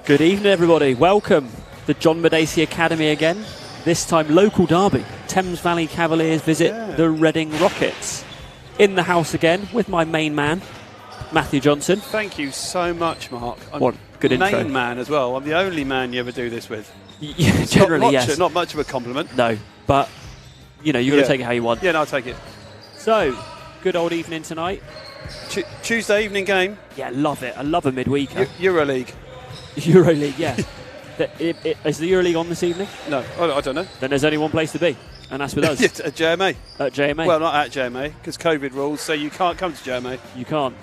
Good evening, everybody. Welcome to John Madacey Academy again. This time, local derby. Thames Valley Cavaliers visit the Reading Rockets. In the house again with my main man, Matthew Johnson. Thank you so much, Mark. What good intro. Main man as well. I'm the only man you ever do this with. Yeah, generally, yes. Not much of a compliment. No, but, you know, you've got to take it how you want. Yeah, no, I'll take it. So, good old evening tonight. Tuesday evening game. Yeah, love it. I love a midweeker. EuroLeague. EuroLeague, yeah. Is the EuroLeague on this evening? No, I don't know. Then there's only one place to be, and that's with us. At JMA. At JMA. Well, not at JMA, because COVID rules, so you can't come to JMA. You can't.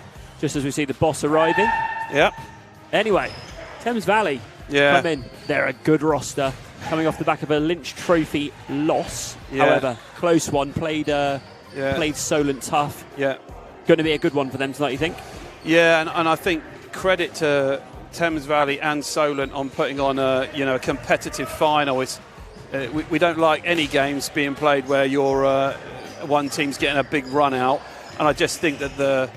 Just as we see the boss arriving. Yeah. Anyway, Thames Valley come in. They're a good roster, coming off the back of a Lynch Trophy loss. Yeah. However, close one. Played Solent tough. Yeah. Going to be a good one for them tonight, you think? Yeah, and I think credit to Thames Valley and Solent on putting on a competitive final. We don't like any games being played where one team's getting a big run out, and I just think that the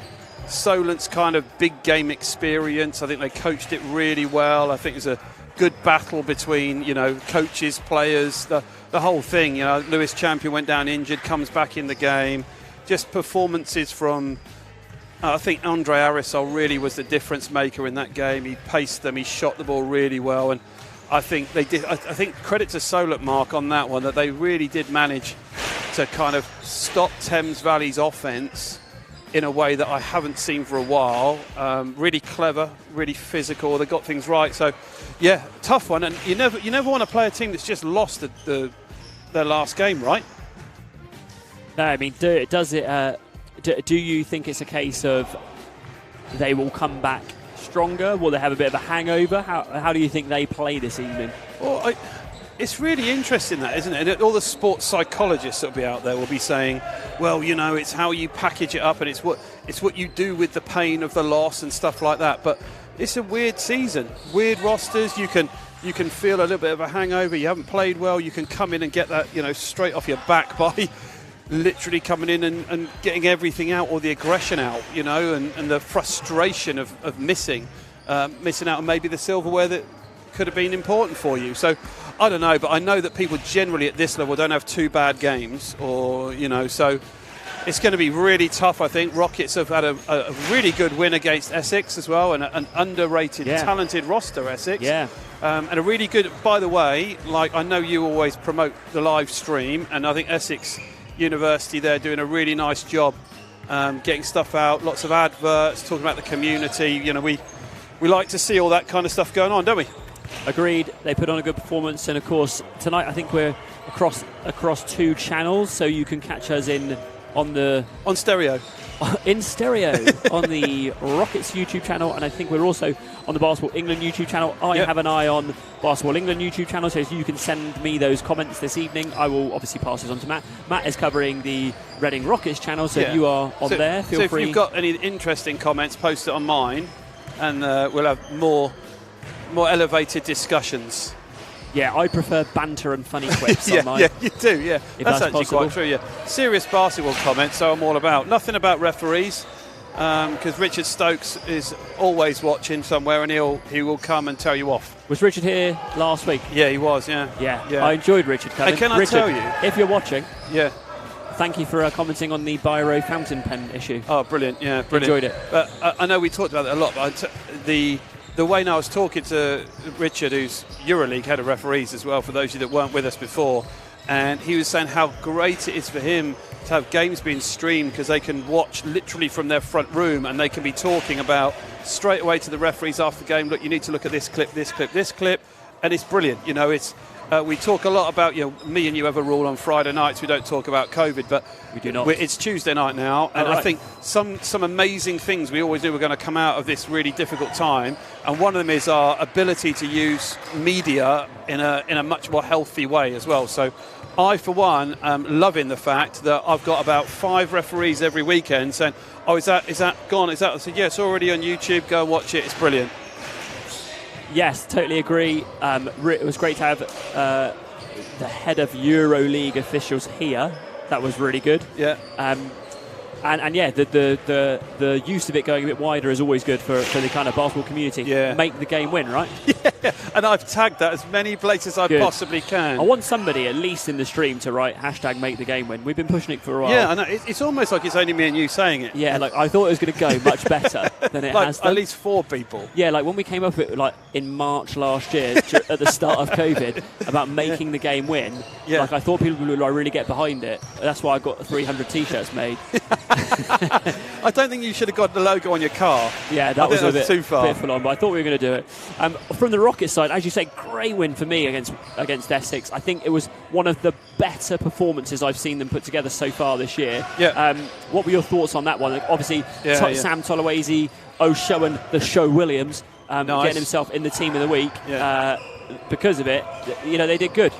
Solent's kind of big game experience, I think they coached it really well. I think it was a good battle between coaches, players, the whole thing. Lewis Champion went down injured, comes back in the game. Just performances from I think Andre Arisol really was the difference maker in that game. He paced them, he shot the ball really well, and I think they did. I think credit to Solent, Mark, on that one, that they really did manage to kind of stop Thames Valley's offence in a way that I haven't seen for a while. Really clever, really physical. They got things right. So, yeah, tough one. And you never want to play a team that's just lost their last game, right? No, I mean, do you think it's a case of they will come back stronger? Will they have a bit of a hangover? How do you think they play this evening? Well, it's really interesting, that, isn't it? And all the sports psychologists that will be out there will be saying, well, it's how you package it up, and it's what you do with the pain of the loss and stuff like that. But it's a weird season, weird rosters. You can feel a little bit of a hangover. You haven't played well. You can come in and get that straight off your back by literally coming in and getting everything out, or the aggression out, and the frustration of missing out on maybe the silverware that could have been important for you. So I don't know, but I know that people generally at this level don't have two bad games, so it's going to be really tough. I think Rockets have had a really good win against Essex as well, and an underrated, talented roster, Essex. Yeah. And a really good, by the way, I know you always promote the live stream, and I think Essex University, they're doing a really nice job getting stuff out, lots of adverts, talking about the community. We like to see all that kind of stuff going on, don't we? Agreed. They put on a good performance, and of course tonight I think we're across two channels, so you can catch us on stereo in stereo on the Rockets YouTube channel, and I think we're also on the Basketball England YouTube channel. I have an eye on Basketball England YouTube channel, so you can send me those comments this evening. I will obviously pass this on to Matt. Matt is covering the Reading Rockets channel, so if you are on there, feel free. If you've got any interesting comments, post it on mine, and we'll have more elevated discussions. Yeah, I prefer banter and funny quips on mine. Yeah, you do, yeah. That's actually possible. quite true, yeah. Serious basketball comments, so I'm all about. Nothing about referees, because Richard Stokes is always watching somewhere, and he will come and tell you off. Was Richard here last week? Yeah, he was, yeah. I enjoyed Richard coming. And can I Richard, tell you? if you're watching, thank you for commenting on the Biro fountain pen issue. Oh, brilliant, yeah, brilliant. Enjoyed it. But I know we talked about it a lot, but the way now I was talking to Richard, who's EuroLeague head of referees as well, for those of you that weren't with us before, and he was saying how great it is for him to have games being streamed, because they can watch literally from their front room, and they can be talking about straight away to the referees after the game, look, you need to look at this clip, this clip, this clip, and it's brilliant. We talk a lot about, me and you have a rule on Friday nights, we don't talk about COVID, but we do not. It's Tuesday night now, and I think some amazing things we always knew were going to come out of this really difficult time, and one of them is our ability to use media in a much more healthy way as well. So I, for one, am loving the fact that I've got about 5 referees every weekend saying, oh, is that gone? Is that? I said, yeah, it's already on YouTube, go and watch it, it's brilliant. Yes, totally agree. It was great to have the head of EuroLeague officials here. That was really good. Yeah. And yeah, the use of it going a bit wider is always good for the kind of basketball community. Yeah. Make the game win, right? Yeah, And I've tagged that as many places I possibly can. I want somebody, at least in the stream, to write hashtag make the game win. We've been pushing it for a while. Yeah, I know. It's almost like it's only me and you saying it. Yeah, like I thought it was going to go much better than it has done. At least 4 people. Yeah, like when we came up with it, like in March last year, at the start of COVID, about making the game win. Yeah. Like I thought people would like really get behind it. That's why I got 300 T-shirts made. I don't think you should have got the logo on your car. Yeah, that was a bit too far. Bit full on, but I thought we were going to do it. From the Rockets side, as you say, great win for me against Essex. I think it was one of the better performances I've seen them put together so far this year. Yeah. What were your thoughts on that one? Obviously, Sam Tolawese, O'Showen, the Show Williams, getting himself in the team of the week because of it. You know, they did good.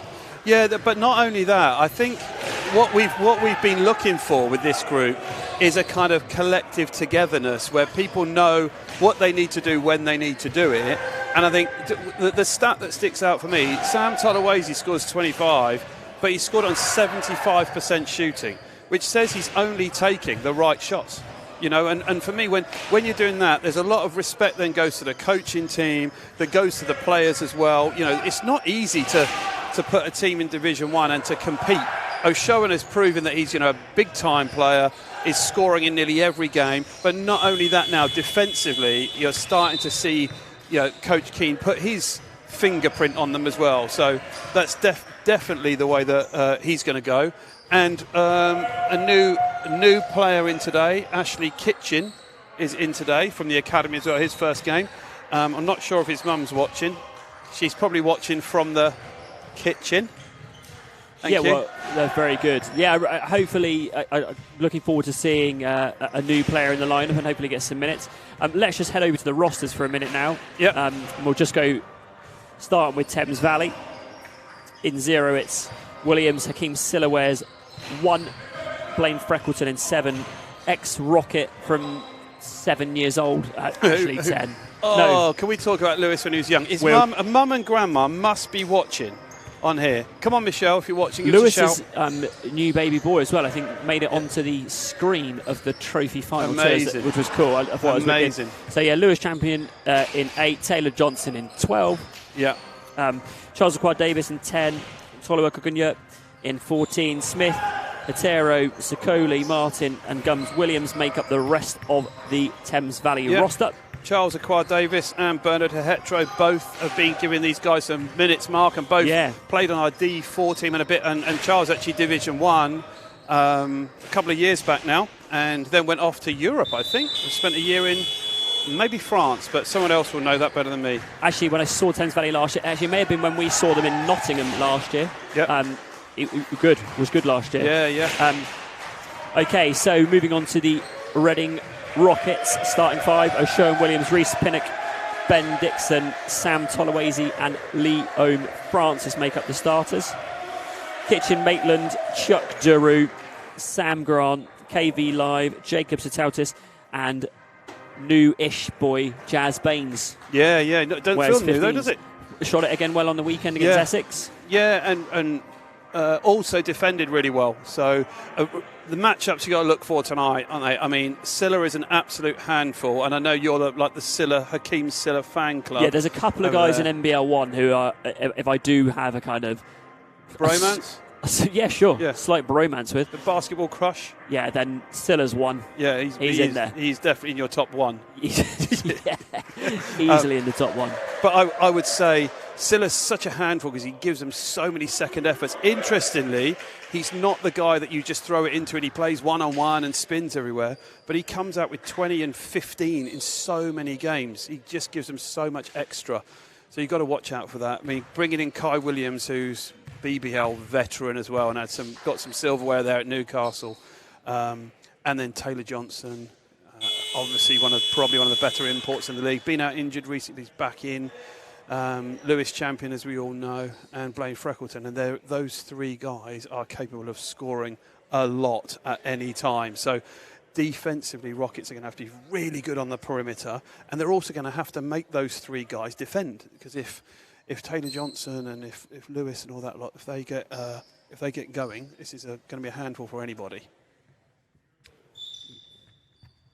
Yeah, but not only that, I think what we've been looking for with this group is a kind of collective togetherness where people know what they need to do when they need to do it. And I think the stat that sticks out for me, Sam Tolawese scores 25, but he scored on 75% shooting, which says he's only taking the right shots. You know, and for me, when you're doing that, there's a lot of respect then goes to the coaching team, that goes to the players as well. You know, it's not easy to put a team in Division 1 and to compete. O'Showen has proven that he's, a big-time player, is scoring in nearly every game. But not only that now, defensively, you're starting to see, Coach Keane put his fingerprint on them as well. So that's definitely the way that he's going to go. And a new player in today, Ashley Kitchen, is in today from the academy as well, his first game. I'm not sure if his mum's watching. She's probably watching from the kitchen. Thank you. Well, they're very good. Yeah, hopefully, looking forward to seeing a new player in the lineup and hopefully get some minutes. Let's just head over to the rosters for a minute now. Yeah. We'll just go starting with Thames Valley. In 0, it's Williams, Hakeem Silawares, 1, Blaine Freckleton in 7, ex-Rocket from 7 years old, actually 10. Oh, no. Can we talk about Lewis when he was young? His mum and grandma must be watching on here. Come on, Michelle, if you're watching, give us a shout. Lewis's new baby boy as well, I think, made it onto the screen of the trophy final, which was cool. I thought amazing. It was so, Lewis champion in 8, Taylor Johnson in 12. Yeah. Charles Aquad Davis in 10, Toluwa Kukunya in 14, Smith, Otero, Sokoli, Martin and Gums Williams make up the rest of the Thames Valley roster. Charles Aquad Davis and Bernard Hetro both have been giving these guys some minutes, Mark, and both played on our D4 team and Charles actually Division 1 a couple of years back now, and then went off to Europe, I think. Spent a year in maybe France, but someone else will know that better than me. Actually, when I saw Thames Valley last year, it may have been when we saw them in Nottingham last year. Yep. It was good last year. Yeah. Okay, so moving on to the Reading Rockets, starting 5, O'Showen Williams, Reece Pinnock, Ben Dixon, Sam Tolawese and Lee Ohm Francis make up the starters. Kitchen Maitland, Chuck Duru, Sam Grant, KV Live, Jacob Satautis and new-ish boy Jazz Baines. Yeah. No, don't feel new though, does it? Shot it again well on the weekend against Essex. Yeah, and also defended really well. So the matchups you got to look for tonight, aren't they? I mean, Silla is an absolute handful, and I know you're the Hakeem Silla fan club. Yeah, there's a couple of guys in NBL 1 who are, if I do have a kind of bromance. Yeah, sure. Yeah. Slight bromance with the basketball crush. Yeah, then Silla's 1. Yeah, he's in there. He's definitely in your top 1. Easily in the top 1. But I would say Silla's such a handful because he gives them so many second efforts. Interestingly, he's not the guy that you just throw it into and he plays one-on-one and spins everywhere, but he comes out with 20 and 15 in so many games. He just gives them so much extra. So you've got to watch out for that. I mean, bringing in Kai Williams, who's BBL veteran as well, and got some silverware there at Newcastle, and then Taylor Johnson, obviously probably one of the better imports in the league. Been out injured recently, he's back in. Lewis champion, as we all know, and Blaine Freckleton, and those 3 guys are capable of scoring a lot at any time. So defensively, Rockets are going to have to be really good on the perimeter, and they're also going to have to make those 3 guys defend, because if Taylor Johnson and if Lewis and all that lot, if they get going, this is going to be a handful for anybody.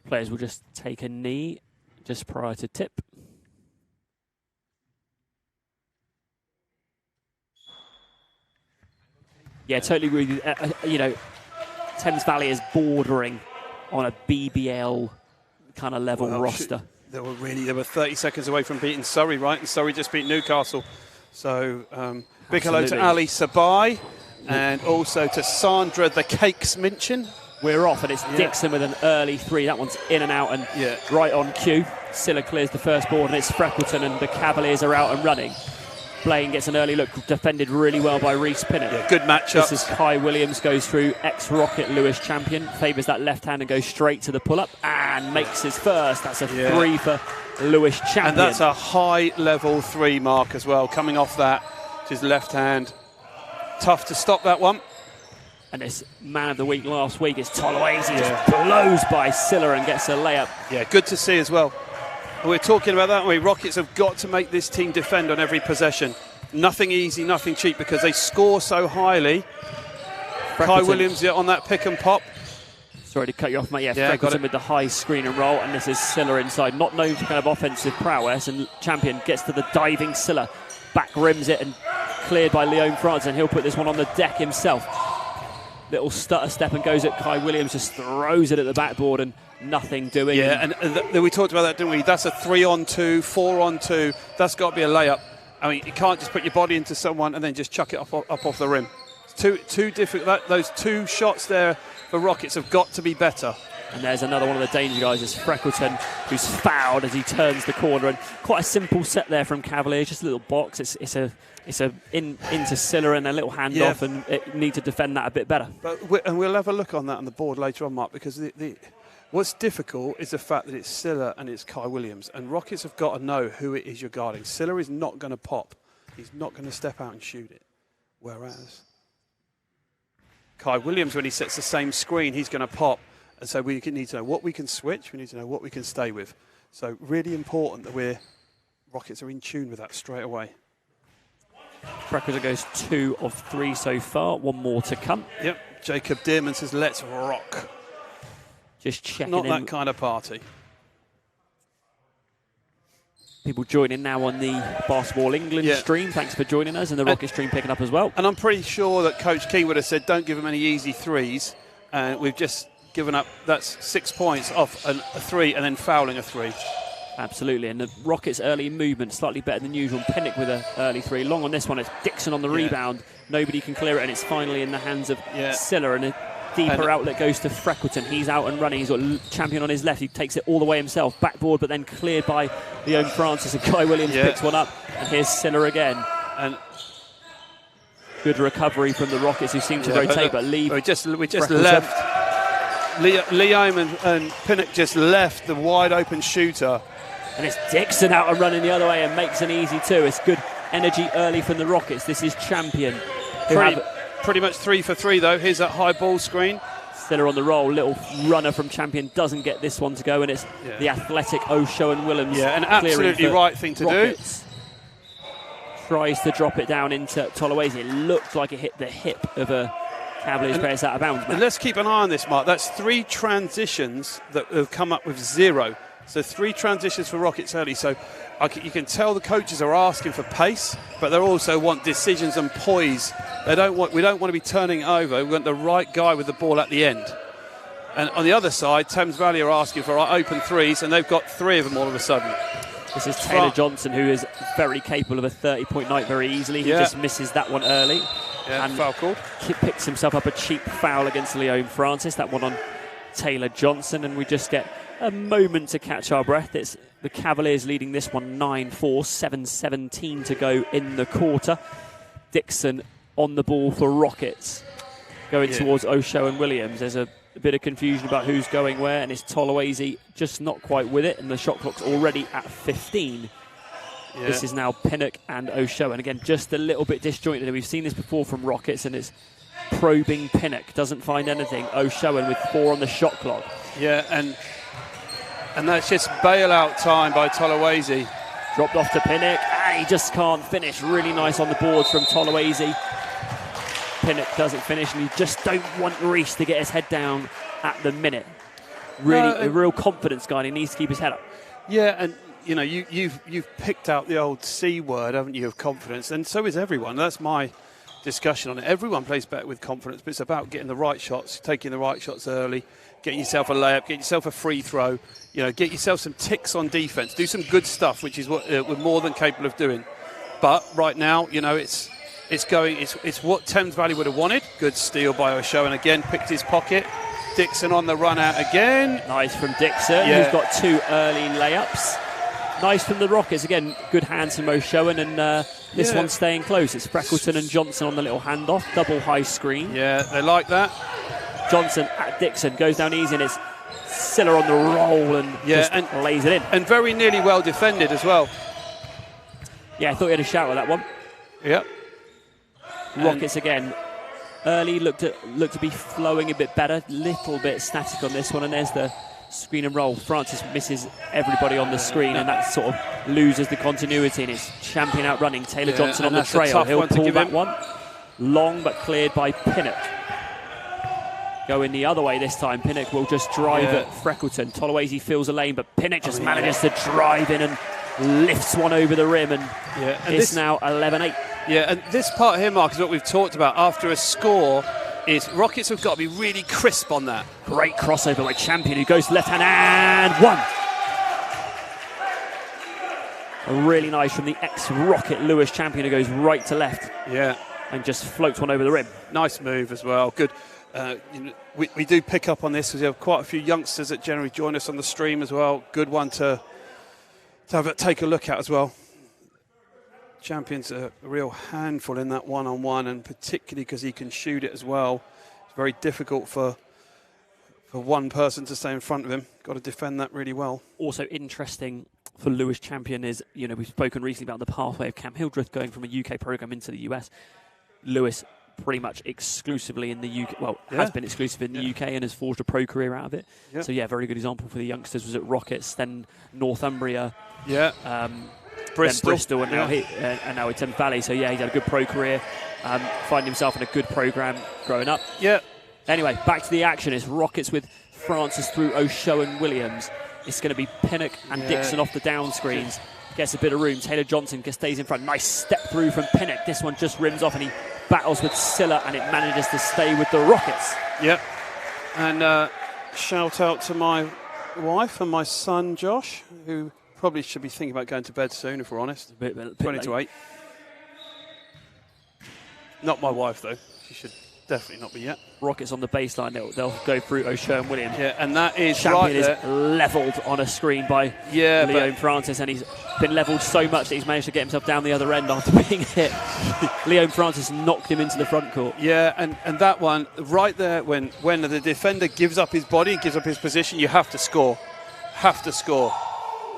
Players will just take a knee just prior to tip. Yeah, totally agree with you. Thames Valley is bordering on a BBL kind of level roster. They were 30 seconds away from beating Surrey, right? And Surrey just beat Newcastle. So big hello to Ali Sabai and also to Sandra the Cakes Minchin. We're off, and it's Dixon with an early 3. That one's in and out and right on cue. Silla clears the first board, and it's Freckleton, and the Cavaliers are out and running. Blaine gets an early look, defended really well by Reece Pinnock. Yeah, good matchup. This is Kai Williams, goes through ex-Rocket Lewis champion, favours that left hand and goes straight to the pull-up and makes his first. That's a 3 for Lewis champion. And that's a high-level 3 mark as well, coming off that, his left hand. Tough to stop that one. And this man of the week last week is Toloese. He just blows by Silla and gets a layup. Yeah, good to see as well. We're talking about that, aren't we? Rockets have got to make this team defend on every possession. Nothing easy, nothing cheap, because they score so highly. Kai Williams on that pick and pop. Sorry to cut you off, mate. Yeah, Freckleton with the high screen and roll, and this is Silla inside. Not known for kind of offensive prowess, and champion gets to the diving Silla. Back rims it and cleared by Leon France, and he'll put this one on the deck himself. Little stutter step and goes at Kai Williams, just throws it at the backboard and nothing doing. Yeah, and we talked about that, didn't we? That's a 3-on-2, 4-on-2. That's got to be a layup. I mean, you can't just put your body into someone and then just chuck it up off the rim. It's too difficult. Those 2 shots there for Rockets have got to be better. And there's another one of the danger guys, is Freckleton, who's fouled as he turns the corner. And quite a simple set there from Cavaliers, just a little box. It's into Silla and a little handoff, and it need to defend that a bit better. But we'll have a look on that on the board later on, Mark, because what's difficult is the fact that it's Silla and it's Kai Williams, and Rockets have got to know who it is you're guarding. Silla is not going to pop. He's not going to step out and shoot it. Whereas Kai Williams, when he sets the same screen, he's going to pop. And so we need to know what we can switch. We need to know what we can stay with. So really important that Rockets are in tune with that straight away. Freckleton goes 2 of 3 so far. 1 more to come. Yep. Jacob Dearman says, let's rock. Just checking Not in. that kind of party. People joining now on the Basketball England stream. Thanks for joining us, and the Rocket stream picking up as well. And I'm pretty sure that Coach King would have said, don't give them any easy threes. And we've just given up, that's 6 points off a 3 and then fouling a 3. Absolutely, and the Rockets' early movement slightly better than usual. Pinnock with an early 3. Long on this one, it's Dixon on the rebound. Nobody can clear it, and it's finally in the hands of Silla, and a deeper outlet goes to Freckleton. He's out and running. He's got champion on his left. He takes it all the way himself. Backboard, but then cleared by Leon Francis, and Kai Williams picks one up, and here's Silla again. And good recovery from the Rockets, who seem to rotate, but leave. We just left. Liam and Pinnock just left the wide open shooter. And it's Dixon out and running the other way and makes an easy 2. It's good energy early from the Rockets. This is champion. Pretty much 3 for 3 though. Here's that high ball screen. Stiller on the roll. Little runner from champion doesn't get this one to go, and it's the athletic O'Showen Williams. Yeah, an absolutely right thing to Rockets. Tries to drop it down into Toloese. It looked like it hit the hip of a Cavaliers player. It's out of bounds. And let's keep an eye on this, Mark. That's 3 transitions that have come up with 0. So 3 transitions for Rockets early. So you can tell the coaches are asking for pace, but they also want decisions and poise. We don't want to be turning it over. We want the right guy with the ball at the end. And on the other side, Thames Valley are asking for open 3s, and they've got 3 of them all of a sudden. This is Taylor Johnson, who is very capable of a 30-point night very easily. He just misses that one early. Yeah, and foul called. Picks himself up a cheap foul against Leon Francis. That one on Taylor Johnson, and we just get a moment to catch our breath. It's the Cavaliers leading this one 9-4, 7:17 to go in the quarter. Dixon on the ball for Rockets, going towards O'Showen Williams. There's a bit of confusion about who's going where, and it's Toloese just not quite with it, and the shot clock's already at 15. Yeah. This is now Pinnock and O'Showen. Again, just a little bit disjointed. We've seen this before from Rockets, and it's probing Pinnock. Doesn't find anything. O'Showen with 4 on the shot clock. Yeah, and that's just bailout time by Toloese. Dropped off to Pinnock. He just can't finish. Really nice on the boards from Toloese. Pinnock doesn't finish, and you just don't want Reece to get his head down at the minute. Really, a real confidence guy, and he needs to keep his head up. Yeah, and you know, you've picked out the old C word, haven't you, of confidence, and so is everyone. That's my discussion on it. Everyone plays better with confidence, but it's about getting the right shots, taking the right shots early, getting yourself a layup, getting yourself a free throw, get yourself some ticks on defence, do some good stuff, which is what we're more than capable of doing. But right now, it's what Thames Valley would have wanted. Good steal by O'Show, and again picked his pocket. Dixon on the run out again. Nice from Dixon, who's got 2 early layups. Nice from the Rockets. Again, good hands from O'Showen, and this one's staying close. It's Freckleton and Johnson on the little handoff. Double high screen. Yeah, they like that. Johnson at Dixon. Goes down easy, and it's Silla on the roll and just lays it in. And very nearly well defended as well. Yeah, I thought he had a shout at that one. Yep. Rockets again. Early looked to be flowing a bit better. Little bit static on this one, and there's the screen and roll. Francis misses everybody on the screen, and that sort of loses the continuity, and it's champion outrunning. Taylor Johnson on the trail. He'll pull that one. Long, but cleared by Pinnock. Going the other way this time. Pinnock will just drive at Freckleton. Tolawese feels a lane, but Pinnock just manages to drive in and lifts one over the rim, and it's now 11-8. Yeah, and this part here, Mark, is what we've talked about. After a score, is Rockets have got to be really crisp on that. Great crossover by Champion, who goes left hand and one. Really nice from the ex-Rocket Lewis Champion, who goes right to left. Yeah. And just floats one over the rim. Nice move as well. Good. We do pick up on this because we have quite a few youngsters that generally join us on the stream as well. Good one to take a look at as well. Champion's a real handful in that one-on-one, and particularly because he can shoot it as well. It's very difficult for one person to stay in front of him. Got to defend that really well. Also interesting for Lewis Champion is, we've spoken recently about the pathway of Cam Hildreth going from a UK program into the US. Lewis pretty much exclusively in the UK, has been exclusive in the UK and has forged a pro career out of it. Yeah. So, very good example for the youngsters. Was at Rockets, then Northumbria. Yeah. Bristol, and now at Thames Valley. So, he's had a good pro career, finding himself in a good program growing up. Yeah. Anyway, back to the action. It's Rockets with Francis through O'Show and Williams. It's going to be Pinnock and Dixon off the down screens. Gets a bit of room. Taylor Johnson stays in front. Nice step through from Pinnock. This one just rims off, and he battles with Silla, and it manages to stay with the Rockets. Yep. And shout out to my wife and my son Josh, who probably should be thinking about going to bed soon, if we're honest. Bit 20 to 8. Not my wife, though. She should definitely not be yet. Rockets on the baseline. They'll go through O'Shea and Williams. Yeah, and that is Champion is levelled on a screen by Leon Francis, and he's been levelled so much that he's managed to get himself down the other end after being hit. Leon Francis knocked him into the front court. Yeah, and that one right there, when the defender gives up his body, gives up his position, you have to score.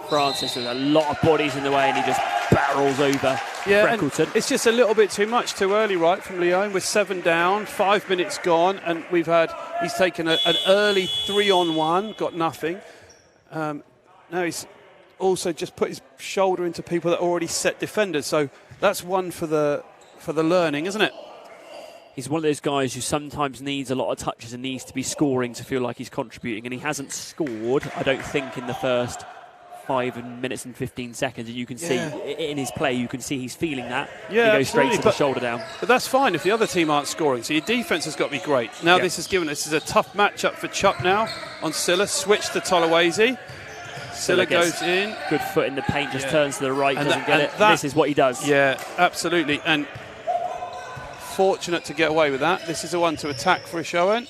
Francis with a lot of bodies in the way, and he just barrels over Freckleton. It's just a little bit too much too early, right, from Leon. We're 7 down, 5 minutes gone, and he's taken an early 3-on-1, got nothing. Now he's also just put his shoulder into people that are already set defenders, so that's one for the learning, isn't it? He's one of those guys who sometimes needs a lot of touches and needs to be scoring to feel like he's contributing, and he hasn't scored, I don't think, in the first 5 minutes and 15 seconds, and you can see in his play, you can see he's feeling that. Yeah, he goes straight to the shoulder down. But that's fine if the other team aren't scoring. So your defence has got to be great. Now this is a tough matchup for Chuck now on Silla. Switch to Tolawese. Silla goes in. Good foot in the paint, just turns to the right, doesn't get it. This is what he does. Yeah, absolutely. And fortunate to get away with that. This is the one to attack for O'Showen.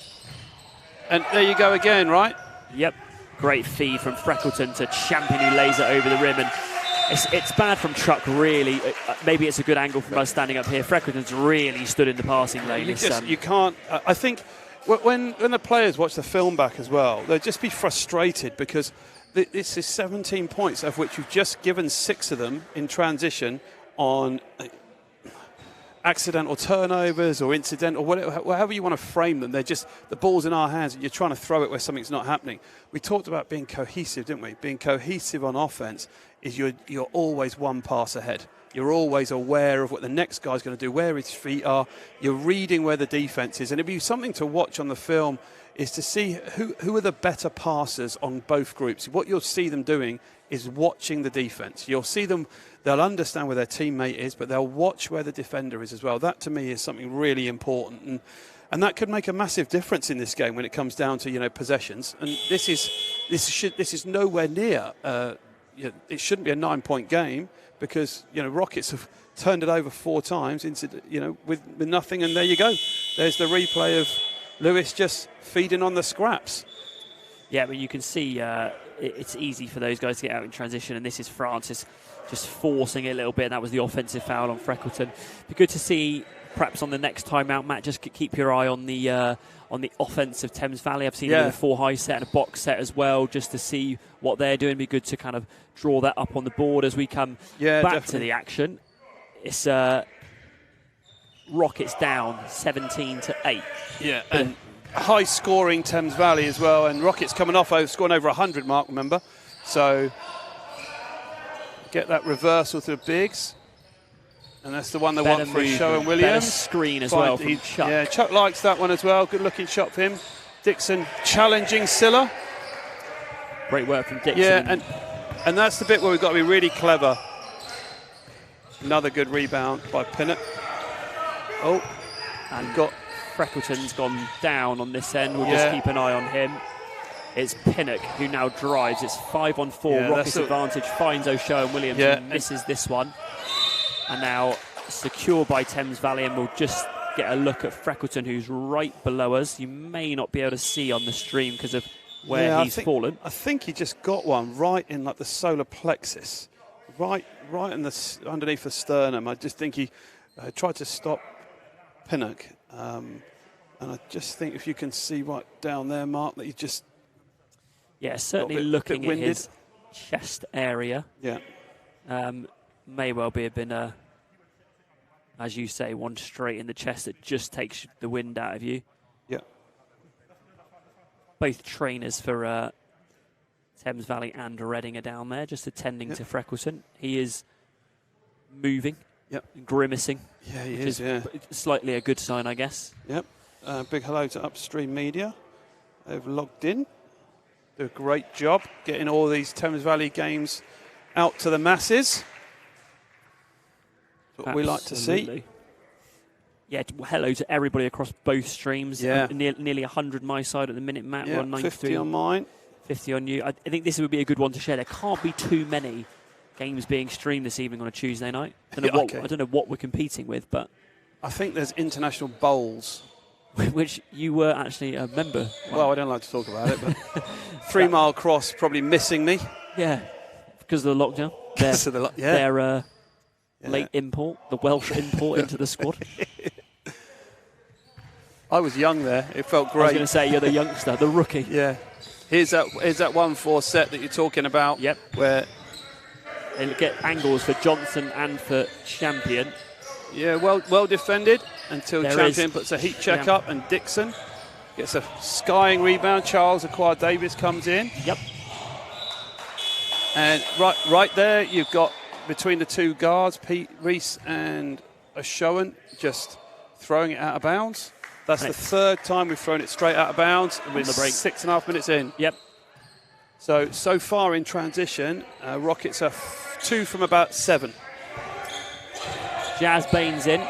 And there you go again, right? Yep. Great feed from Freckleton to Champion, who lays it over the rim, and it's bad from Chuck, really. Maybe it's a good angle from us standing up here. Freckleton's really stood in the passing lane. You can't. I think when the players watch the film back as well, they'll just be frustrated because this is 17 points, of which you've just given 6 of them in transition on accidental turnovers or incidental, whatever you want to frame them. They're just the ball's in our hands and you're trying to throw it where something's not happening. We talked about being cohesive, didn't we? Being cohesive on offense is you're always one pass ahead. You're always aware of what the next guy's going to do, where his feet are. You're reading where the defense is, and it'd be something to watch on the film. is to see who are the better passers on both groups. What you'll see them doing is watching the defence. You'll see them, they'll understand where their teammate is, but they'll watch where the defender is as well. That, to me, is something really important. And that could make a massive difference in this game when it comes down to, possessions. And this is nowhere near, it shouldn't be a 9-point game because, Rockets have turned it over 4 times into, with nothing. And there you go. There's the replay of Lewis just feeding on the scraps. Yeah, but you can see it's easy for those guys to get out in transition, and this is Francis just forcing it a little bit, and that was the offensive foul on Freckleton. Be good to see, perhaps on the next time out, Matt, just keep your eye on the offense of Thames Valley. I've seen a 4 high set and a box set as well, just to see what they're doing. Be good to kind of draw that up on the board as we come back to the action. It's Rockets down 17-8. Yeah, and high-scoring Thames Valley as well, and Rockets coming off scoring over 100 mark, remember. So get that reversal to the bigs. And that's the one they want for Showen Williams. Better screen as well from Chuck. Yeah, Chuck likes that one as well. Good-looking shot for him. Dixon challenging Silla. Great work from Dixon. Yeah, and that's the bit where we've got to be really clever. Another good rebound by Pinnock. Oh, and got Freckleton's gone down on this end. We'll just keep an eye on him. It's Pinnock who now drives. It's 5-on-4. Rockets advantage. Finds O'Showen Williams and misses this one. And now secured by Thames Valley, and we'll just get a look at Freckleton, who's right below us. You may not be able to see on the stream because of where he's fallen. I think he just got one right in like the solar plexus, right in the underneath the sternum. I just think he tried to stop Pinnock, and I just think if you can see right down there, Mark, that he just certainly looking at his chest area. Yeah. May well have been as you say, one straight in the chest that just takes the wind out of you. Yeah. Both trainers for Thames Valley and Reading are down there, just attending to Freckleton. He is moving, grimacing. Yeah, he is. Slightly a good sign, I guess. Yep. Big hello to Upstream Media. They've logged in. Do a great job getting all these Thames Valley games out to the masses. What we like to see. Yeah, hello to everybody across both streams. Yeah. Nearly 100 my side at the minute, Matt. We're on 50 on mine. 50 on you. I think this would be a good one to share. There can't be too many games being streamed this evening on a Tuesday night. I don't know what we're competing with, but I think there's international bowls. Which you were actually a member. Well, I don't like to talk about it, but 3 Mile Cross probably missing me. Yeah, because of the lockdown. Their late import, the Welsh import into the squad. I was young there. It felt great. I was going to say, you're the youngster, the rookie. Yeah. Here's that 1-4 set that you're talking about. Yep. Where they get angles for Johnson and for Champion. Yeah, well defended until Champion puts a heat check up, and Dixon gets a skying rebound. Charles Acquire-Davis comes in. Yep. And right there, you've got between the two guards, Pete Reese and O'Showen, just throwing it out of bounds. That's the 3rd time we've thrown it straight out of bounds. We're 6.5 minutes in. Yep. So far in transition, Rockets are 2 from about 7. Jazz Baines in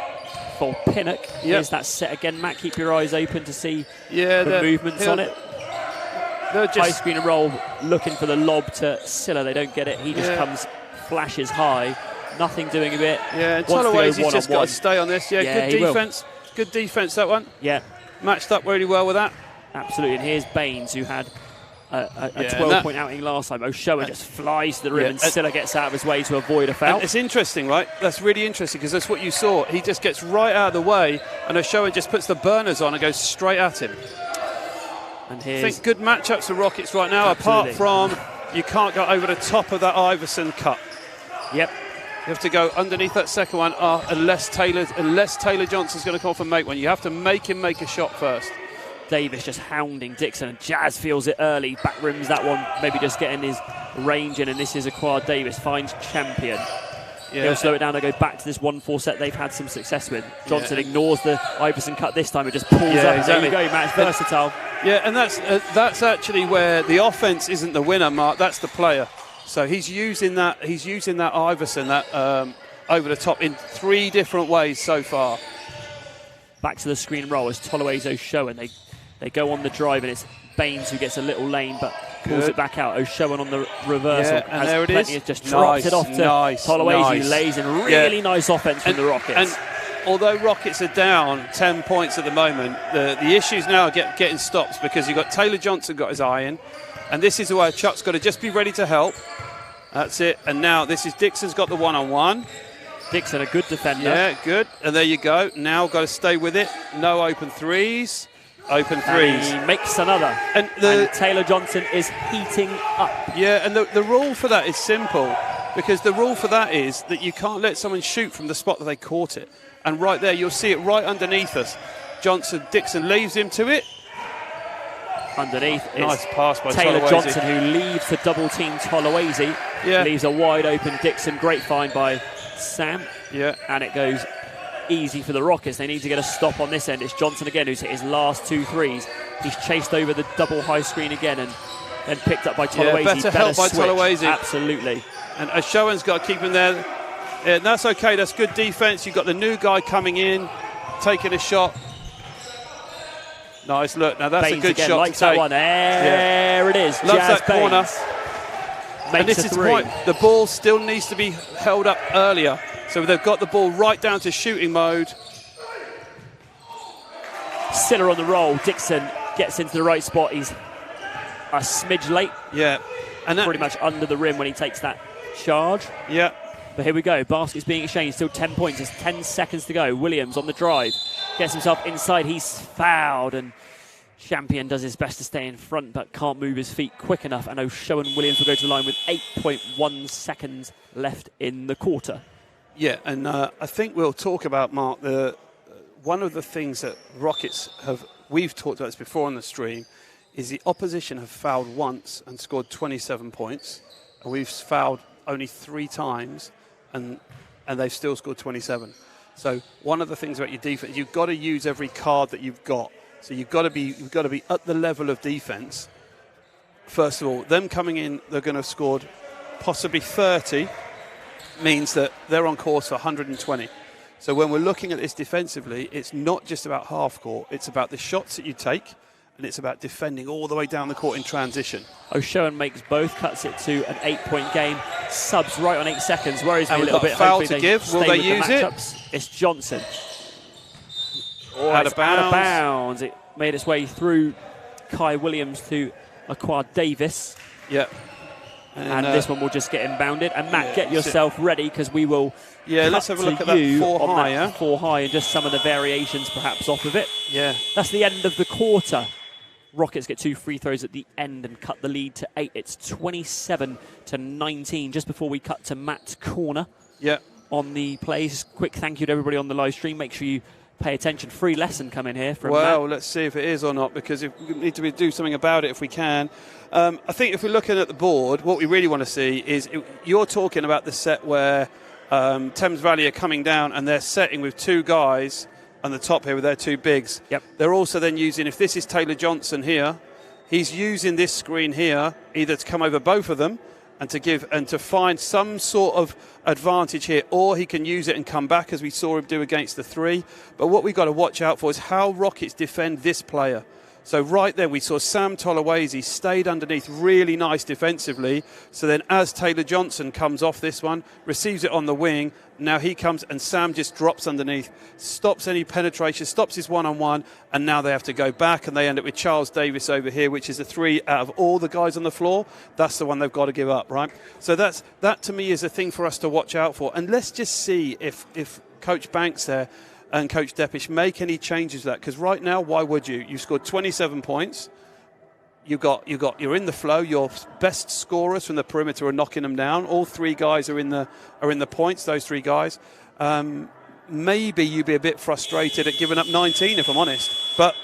for Pinnock. Here's that set again, Matt. Keep your eyes open to see the movements on it. High screen and roll, looking for the lob to Silla. They don't get it. He just comes, flashes high. Nothing doing a bit. Yeah, and Tolaway's he's just got to stay on this. Yeah, good defence. Good defence, that one. Yeah. Matched up really well with that. Absolutely. And here's Baines, who had a 12-point outing last time. O'Showen just flies to the rim, and Silla gets out of his way to avoid a foul. And it's interesting, right? That's really interesting, because that's what you saw. He just gets right out of the way, and O'Showen just puts the burners on and goes straight at him. And I think good matchups for Rockets right now, apart from you can't go over the top of that Iverson cut. Yep. You have to go underneath that second one, unless Taylor Johnson's going to come off and make one. You have to make him make a shot first. Davis just hounding Dixon, and Jazz feels it early. Back rims that one, maybe just getting his range in, and this is Acquire-Davis, finds Champion. Yeah. He'll slow it down and go back to this 1-4 set they've had some success with. Johnson ignores the Iverson cut this time, it just pulls up. Exactly. There you go, Matt, it's versatile. Yeah, and that's actually where the offense isn't the winner, Mark. That's the player. So he's using that Iverson, that over the top in 3 different ways so far. Back to the screen roll as Toloa's O'Showen. They go on the drive, and it's Baines who gets a little lane but pulls it back out. O'Showen on the reversal. Yeah, and there it is. Just drops it off to Toloa's, who lays in really nice offense from the Rockets. And although Rockets are down 10 points at the moment, the issues now are getting stops because you've got Taylor Johnson got his eye in, and this is where Chuck's got to just be ready to help. That's it. And now this is Dixon's got the one-on-one. Dixon, a good defender. Yeah, good. And there you go. Now got to stay with it. No open threes. Open threes. And he makes another. And Taylor Johnson is heating up. Yeah, and the rule for that is simple, because the rule for that is that you can't let someone shoot from the spot that they caught it. And right there, you'll see it right underneath us. Dixon leaves him to it. Underneath nice pass by Taylor Toloazy. Johnson, who leaves to double team Toloazy. Yeah. Leaves a wide open Dixon. Great find by Sam. Yeah. And it goes easy for the Rockets. They need to get a stop on this end. It's Johnson again who's hit his last 2 threes. He's chased over the double high screen again and then picked up by Toloazy. Yeah, better help by Toloazy. Absolutely. And O'Showen's got to keep him there. Yeah, and that's okay. That's good defense. You've got the new guy coming in, taking a shot. Nice look. Now that's Baines a good again, shot likes to take. That one. There it is. Loves Jazz that corner. Makes and this is the point. The ball still needs to be held up earlier. So they've got the ball right down to shooting mode. Siller on the roll. Dixon gets into the right spot. He's a smidge late. Yeah. And that, pretty much under the rim when he takes that charge. Yeah. But here we go. Basket's being exchanged. Still 10 points. There's 10 seconds to go. Williams on the drive. Gets himself inside. He's fouled. And Champion does his best to stay in front but can't move his feet quick enough. And O'Showen Williams will go to the line with 8.1 seconds left in the quarter. Yeah, and I think we'll talk about, Mark, one of the things that Rockets we've talked about this before on the stream, is the opposition have fouled once and scored 27 points. And we've fouled only 3 times and they've still scored 27. So one of the things about your defense, you've got to use every card that you've got. So you've got to be at the level of defense. First of all, them coming in, they're going to have scored possibly 30, means that they're on course for 120. So when we're looking at this defensively, it's not just about half court, it's about the shots that you take, and it's about defending all the way down the court in transition. O'Showen makes both, cuts it to an 8-point game. Subs right on 8 seconds, worries me a little bit. Foul to give. Will they use it? It's Johnson. Out of bounds. Out of bounds. It made its way through Kai Williams to acquire Davis. Yeah. And this one will just get inbounded. And Matt, get yourself ready because we will. Yeah, let's have a look at that 4 high. Yeah? 4 high and just some of the variations perhaps off of it. Yeah. That's the end of the quarter. Rockets get 2 free throws at the end and cut the lead to 8. It's 27-19 just before we cut to Matt's corner. Yeah. On the plays. Quick thank you to everybody on the live stream. Make sure you pay attention. Free lesson coming here from Matt. Let's see if it is or not, because we need to do something about it if we can. I think if we're looking at the board, what we really want to see is you're talking about the set where Thames Valley are coming down and they're setting with 2 guys on the top here with their 2 bigs. Yep. They're also then using, if this is Taylor Johnson here, he's using this screen here either to come over both of them and to find some sort of advantage here, or he can use it and come back as we saw him do against the 3. But what we've got to watch out for is how Rockets defend this player. So right there we saw Sam Toloazy stayed underneath really nice defensively. So then as Taylor Johnson comes off this one, receives it on the wing, now he comes and Sam just drops underneath, stops any penetration, stops his one-on-one, and now they have to go back and they end up with Charles Davis over here, which is the 3 out of all the guys on the floor. That's the one they've got to give up, right? So that to me is a thing for us to watch out for. And let's just see if Coach Banks there and Coach Depish make any changes to that, because right now, why would you? You scored 27 points. You're in the flow. Your best scorers from the perimeter are knocking them down. All 3 guys are in the points. Those 3 guys. Maybe you'd be a bit frustrated at giving up 19, if I'm honest. But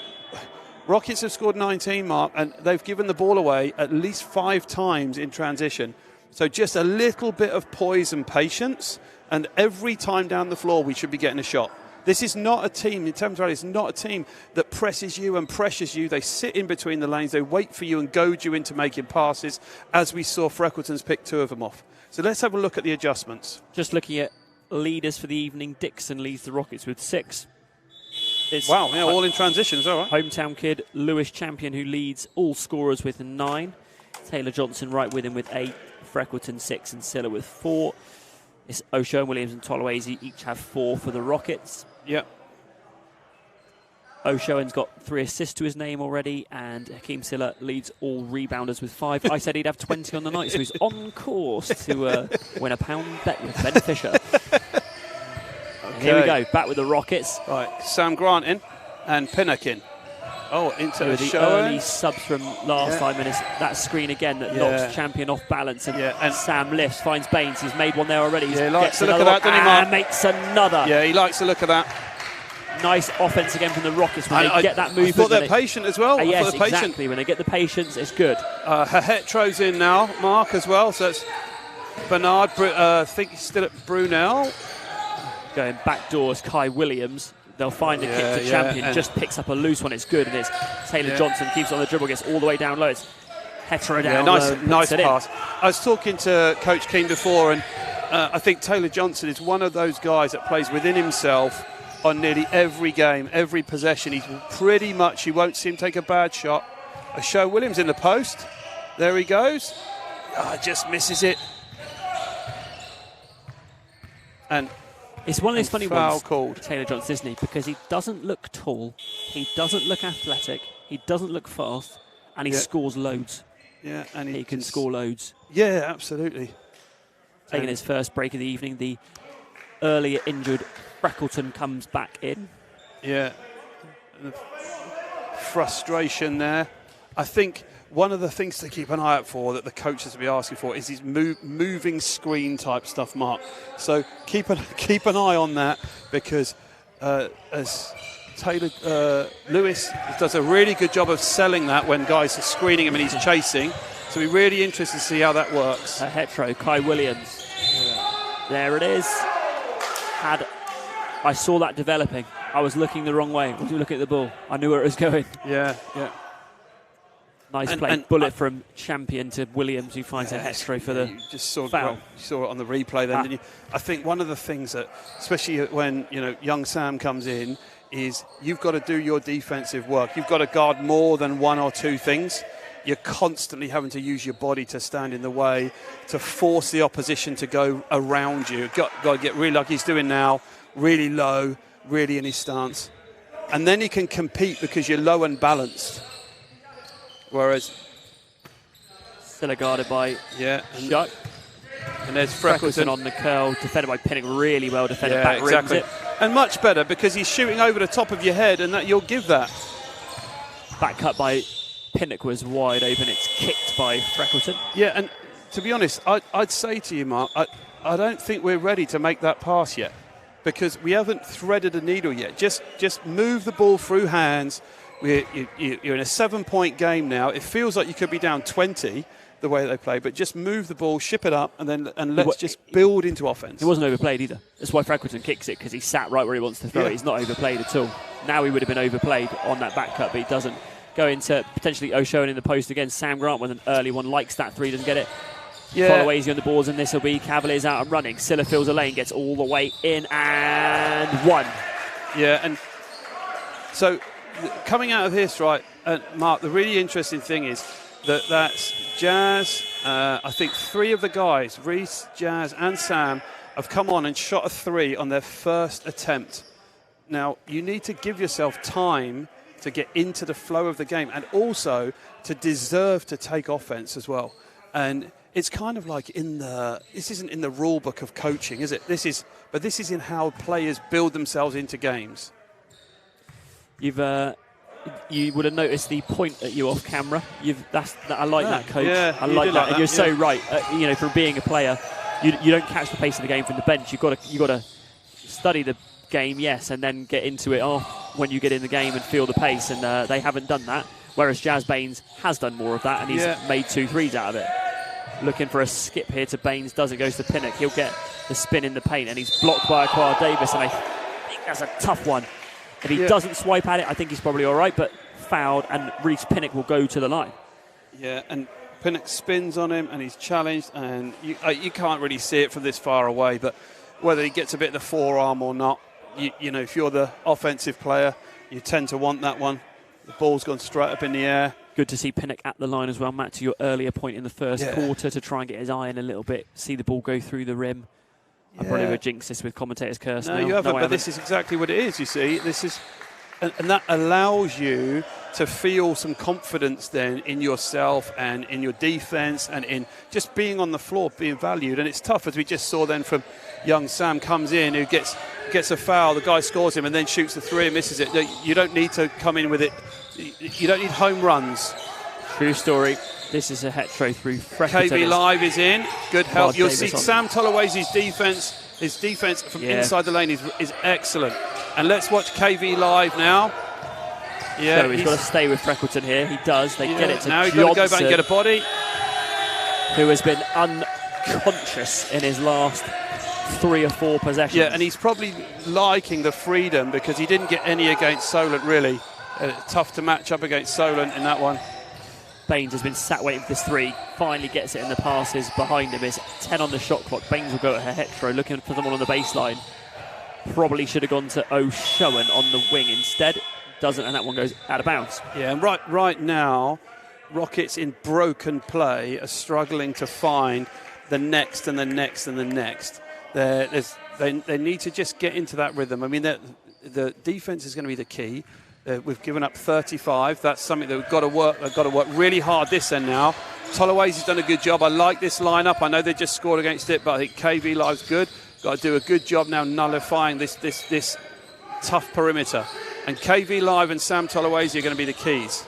Rockets have scored 19, Mark, and they've given the ball away at least 5 times in transition. So just a little bit of poise and patience, and every time down the floor, we should be getting a shot. This is not a team, in Thames Valley, it's not a team that presses you and pressures you. They sit in between the lanes, they wait for you and goad you into making passes, as we saw Freckleton's pick 2 of them off. So let's have a look at the adjustments. Just looking at leaders for the evening, Dixon leads the Rockets with 6. It's wow, yeah, all in transitions, all right. Hometown kid Lewis Champion, who leads all scorers with 9. Taylor Johnson right with him with 8. Freckleton 6 and Silla with 4. It's O'Shean, Williams and Tolawase each have 4 for the Rockets. Yeah. O'Shean's got 3 assists to his name already, and Hakeem Silla leads all rebounders with 5. I said he'd have 20 on the night, so he's on course to win a pound bet with Ben Fisher. Okay. Here we go, back with the Rockets. Right, Sam Grant in and Pinnock in. Oh, into the early subs from last time, and it's that screen again that knocks Champion off balance, and Sam lifts, finds Baines. He's made one there already. Yeah, he likes the look of that, doesn't he, Mark? And makes another. Yeah, he likes the look of that. Nice offense again from the Rockets when they get that movement. I thought they're patient as well. Yes, exactly. When they get the patience, it's good. Hetro's in now, Mark, as well. So it's Bernard, I think he's still at Brunel. Going back doors, Kai Williams. They'll find a kick to Champion, just picks up a loose one. It's good, and it's Taylor Johnson keeps on the dribble, gets all the way down low. It's Hetero down low. Nice pass. I was talking to Coach Keane before, and I think Taylor Johnson is one of those guys that plays within himself on nearly every game, every possession. He's pretty much, you won't see him take a bad shot. O'Shean Williams in the post. There he goes. Just misses it. And it's one of those funny ones, called. Taylor Johnson, isn't he? Because he doesn't look tall, he doesn't look athletic, he doesn't look fast, and he scores loads. Yeah, and he can score loads. Yeah, absolutely. Taking his first break of the evening, the earlier injured Freckleton comes back in. Yeah, and the frustration there. I think one of the things to keep an eye out for that the coaches will be asking for is his moving screen type stuff, Mark. So keep an eye on that, because as Taylor Lewis does a really good job of selling that when guys are screening him and he's chasing. So we're really interested to see how that works. Hetero, Kai Williams. There it is. I saw that developing. I was looking the wrong way. I wasn't looking at the ball. I knew where it was going. Yeah. Nice play. Bullet from Champion to Williams, who finds a Hetero for the foul. You saw it on the replay then, didn't you? I think one of the things that, especially when young Sam comes in, is you've got to do your defensive work. You've got to guard more than one or two things. You're constantly having to use your body to stand in the way, to force the opposition to go around you. Got to get really, like he's doing now, really low, really in his stance. And then you can compete because you're low and balanced. Whereas still guarded by Shuck. And there's Freckleton on the curl, defended by Pinnock, really well defended. Yeah, back exactly. rims it. And much better because he's shooting over the top of your head, and that you'll give that. Back cut by Pinnock was wide open. It's kicked by Freckleton. Yeah, and to be honest, I'd say to you, Mark, I don't think we're ready to make that pass yet, because we haven't threaded a needle yet. Just move the ball through hands. You're in a 7-point game now. It feels like you could be down 20 the way they play, but just move the ball, ship it up, and let's just build into offense. He wasn't overplayed either. That's why Freckleton kicks it, because he sat right where he wants to throw it. He's not overplayed at all. Now he would have been overplayed on that back cut, but he doesn't. Go into potentially O'Shean in the post again. Sam Grant with an early one, likes that three, doesn't get it. Tolawase on the boards, and this will be Cavaliers out and running. Silla fills a lane, gets all the way in, and one. Yeah, and so coming out of this, right, Mark, the really interesting thing is that's Jazz. I think 3 of the guys, Reese, Jazz, and Sam, have come on and shot a 3 on their first attempt. Now, you need to give yourself time to get into the flow of the game, and also to deserve to take offense as well. And it's kind of like this isn't in the rule book of coaching, is it? This is in how players build themselves into games. You would have noticed the point at you off camera. I like that, coach. Yeah, I like that. And you're so right. For being a player, you don't catch the pace of the game from the bench. You've got to study the game, yes, and then get into it when you get in the game and feel the pace. And they haven't done that. Whereas Jazz Baines has done more of that, and he's made 2 threes out of it. Looking for a skip here to Baines, goes to Pinnock. He'll get the spin in the paint, and he's blocked by Aquar Davis, and I think That's a tough one. If he doesn't swipe at it, I think he's probably all right, but fouled, and Reece Pinnock will go to the line. Yeah, and Pinnock spins on him, and he's challenged, and you can't really see it from this far away, but whether he gets a bit of the forearm or not, you know, if you're the offensive player, you tend to want that one. The ball's gone straight up in the air. Good to see Pinnock at the line as well, Matt, to your earlier point in the first quarter, to try and get his eye in a little bit, see the ball go through the rim. I probably would jinx this with commentator's curse. No, you haven't, but this is exactly what it is, you see. This is, and that allows you to feel some confidence then in yourself and in your defence and in just being on the floor, being valued. And it's tough, as we just saw then from young Sam comes in, who gets a foul, the guy scores him and then shoots the three and misses it. You don't need to come in with it. You don't need home runs. True story. This is a hetero through Freckleton. KV Live is in. Good help. You'll see Sam Tolowase's defence. His defence from inside the lane is excellent. And let's watch KV Live now. Yeah, so he's got to stay with Freckleton here. He does. They get it to now Johnson. Now he's got to go back and get a body. Who has been unconscious in his last 3 or 4 possessions. Yeah, and he's probably liking the freedom because he didn't get any against Solent, really. Tough to match up against Solent in that one. Baines has been sat waiting for this 3, finally gets it in the passes behind him. It's 10 on the shot clock. Baines will go at her hetero, looking for someone on the baseline. Probably should have gone to O'Showen on the wing instead. Doesn't, and that one goes out of bounds. Yeah, and right now, Rockets in broken play are struggling to find the next and the next and the next. They need to just get into that rhythm. I mean, the defence is going to be the key. We've given up 35. That's something that we've got to work. They've got to work really hard this end now. Tolowase's done a good job. I like this lineup. I know they just scored against it, but I think KV Live's good. Got to do a good job now nullifying this tough perimeter. And KV Live and Sam Tolowase are going to be the keys.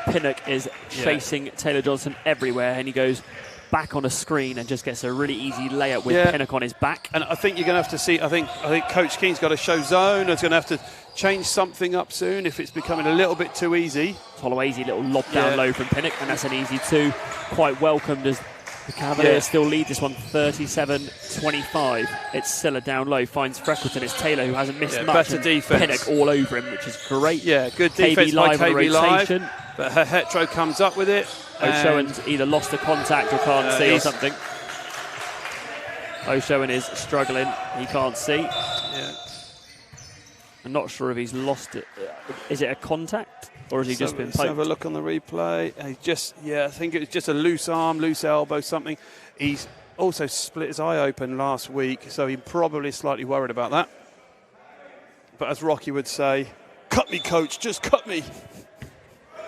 Pinnock is chasing Taylor Johnson everywhere, and he goes back on a screen and just gets a really easy layup with Pinnock on his back. And I think you're going to have to see, I think Coach Keene's got to show zone. He's going to have to change something up soon if it's becoming a little bit too easy. Tolowase, little lob down low from Pinnock, and that's an easy 2. Quite welcomed as the Cavaliers still lead this one 37-25. It's Silla down low, finds Freckleton. It's Taylor who hasn't missed much. Better defence. Pinnock all over him, which is great. Yeah, good defence by KV Live. But her hetero comes up with it. O'Showen's either lost the contact or can't see or something. O'Showen is struggling. He can't see. Yeah. I'm not sure if he's lost it. Is it a contact or has he just been poked? Let's have a look on the replay. He I think it was just a loose arm, loose elbow, something. He's also split his eye open last week, so he's probably slightly worried about that. But as Rocky would say, cut me, coach, just cut me.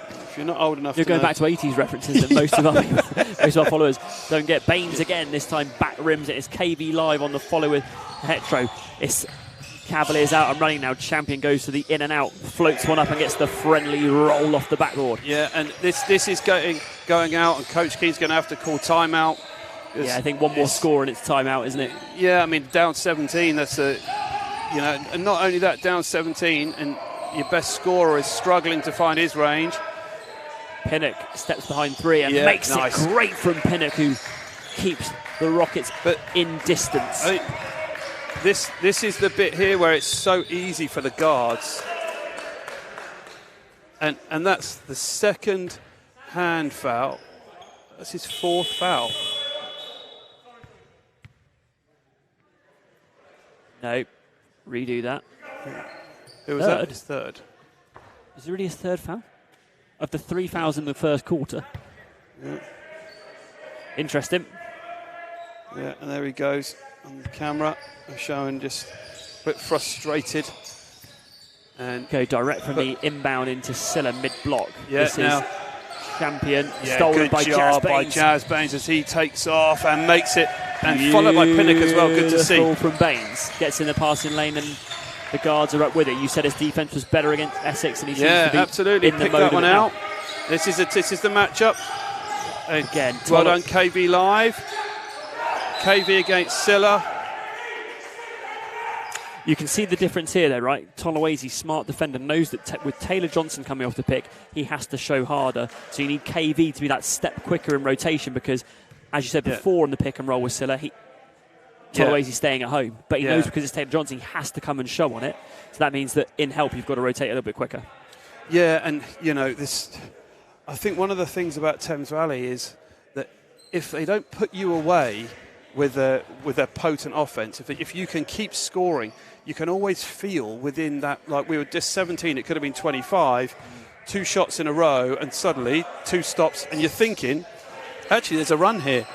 If you're not old enough You're going back to 80s references that most of our followers don't get. Baines again, this time back rims it. It's KV Live on the follow with hetero. It's Cavaliers out and running now. Champion goes to the in and out, floats one up and gets the friendly roll off the backboard. Yeah, and this is going out, and Coach Keene's going to have to call timeout. Yeah, I think one more score and it's timeout, isn't it? Yeah, I mean, down 17, that's and not only that, down 17, and your best scorer is struggling to find his range. Pinnock steps behind 3 and makes it great from Pinnock, who keeps the Rockets in distance. This is the bit here where it's so easy for the guards. And that's the second hand foul. That's his 4th foul. No, redo that. Who was that? His 3rd. Is it really his 3rd foul? Of the 3 fouls in the first quarter. Yeah. Interesting. Yeah, and there he goes on the camera, showing just a bit frustrated. And go direct from the inbound into Silla mid-block. Yeah, this is Champion, stolen by Jazz Baines as he takes off and makes it, and followed by Pinnock as well. Good to see. From Baines, gets in the passing lane and the guards are up with it. You said his defence was better against Essex, and he seems to be absolutely in the picked mode that one out. This is the matchup. Again, well done, KV Live. KV against Silla. You can see the difference here, though, right? Tolowase, smart defender, knows that with Taylor Johnson coming off the pick, he has to show harder. So you need KV to be that step quicker in rotation because, as you said before in the pick and roll with Silla, Tolowazy's staying at home, but he knows because it's Taylor Johnson, he has to come and show on it. So that means that in help, you've got to rotate a little bit quicker. Yeah, and, I think one of the things about Thames Valley is that if they don't put you away with their potent offense, if you can keep scoring, you can always feel within that, like we were just 17, it could have been 25, 2 shots in a row, and suddenly 2 stops, and you're thinking, actually, there's a run here.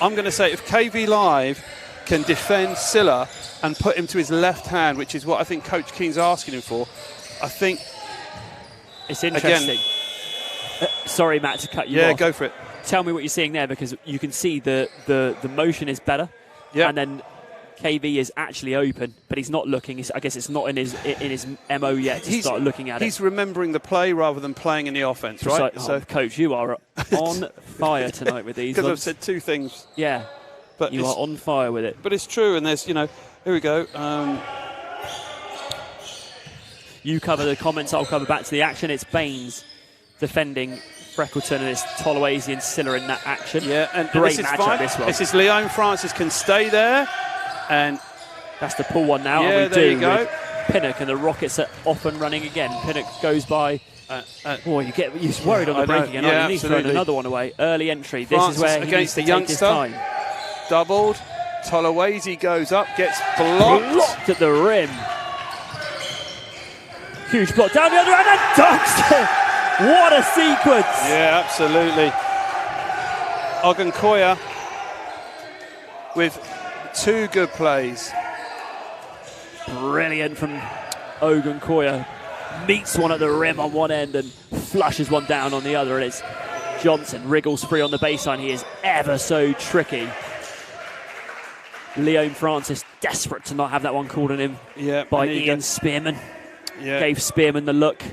I'm going to say if KV Live can defend Silla and put him to his left hand, which is what I think Coach Keane's asking him for, I think... It's interesting. Sorry, Matt, to cut you off. Yeah, go for it. Tell me what you're seeing there, because you can see the motion is better. Yeah. And then KV is actually open, but he's not looking. I guess it's not in his MO yet to start looking at it. He's remembering the play rather than playing in the offense, right? So, Coach, you are on fire tonight with these. Because I've said 2 things. Yeah, but you are on fire with it. But it's true, and there's, here we go. You cover the comments, I'll cover back to the action. It's Baines defending Freckleton, and it's Tolowazy and Silla in that action. Yeah, and great this matchup, this one. This is Leon Francis can stay there, and that's the pull one now. Yeah, and we there do you go. With Pinnock, and the Rockets are off and running again. Pinnock goes by. You're worried on the break again. Yeah, you need to throw another one away. Early entry. Francis this is where he against needs the to take his youngster. time. Doubled. Tolowazy goes up, gets blocked at the rim. Huge block down the other end and dunks it. What a sequence! Yeah, absolutely. Ogunkoya with 2 good plays. Brilliant from Ogunkoya. Meets one at the rim on one end and flushes one down on the other. And it's Johnson wriggles free on the baseline. He is ever so tricky. Leon Francis desperate to not have that one called on him by Ian Spearman. Yeah. Gave Spearman the look.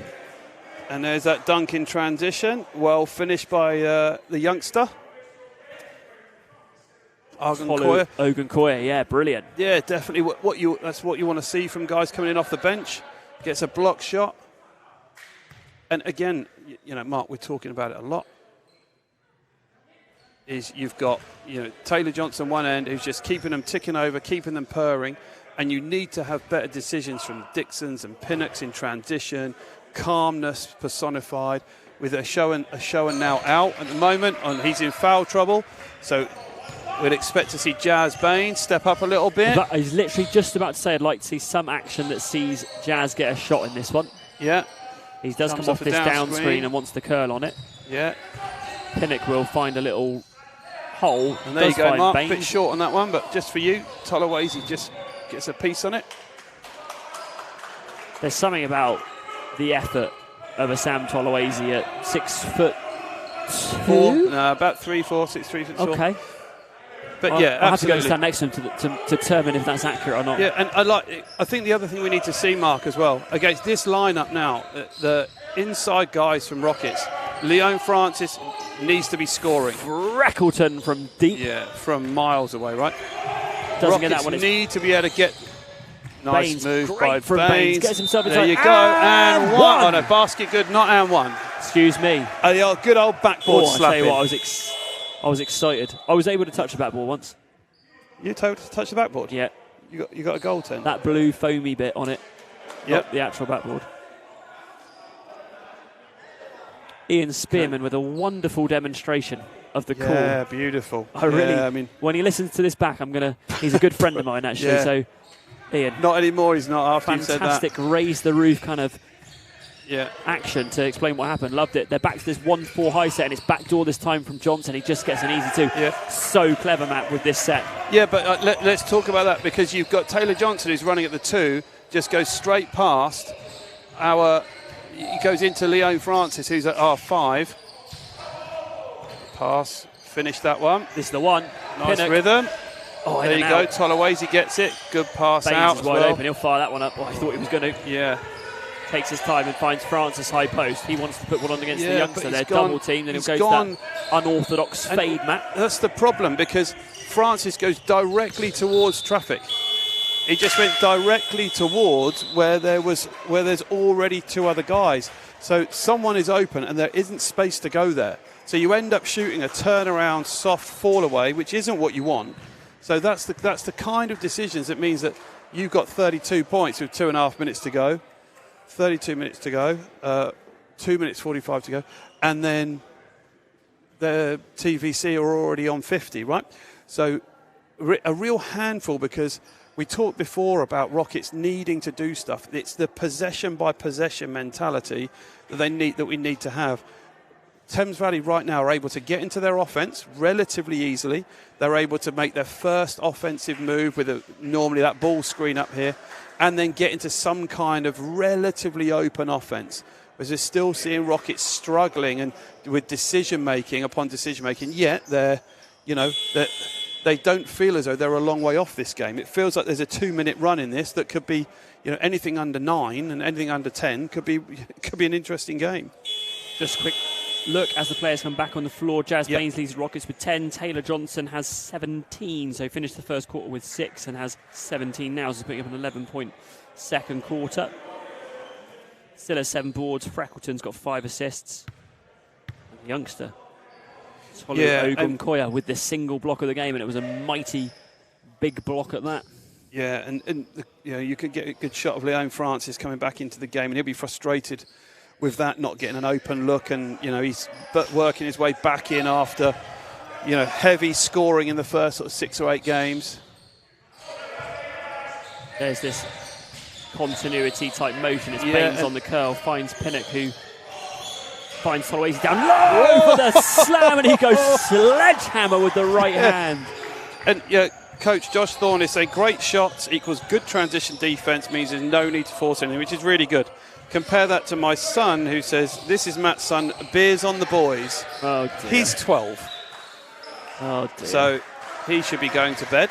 And there's that dunk in transition. Well finished by the youngster. Ogunkoya, yeah, brilliant. Yeah, definitely. That's what you want to see from guys coming in off the bench. Gets a block shot. And again, Mark, we're talking about it a lot. Is you've got Taylor Johnson one end who's just keeping them ticking over, keeping them purring. And you need to have better decisions from Dixons and Pinnocks in transition, calmness personified, with a Showen now out at the moment, and he's in foul trouble. So we'd expect to see Jazz Baines step up a little bit. I was literally just about to say I'd like to see some action that sees Jazz get a shot in this one. Yeah. He does come off this down screen and wants to curl on it. Yeah. Pinnock will find a little hole. And there you go, Mark. A bit short on that one, but just for you, Tolowazy just gets a piece on it. There's something about the effort of a Sam Tolowazy at 6'4". No, about 3'4", 6'3", 6'4". Okay. But I'll have to go and stand next to him to determine if that's accurate or not. Yeah, and I think the other thing we need to see, Mark, as well, against this lineup now, the inside guys from Rockets, Leon Francis needs to be scoring. Freckleton from deep. Yeah, from miles away, right? Doesn't Rockets get that one. Need to be able to get. Nice Baines, move by Baines. Gets himself there you go. And one on a basket, good, not and one. Excuse me. A good old backboard slap. I tell you what, I was excited. I was able to touch the backboard once. You touch the backboard? Yeah. You got a goaltender. That blue foamy bit on it. Yep. The actual backboard. Ian Spearman with a wonderful demonstration of the call. Yeah, beautiful. When he listens to this back, he's a good friend of mine actually. Yeah. So, Ian. Not anymore. He's not after you said that. Fantastic raise the roof kind of action to explain what happened. Loved it. They're back to this 1-4 high set, and it's backdoor this time from Johnson. He just gets an easy 2. Yeah. So clever, Matt, with this set. Yeah, but let's talk about that, because you've got Taylor Johnson who's running at the 2, just goes straight past he goes into Leon Francis, who's at R5. Pass, finish that one. This is the one. Nice rhythm. Oh, there you go. Tolowazy gets it. Good pass out. Baines is wide open. He'll fire that one up. I thought he was going to. Yeah. Takes his time and finds Francis high post. He wants to put one on against the youngster. They're double teamed, and he'll go to that unorthodox fade, Matt. That's the problem, because Francis goes directly towards traffic. He just went directly towards where there's already 2 other guys. So someone is open and there isn't space to go there. So you end up shooting a turnaround soft fall away, which isn't what you want. So that's the kind of decisions that means that you've got 32 points with 2.5 minutes to go, 32 minutes to go, 2 minutes 45 to go, and then the TVC are already on 50, right? So a real handful, because we talked before about Rockets needing to do stuff. It's the possession by possession mentality that we need to have. Thames Valley right now are able to get into their offense relatively easily. They're able to make their first offensive move with normally that ball screen up here, and then get into some kind of relatively open offense. Whereas we're still seeing Rockets struggling and with decision making upon decision making. Yet they don't feel as though they're a long way off this game. It feels like there's a 2-minute run in this that could be, anything under 9 and anything under 10 could be an interesting game. Just a quick look as the players come back on the floor. Jazz Baines leads Rockets with 10. Taylor Johnson has 17, so finished the first quarter with 6 and has 17 now. So he's putting up an 11-point second quarter. Still has 7 boards. Freckleton's got 5 assists. And the youngster, Ogunkoya, with the single block of the game, and it was a mighty big block at that. Yeah, and you could get a good shot of Leon Francis coming back into the game, and he'll be frustrated with that, not getting an open look, and he's working his way back in after heavy scoring in the first sort of 6 or 8 games. There's this continuity type motion. It's Baines on the curl, finds Pinnock, who finds Tolawese down low for the slam, and he goes sledgehammer with the right hand. And Coach Josh Thorne is saying great shots equals good transition defense, means there's no need to force anything, which is really good. Compare that to my son, who says, this is Matt's son, beers on the boys. Oh dear. He's 12. Oh dear. So he should be going to bed.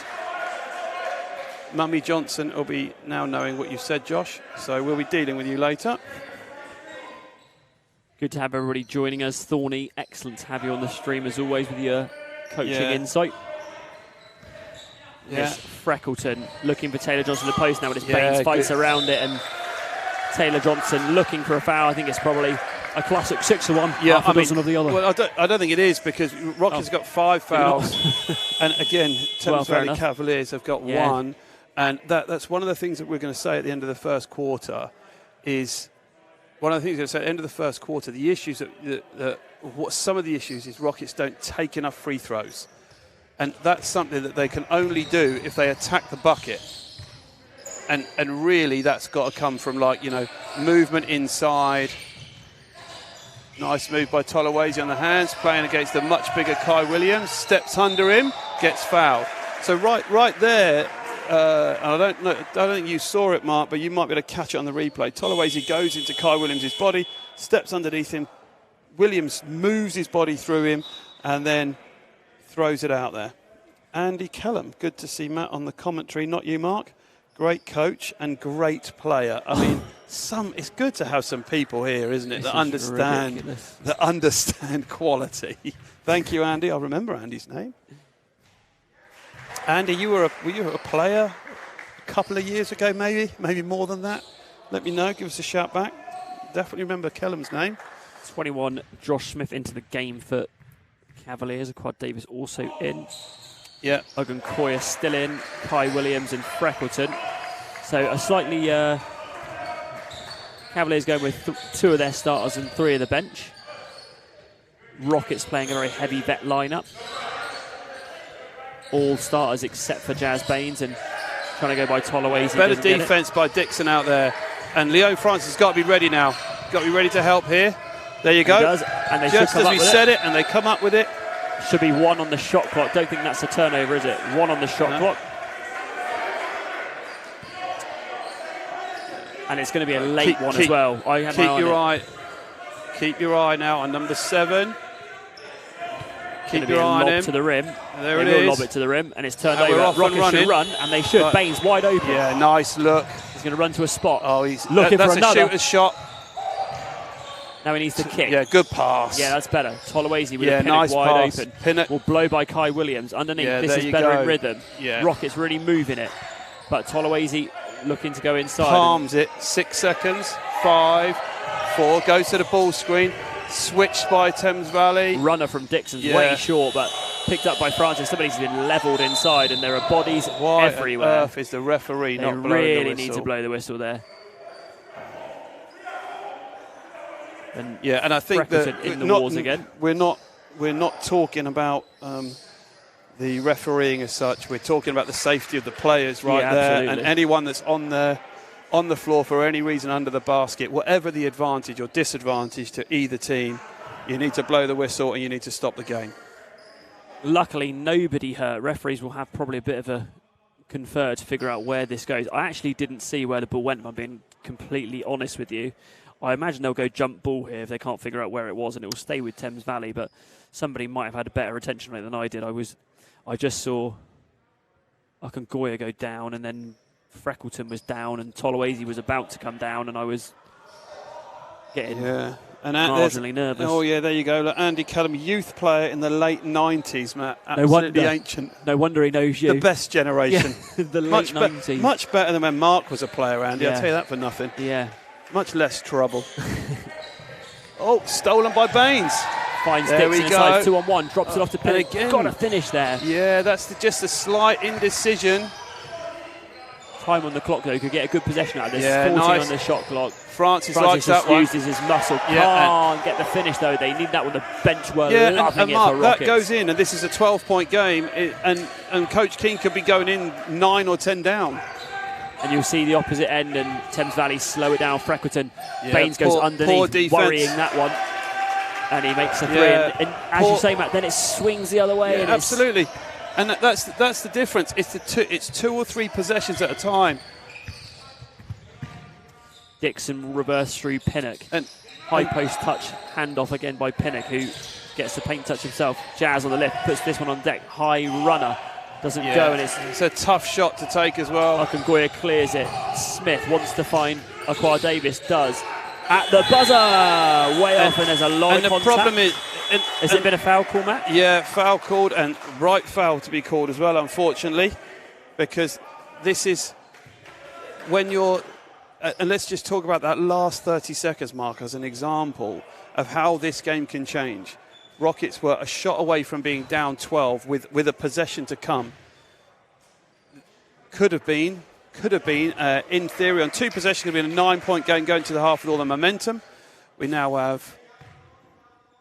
Mummy Johnson will be now knowing what you said, Josh. So we'll be dealing with you later. Good to have everybody joining us. Thorny, excellent to have you on the stream as always with your coaching insight. Yes, Freckleton looking for Taylor Johnson to post now, but it's Baines fights around it, and Taylor Johnson looking for a foul. I think it's probably a classic 6-1, half a dozen of the other. Well, I don't think it is, because Rockets got 5 fouls. And again, Thames Valley Cavaliers have got 1. And that's one of the things that we're going to say at the end of the first quarter is, one of the things we're going to say at the end of the first quarter, the issues some of the issues is Rockets don't take enough free throws. And that's something that they can only do if they attack the bucket. And really that's got to come from movement inside. Nice move by Tolawese on the hands, playing against the much bigger Kai Williams, steps under him, gets fouled. So right there, I don't think you saw it, Mark, but you might be able to catch it on the replay. Tolawese goes into Kai Williams' body, steps underneath him. Williams moves his body through him and then throws it out there. Andy Kellum, good to see Matt on the commentary, not you, Mark. Great coach and great player. I mean, it's good to have some people here, isn't it, that understand quality. Thank you, Andy. I'll remember Andy's name. Andy, were you a player a couple of years ago, maybe more than that? Let me know. Give us a shout back. Definitely remember Kellum's name. 21, Josh Smith into the game for Cavaliers. Quad Davis also in. Yeah. Ogunkoya still in. Kai Williams and Freckleton. So a slightly Cavaliers going with 2 of their starters and 3 of the bench. Rockets playing a very heavy vet lineup. All starters except for Jazz Baines, and trying to go by Tolawese. Better defense by Dixon out there. And Leo Francis has got to be ready now. Got to be ready to help here. There you go. He does, and they just as we said it, and they come up with it. Should be 1 on the shot clock. Don't think that's a turnover, is it? 1 on the shot clock. And it's going to be a late one as well. Keep your eye now on number 7. Keep your eye on him. To the rim. There it is. They will lob it to the rim, and it's turned over. Rockets should run, and they should. Baines wide open. Yeah, nice look. He's going to run to a spot. Oh, he's looking for another. That's a shooter's shot. Now he needs to kick. Yeah, good pass. Yeah, that's better. Tolawese with a Pinnock wide open. Pinnock will blow by Kai Williams. Underneath, this is better in rhythm. Yeah. Rockets really moving it. But Tolawese looking to go inside. Palms it. 6 seconds. 5, 4. Goes to the ball screen. Switched by Thames Valley. Runner from Dixon's way short, but picked up by Francis. Somebody's been levelled inside, and there are bodies everywhere. Why on earth is the referee not blowing the whistle? They really need to blow the whistle there. And I think that in the wars again. We're not talking about the refereeing as such. We're talking about the safety of the players there, absolutely. and anyone that's on the floor for any reason under the basket, whatever the advantage or disadvantage to either team, you need to blow the whistle and you need to stop the game. Luckily, nobody hurt. Referees will have probably a bit of a confer to figure out where this goes. I actually didn't see where the ball went, if I'm being completely honest with you. I imagine they'll go jump ball here if they can't figure out where it was, and it will stay with Thames Valley, but somebody might have had a better attention on it than I did. I just saw Akangoya go down, and then Freckleton was down, and Toloese was about to come down, and I was getting marginally nervous. Oh, yeah, there you go. Look, Andy Cullum, youth player in the late 90s, Matt. Absolutely ancient. No wonder he knows you. The best generation. Yeah, the late 90s. Much better than when Mark was a player, Andy. I'll tell you that for nothing. Yeah. Much less trouble. Oh, stolen by Baines. Finds Dixon inside 2-on-1, drops it off to Pinnock. Got to finish there. Yeah, that's just a slight indecision. Time on the clock, though, could get a good possession out of this. Yeah, 14 nice. on the shot clock. Francis likes that one. Uses his muscle. Can't get the finish, though. They need that one. The bench were loving and it Mark, for Rockets. that goes in, and this is a 12-point game, and Coach King could be going in 9 or 10 down. And you'll see the opposite end, and Thames Valley slow it down. Freckleton, Baines goes underneath, worrying that one. And he makes a three. And as you say, Matt, then it swings the other way. Yeah, absolutely. And that's the difference. It's 2 or 3 possessions at a time. Dixon reverse through Pinnock. And high post touch, handoff again by Pinnock, who gets the paint touch himself. Jazz on the left, puts this one on deck. High runner. Doesn't go, and it's a tough shot to take as well. Akangoya clears it. Smith wants to find Akwa Davis, does. At the buzzer, way off, and there's a lot of contact. And the problem is... Has it been a foul call, Matt? Yeah, foul called, and right foul to be called as well, unfortunately, because this is when you're... and let's just talk about that last 30 seconds, Mark, as an example of how this game can change. Rockets were a shot away from being down 12 with a possession to come. Could have been, in theory, on 2 possessions, could have been a 9-point game going to the half with all the momentum. We now have,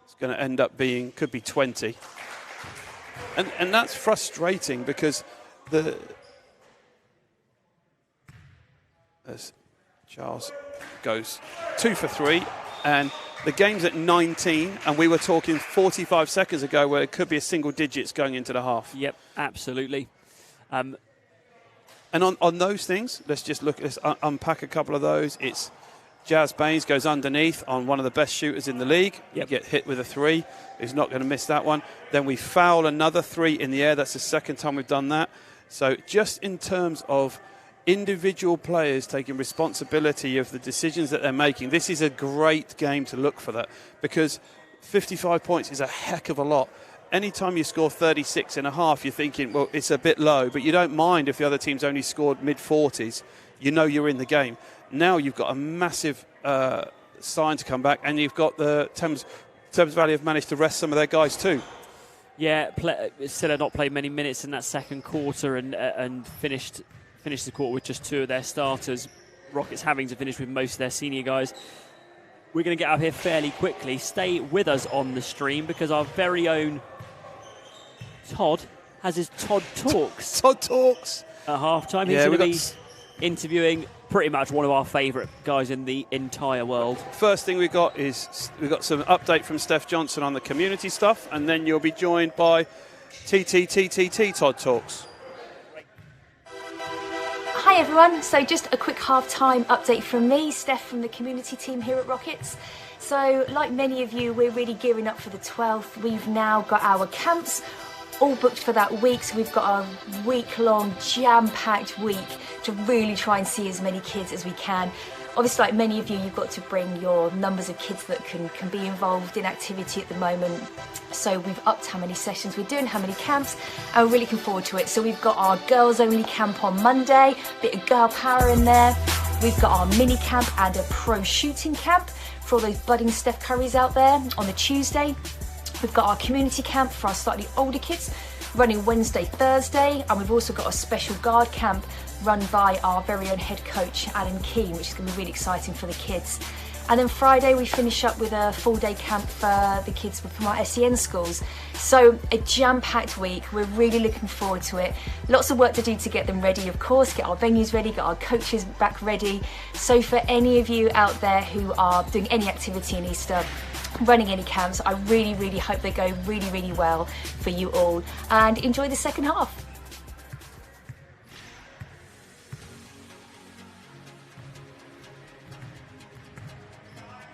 it's going to end up being, could be 20. And that's frustrating because as Charles goes 2 for 3, and the game's at 19, and we were talking 45 seconds ago where it could be a single digits going into the half. Yep, absolutely. And on those things, let's unpack a couple of those. It's Jazz Baines goes underneath on one of the best shooters in the league. Yep. You get hit with a 3. He's not going to miss that one. Then we foul another 3 in the air. That's the second time we've done that. So just in terms of individual players taking responsibility of the decisions that they're making, this is a great game to look for that, because 55 points is a heck of a lot. Anytime you score 36 and a half, you're thinking, well, it's a bit low, but you don't mind if the other team's only scored mid-40s. You know you're in the game. Now you've got a massive sign to come back, and you've got the Thames Valley have managed to rest some of their guys too. Yeah, still had not played many minutes in that second quarter, and finished the quarter with just 2 of their starters. Rockets having to finish with most of their senior guys. We're going to get up here fairly quickly. Stay with us on the stream, because our very own Todd has his Todd Talks. Todd Talks. At halftime. He's going to be interviewing pretty much one of our favourite guys in the entire world. First thing we've got some update from Steph Johnson on the community stuff, and then you'll be joined by TTTTT Todd Talks. Hi everyone, so just a quick half-time update from me, Steph from the community team here at Rockets. So like many of you, we're really gearing up for the 12th. We've now got our camps all booked for that week, so we've got a week-long jam-packed week to really try and see as many kids as we can. Obviously, like many of you, you've got to bring your numbers of kids that can be involved in activity at the moment. So we've upped how many sessions we're doing, how many camps, and we're really looking forward to it. So we've got our girls-only camp on Monday, bit of girl power in there. We've got our mini camp and a pro shooting camp for all those budding Steph Currys out there on the Tuesday. We've got our community camp for our slightly older kids running Wednesday, Thursday, and we've also got a special guard camp run by our very own head coach, Alan Keane, which is going to be really exciting for the kids. And then Friday we finish up with a full-day camp for the kids from our SEN schools. So a jam-packed week. We're really looking forward to it. Lots of work to do to get them ready, of course, get our venues ready, get our coaches back ready. So for any of you out there who are doing any activity in Easter, running any camps, I really, really hope they go really, really well for you all. And enjoy the second half.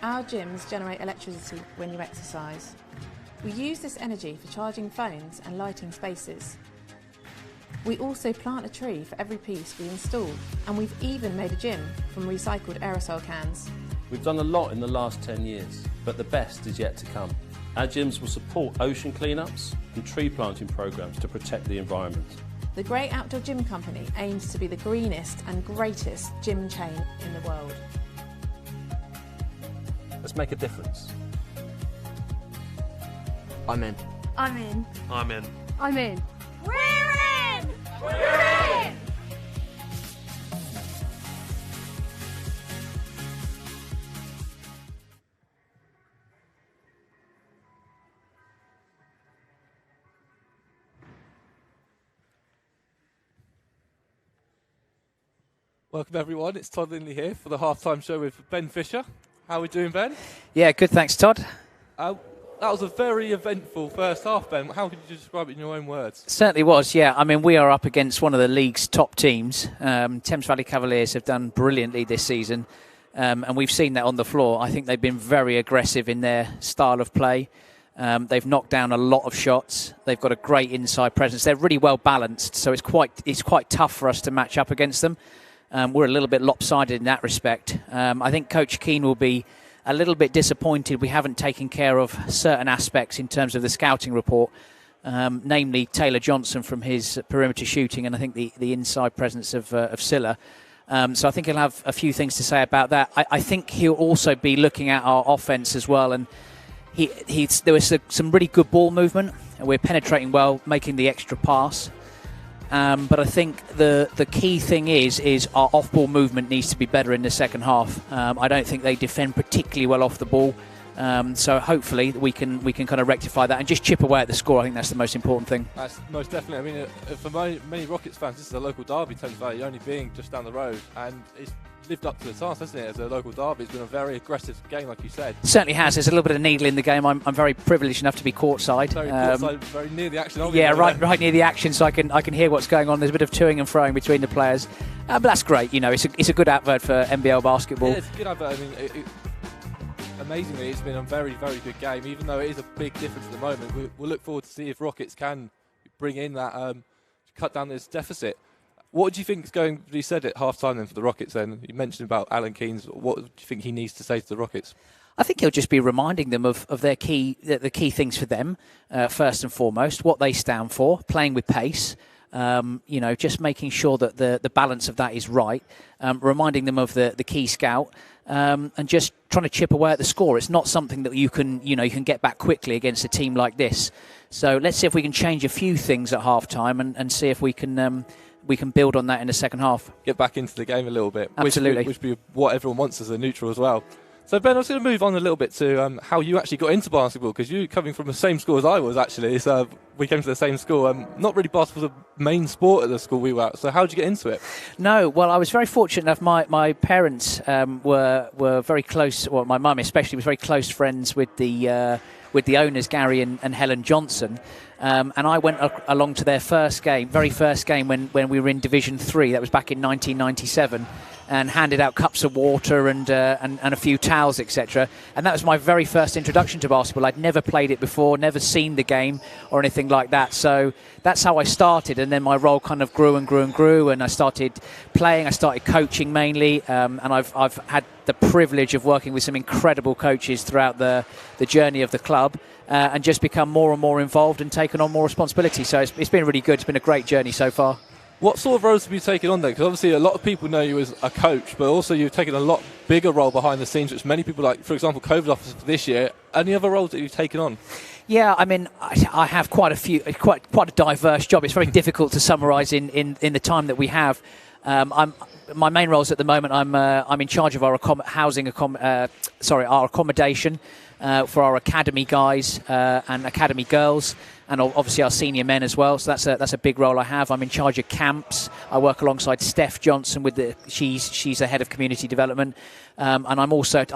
Our gyms generate electricity when you exercise. We use this energy for charging phones and lighting spaces. We also plant a tree for every piece we install, and we've even made a gym from recycled aerosol cans. We've done a lot in the last 10 years, but the best is yet to come. Our gyms will support ocean cleanups and tree planting programs to protect the environment. The Great Outdoor Gym Company aims to be the greenest and greatest gym chain in the world. Let's make a difference. I'm in. I'm in. I'm in. I'm in. We're in! We're in! Welcome everyone, it's Todd Lindley here for the halftime show with Ben Fisher. How are we doing, Ben? Yeah, good, thanks, Todd. That was a very eventful first half, Ben. How could you describe it in your own words? Certainly was, yeah. I mean, we are up against one of the league's top teams. Thames Valley Cavaliers have done brilliantly this season, and we've seen that on the floor. I think they've been very aggressive in their style of play. They've knocked down a lot of shots. They've got a great inside presence. They're really well balanced, so it's quite tough for us to match up against them. We're a little bit lopsided in that respect. I think Coach Keane will be a little bit disappointed we haven't taken care of certain aspects in terms of the scouting report, namely Taylor Johnson from his perimeter shooting and I think the inside presence of Silla. So I think he'll have a few things to say about that. I think he'll also be looking at our offence as well, and there was some really good ball movement, and we're penetrating well, making the extra pass. But I think the key thing is our off-ball movement needs to be better in the second half. I don't think they defend particularly well off the ball. So hopefully we can kind of rectify that and just chip away at the score. I think that's the most important thing. That's most definitely. I mean, for many Rockets fans, this is a local derby, Thames Valley, only being just down the road, and it's lived up to the task, hasn't it? As a local derby, it's been a very aggressive game, like you said. Certainly has. There's a little bit of needle in the game. I'm very privileged enough to be courtside. Very near the action. Yeah, right near the action, so I can hear what's going on. There's a bit of toing and froing between the players, but that's great. You know, it's a good advert for NBL basketball. Yeah, it's a good advert. I mean, amazingly, it's been a very, very good game. Even though it is a big difference at the moment, we'll look forward to see if Rockets can bring in that cut down this deficit. What do you think is going to be said at half-time then for the Rockets then? You mentioned about Alan Keane's. What do you think he needs to say to the Rockets? I think he'll just be reminding them of the key things for them, first and foremost, what they stand for, playing with pace, just making sure that the balance of that is right, reminding them of the key scout, and just trying to chip away at the score. It's not something that you can get back quickly against a team like this. So let's see if we can change a few things at half-time and see if we can build on that in the second half. Get back into the game a little bit. Absolutely. Which would be what everyone wants as a neutral as well. So, Ben, I was going to move on a little bit to how you actually got into basketball, because you coming from the same school as I was, actually. So we came to the same school. Not really basketball was a main sport at the school we were at. So how did you get into it? No, well, I was very fortunate enough. My parents were very close, well, my mum especially was very close friends with the owners, Gary and Helen Johnson. And I went along to their very first game when we were in Division 3. That was back in 1997. And handed out cups of water and a few towels, etc. And that was my very first introduction to basketball. I'd never played it before, never seen the game or anything like that. So that's how I started. And then my role kind of grew and grew and grew. And I started playing. I started coaching mainly. And I've had the privilege of working with some incredible coaches throughout the journey of the club. And just become more and more involved and taken on more responsibility. So it's been really good. It's been a great journey so far. What sort of roles have you taken on then? Because obviously a lot of people know you as a coach, but also you've taken a lot bigger role behind the scenes, which many people, like, for example, COVID officer for this year. Any other roles that you've taken on? Yeah, I mean, I have quite a diverse job. It's very difficult to summarise in the time that we have. My main roles at the moment. I'm in charge of our our accommodation for our academy guys and academy girls, and obviously our senior men as well. So that's a big role I have. I'm in charge of camps. I work alongside Steph Johnson she's the head of community development, and I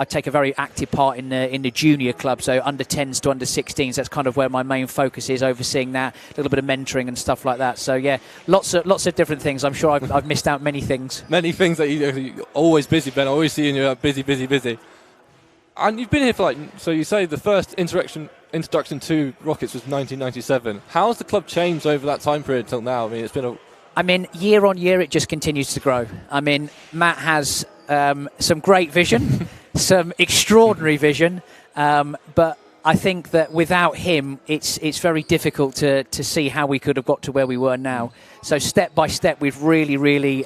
take a very active part in the junior club, so under 10s to under 16s. That's kind of where my main focus is, overseeing that, a little bit of mentoring and stuff like that. So yeah, lots of different things. I'm sure I've missed out many things. Many things that you're always busy, Ben. I always see you, you're busy. And you've been here for so you say the first introduction to Rockets was 1997. How has the club changed over that time period till now? I mean, it's been year on year, it just continues to grow. I mean, Matt has some great vision, some extraordinary vision, but I think that without him, it's very difficult to see how we could have got to where we were now. So step by step, we've really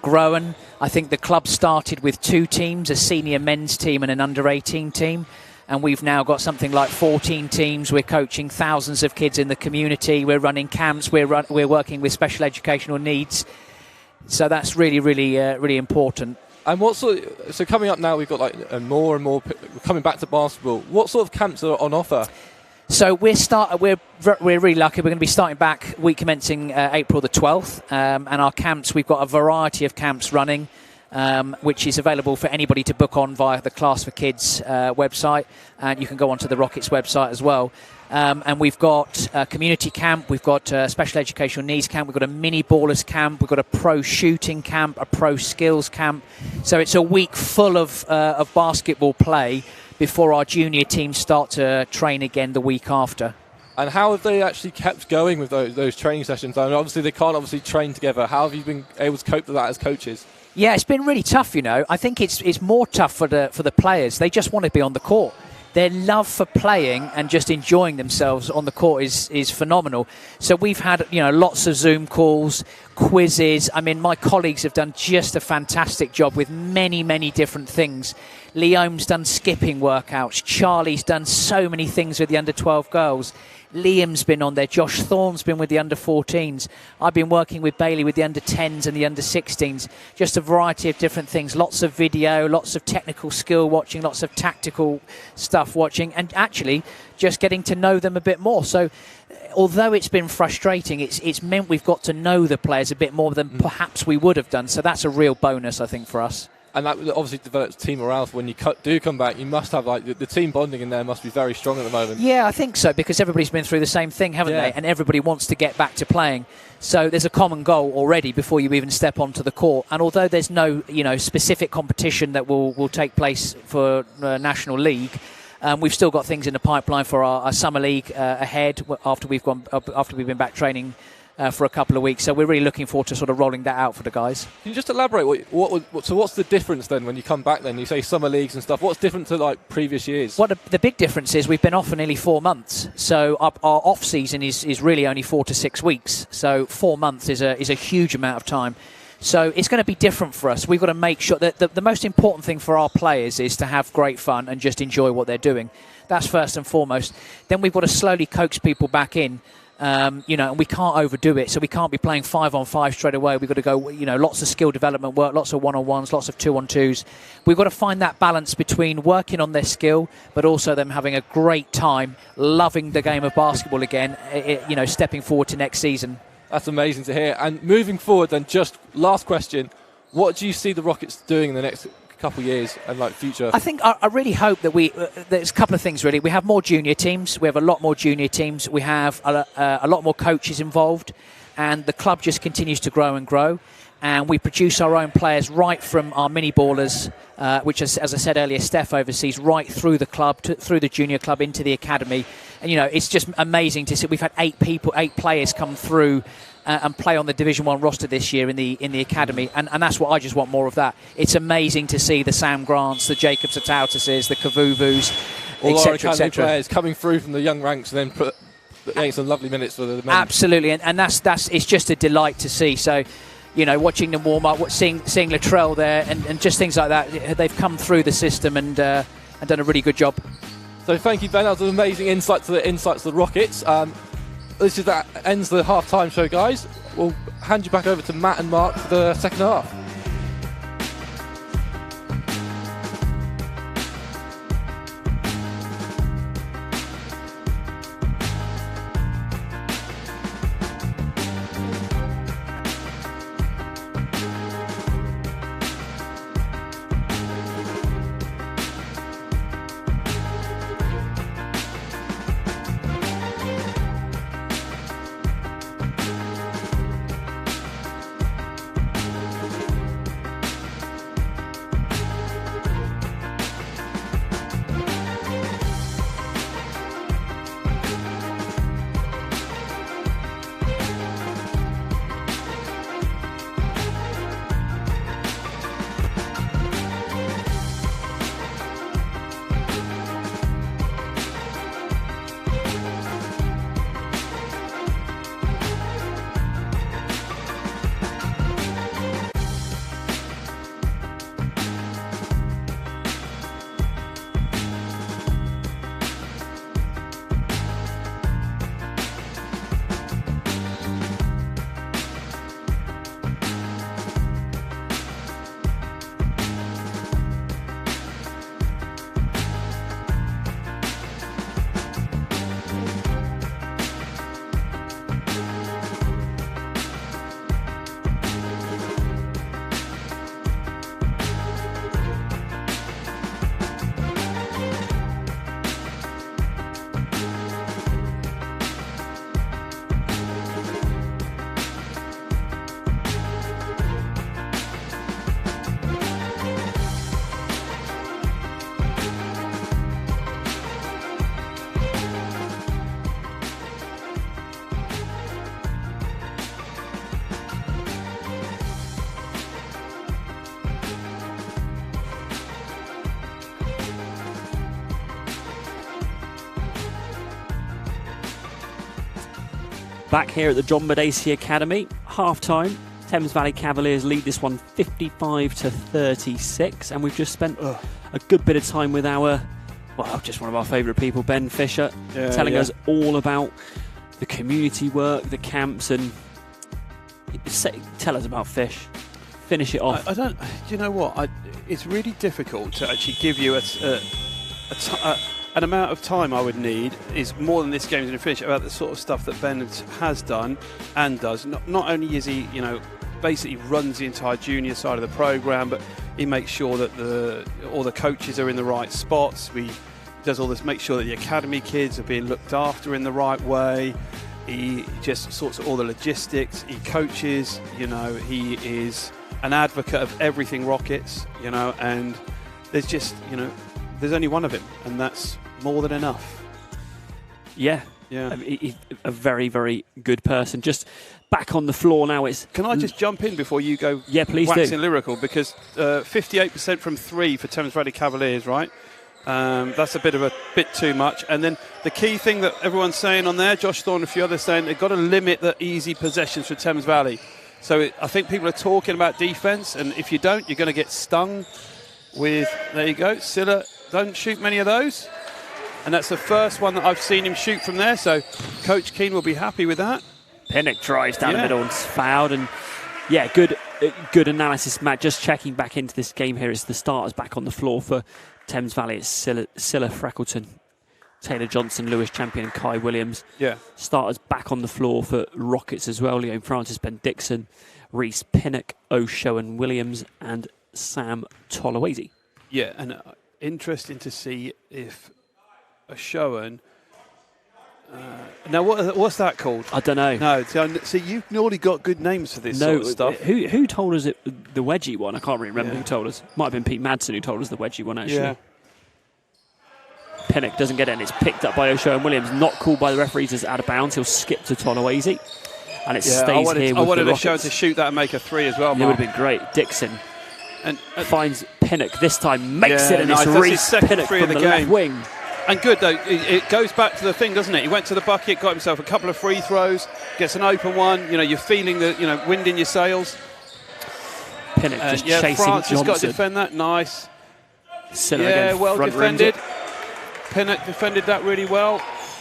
grown. I think the club started with 2 teams, a senior men's team and an under-18 team, and we've now got something like 14 teams. We're coaching thousands of kids in the community. We're running camps. We're working with special educational needs. So that's really important. And so coming up now, we've got more and more coming back to basketball. What sort of camps are on offer? So we're really lucky. We're going to be starting back week commencing April the 12th, and our camps, we've got a variety of camps running, which is available for anybody to book on via the Class for Kids website, and you can go onto the Rockets website as well. And we've got a community camp, we've got a special educational needs camp, we've got a mini ballers camp, we've got a pro shooting camp, a pro skills camp. So it's a week full of basketball play before our junior teams start to train again the week after. And how have they actually kept going with those training sessions? I mean, obviously they can't train together. How have you been able to cope with that as coaches? Yeah, it's been really tough, I think it's more tough for the players. They just want to be on the court. Their love for playing and just enjoying themselves on the court is phenomenal. So we've had lots of Zoom calls, quizzes. I mean, my colleagues have done just a fantastic job with many different things. Leome's done skipping workouts. Charlie's done so many things with the under-12 girls. Liam's been on there. Josh Thorne's been with the under-14s. I've been working with Bailey with the under-10s and the under-16s. Just a variety of different things. Lots of video, lots of technical skill watching, lots of tactical stuff watching, and actually just getting to know them a bit more. So although it's been frustrating, it's meant we've got to know the players a bit more than perhaps we would have done. So that's a real bonus, I think, for us. And that obviously develops team morale. When you do come back, you must have the team bonding in there must be very strong at the moment. Yeah, I think so, because everybody's been through the same thing, haven't they? And everybody wants to get back to playing. So there's a common goal already before you even step onto the court. And although there's no specific competition that will take place for National League, we've still got things in the pipeline for our summer league ahead after we've been back training for a couple of weeks. So we're really looking forward to sort of rolling that out for the guys. Can you just elaborate? So what's the difference then when you come back then? You say summer leagues and stuff. What's different to previous years? Well, the big difference is we've been off for nearly 4 months. So our off season is really only 4 to 6 weeks. So 4 months is a huge amount of time. So it's going to be different for us. We've got to make sure that the most important thing for our players is to have great fun and just enjoy what they're doing. That's first and foremost. Then we've got to slowly coax people back in. And we can't overdo it, so we can't be playing 5-on-5 straight away. We've got to go, lots of skill development work, lots of 1-on-1s, lots of 2-on-2s. We've got to find that balance between working on their skill, but also them having a great time, loving the game of basketball again, stepping forward to next season. That's amazing to hear. And moving forward then, just last question, what do you see the Rockets doing in the next couple of years and future? I think I really hope that there's a couple of things really. We have more junior teams. We have a lot more junior teams. We have a lot more coaches involved, and the club just continues to grow and grow. And we produce our own players right from our mini ballers, which, as I said earlier, Steph oversees, right through the club, through the junior club into the academy. And it's just amazing to see. We've had 8 players come through and play on the Division 1 roster this year in the academy, and that's what I just want more of that. It's amazing to see the Sam Grants, the Jacobs Atautuses, the Kavuvus, all our academy players coming through from the young ranks and then getting some lovely minutes for the men. Absolutely, and that's it's just a delight to see. So, watching them warm up, seeing Latrell there, and just things like that. They've come through the system and done a really good job. So thank you, Ben. That was an amazing insight to the Rockets. That ends the half-time show, guys. We'll hand you back over to Matt and Mark for the second half. Back here at the John Badacey Academy, half-time. Thames Valley Cavaliers lead this one 55-36, and we've just spent a good bit of time with just one of our favourite people, Ben Fisher, telling us all about the community work, the camps, and tell us about Fish. Finish it off. I don't. Do you know what? It's really difficult to actually give you an amount of time I would need is more than this game's going to finish about the sort of stuff that Ben has done and does. Not only is he, basically runs the entire junior side of the program, but he makes sure that all the coaches are in the right spots. He does all this, make sure that the academy kids are being looked after in the right way. He just sorts of all the logistics. He coaches. He is an advocate of everything Rockets. And there's just there's only one of him, and that's more than enough. Yeah. He's a very, very good person. Just back on the floor now. Can I just jump in before you go? Yeah, please waxing do. Lyrical, because 58% from three for Thames Valley Cavaliers, right? That's a bit too much. And then the key thing that everyone's saying on there, Josh Thorne and a few others saying, they've got to limit the easy possessions for Thames Valley. So I think people are talking about defence, and if you don't, you're going to get stung with, there you go, Silla, don't shoot many of those. And that's the first one that I've seen him shoot from there, so Coach Keane will be happy with that. Pinnock drives down the middle and fouled, and good analysis, Matt. Just checking back into this game here as the starters back on the floor for Thames Valley. It's Silla Freckleton, Taylor Johnson, Lewis Champion and Kai Williams. Yeah. Starters back on the floor for Rockets as well. Leon Francis, Ben Dixon, Reese Pinnock, O'Showen Williams and Sam Tolawese. Yeah, and interesting to see if O'Showen... now, what's that called? I don't know. No, so you've already got good names for this sort of stuff. Who told us the wedgie one? I can't really remember who told us. Might have been Pete Madsen who told us the wedgie one, actually. Yeah. Pinnock doesn't get it, and it's picked up by O'Showen Williams. Not called by the referees as out of bounds. He'll skip to Tolawese. And it stays here with the Rockets. I wanted O'Showen to shoot that and make a three as well, It would have been great. Dixon finds Pinnock this time, makes it, and it's Reese Pinnock from the left wing. And good, though, it goes back to the thing, doesn't it? He went to the bucket, got himself a couple of free throws, gets an open one. You're feeling the wind in your sails. Pinnock just chasing Francis Johnson. Got to defend that. Nice. Silla again, well defended. Pinnock defended that really well.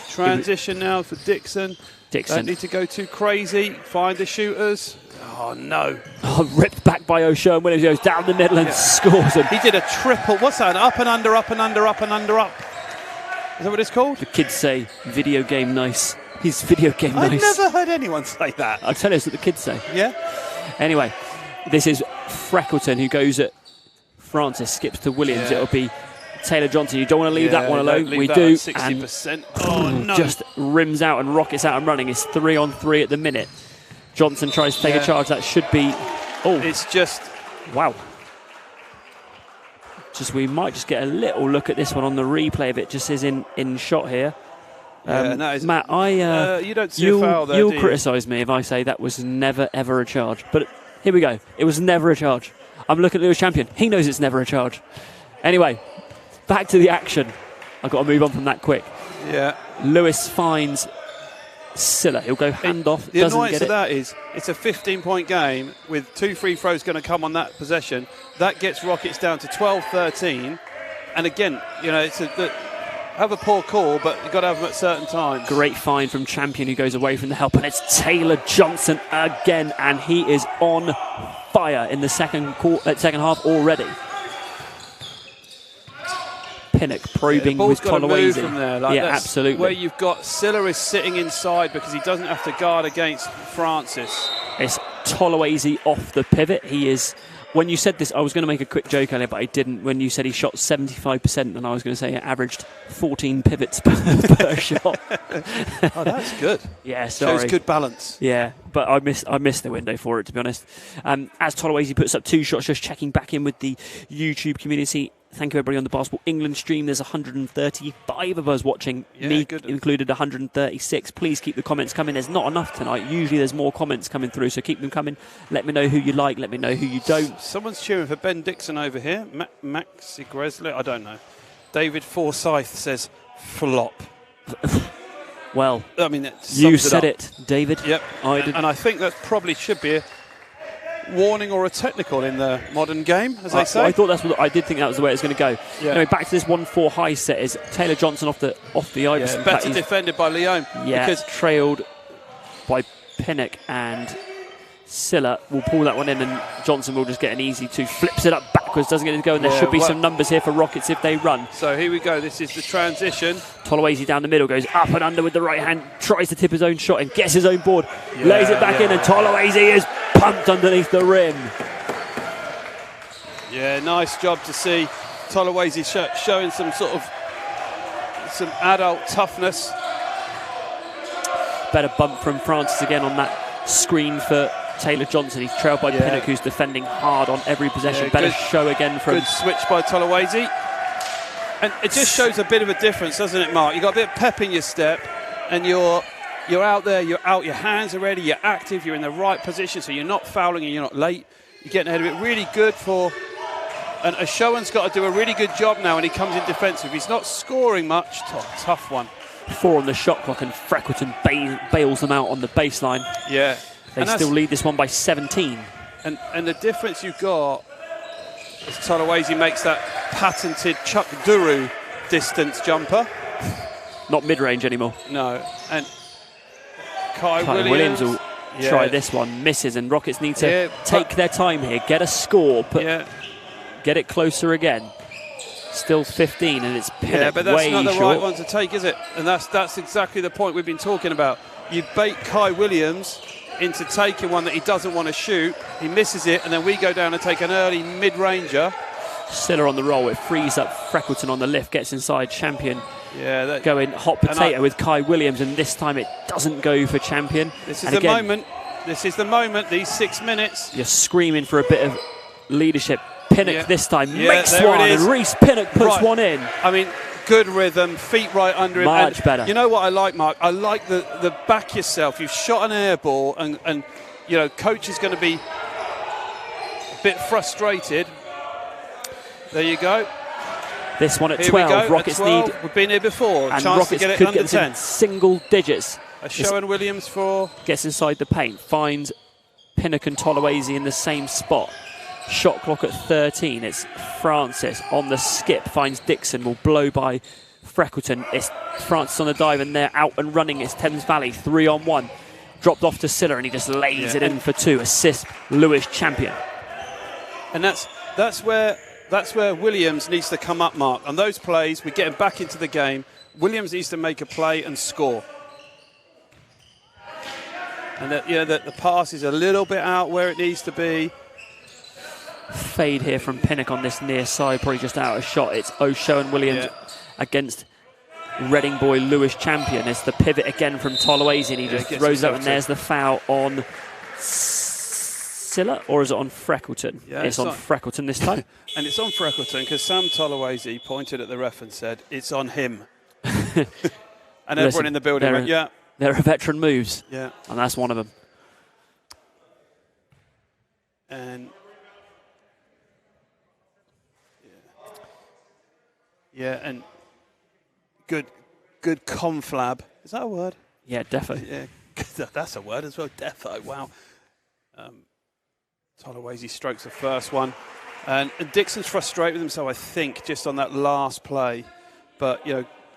Transition now for Dixon. Don't need to go too crazy. Find the shooters. Oh, no. Oh, ripped back by O'Shean Williams. He goes down the middle and scores. And he did a triple. What's that? Up and under, up and under, up and under, up. Is that what it's called? The kids say video game nice. He's video game nice. I've never heard anyone say that. I'll tell you, it's what the kids say. Yeah? Anyway, this is Freckleton who goes at Francis, skips to Williams. Yeah. It'll be Taylor Johnson. You don't want to leave that one alone. We that do. 60%. Oh, no. Just rims out and rockets out and running. It's 3-on-3 at the minute. Johnson tries to take a charge. That should be... Oh. It's just... Wow. We might just get a little look at this one on the replay of it. Just is in shot here. Matt, you don't see a foul there, you'll do you? criticise me if I say that was never, ever a charge. But here we go. It was never a charge. I'm looking at Lewis Champion. He knows it's never a charge. Anyway, back to the action. I've got to move on from that quick. Yeah. Lewis finds Silla. He'll go hand off. The doesn't annoyance get of that is it's a 15-point game with 2 free throws going to come on that possession. That gets Rockets down to 12-13. And again, it's have a poor call, but you've got to have them at certain times. Great find from Champion, who goes away from the help, and it's Taylor Johnson again, and he is on fire in the second half already. Pinnock probing with Tolawese. From there, absolutely. Where you've got Silla is sitting inside because he doesn't have to guard against Francis. It's Tolawese off the pivot. He is. When you said this, I was going to make a quick joke earlier, but I didn't. When you said he shot 75%, and I was going to say it averaged 14 pivots per shot. Oh, that's good. Yeah, sorry. Shows good balance. Yeah, but I missed the window for it, to be honest. As Tolawese puts up 2 shots, just checking back in with the YouTube community. Thank you, everybody, on the Basketball England stream. There's 135 of us watching, me included 136. Please keep the comments coming. There's not enough tonight. Usually there's more comments coming through, so keep them coming. Let me know who you like. Let me know who you don't. Someone's cheering for Ben Dixon over here. Maxi Gresley, I don't know. David Forsyth says flop. Well, I mean, you said it, David. Yep. And I think that probably should be a warning or a technical in the modern game, as they say. Well, I did think that was the way it was going to go. Yeah. Anyway, back to this 1-4 high set is Taylor Johnson off the Iverson. Yeah, better defended by Leone. Yeah, because trailed by Pinnock, and Silla will pull that one in, and Johnson will just get an easy 2. Flips it up backwards, doesn't get it to go, and there should be some numbers here for Rockets if they run. So here we go. This is the transition. Tolawese down the middle, goes up and under with the right hand, tries to tip his own shot and gets his own board, lays it back in, and Tolawese is pumped underneath the rim. Yeah, nice job to see Tolawese showing some adult toughness. Better bump from Francis again on that screen for Taylor Johnson. He's trailed by Pinnock, who's defending hard on every possession. Better show again from... Good switch by Tolawese. And it just shows a bit of a difference, doesn't it, Mark? You've got a bit of pep in your step, and you're out there, your hands are ready, you're active, you're in the right position, so you're not fouling and you're not late. You're getting ahead of it. Really good for... And O'Shean's got to do a really good job now when he comes in defensive. He's not scoring much. Tough one. 4 on the shot clock, and Freckleton bails them out on the baseline. Yeah. They still lead this one by 17. And the difference you've got is Tolawese makes that patented Chuck Duru distance jumper. Not mid-range anymore. No. And Kai Williams will try this one. Misses, and Rockets need to take their time here. Get a score, get it closer again. Still 15, and it's Pinnock. Yeah, but that's not the short. right one to take, is it? And that's exactly the point we've been talking about. You bait Kai Williams into taking one that he doesn't want to shoot. He misses it, and then we go down and take an early mid-ranger. Silla on the roll. It frees up Freckleton on the lift, gets inside Champion. Yeah, going hot potato with Kai Williams, and this time it doesn't go for Champion. This is the moment. This is the moment. These 6 minutes. You're screaming for a bit of leadership. Pinnock this time makes one, and Reece Pinnock puts one in. I mean, good rhythm, feet right under him. Much better. You know what I like, Mark? I like the back yourself. You've shot an air ball, and coach is going to be a bit frustrated. There you go. This one at 12. Rockets need. We've been here before. And chance Rockets to get it could under get 10. Single digits. O'Shean Williams gets inside the paint, finds Pinnock and Tolawese in the same spot. Shot clock at 13. It's Francis on the skip, finds Dixon, will blow by Freckleton. It's Francis on the dive, and they're out and running. It's Thames Valley 3-on-1. Dropped off to Silla, and he just lays it in for 2. Assist Lewis Champion. And that's where Williams needs to come up, Mark. On those plays, we're getting back into the game. Williams needs to make a play and score. And the pass is a little bit out where it needs to be. Fade here from Pinnock on this near side, probably just out of shot. It's O'Showen Williams against Reading boy Lewis Champion. It's the pivot again from Toloese, and he just throws up, and there's the foul on Silla, or is it on Freckleton? Yeah, it's on Freckleton this time. And it's on Freckleton because Sam Toloese pointed at the ref and said, it's on him. And everyone in the building went, yeah. There are veteran moves. Yeah. And that's one of them. And and good conflab. Is that a word? Yeah, defo. Yeah, that's a word as well. Defo. Wow. Toloese strokes the first one, and Dixon's frustrated with himself, I think, just on that last play. But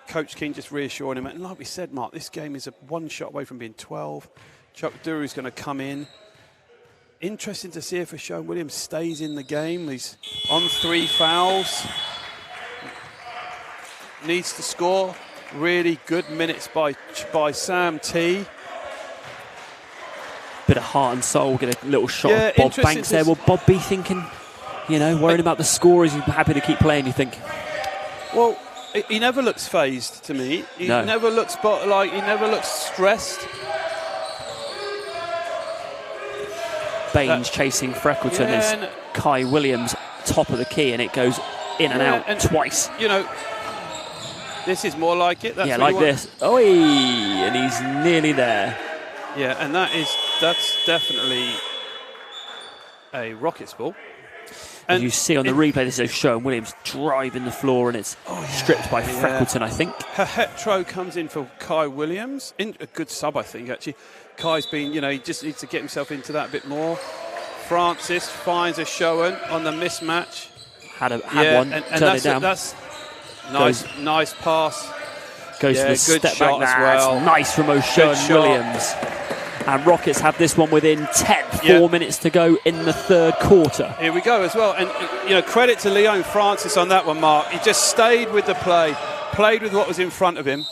Coach Keane just reassuring him. And like we said, Mark, this game is one shot away from being 12. Chuck Duru's going to come in. Interesting to see if O'Showen Williams stays in the game. He's on 3 fouls. Needs to score. Really good minutes by Sam T. Bit of heart and soul. Get a little shot of Bob Banks there. Will Bob be thinking, worrying about the score? Is he happy to keep playing, you think? Well, he never looks phased to me. He never looks he never looks stressed. Baines chasing Freckleton as Kai Williams top of the key, and it goes in and out twice. This is more like it. That's like this. Oi! And he's nearly there. Yeah, and that's definitely a Rockets ball. And you see on the replay, this is O'Showen Williams driving the floor, and it's stripped by Freckleton, I think. Hetro comes in for Kai Williams. A good sub, I think, actually. Kai's been, he just needs to get himself into that a bit more. Francis finds O'Showen on the mismatch. Had one, turned it down. That's nice pass. Goes to the step back as well. Nice from O'Showen Williams. And Rockets have this one within 4 minutes to go in the third quarter. Here we go as well. And, credit to Leon Francis on that one, Mark. He just stayed with the play, played with what was in front of him.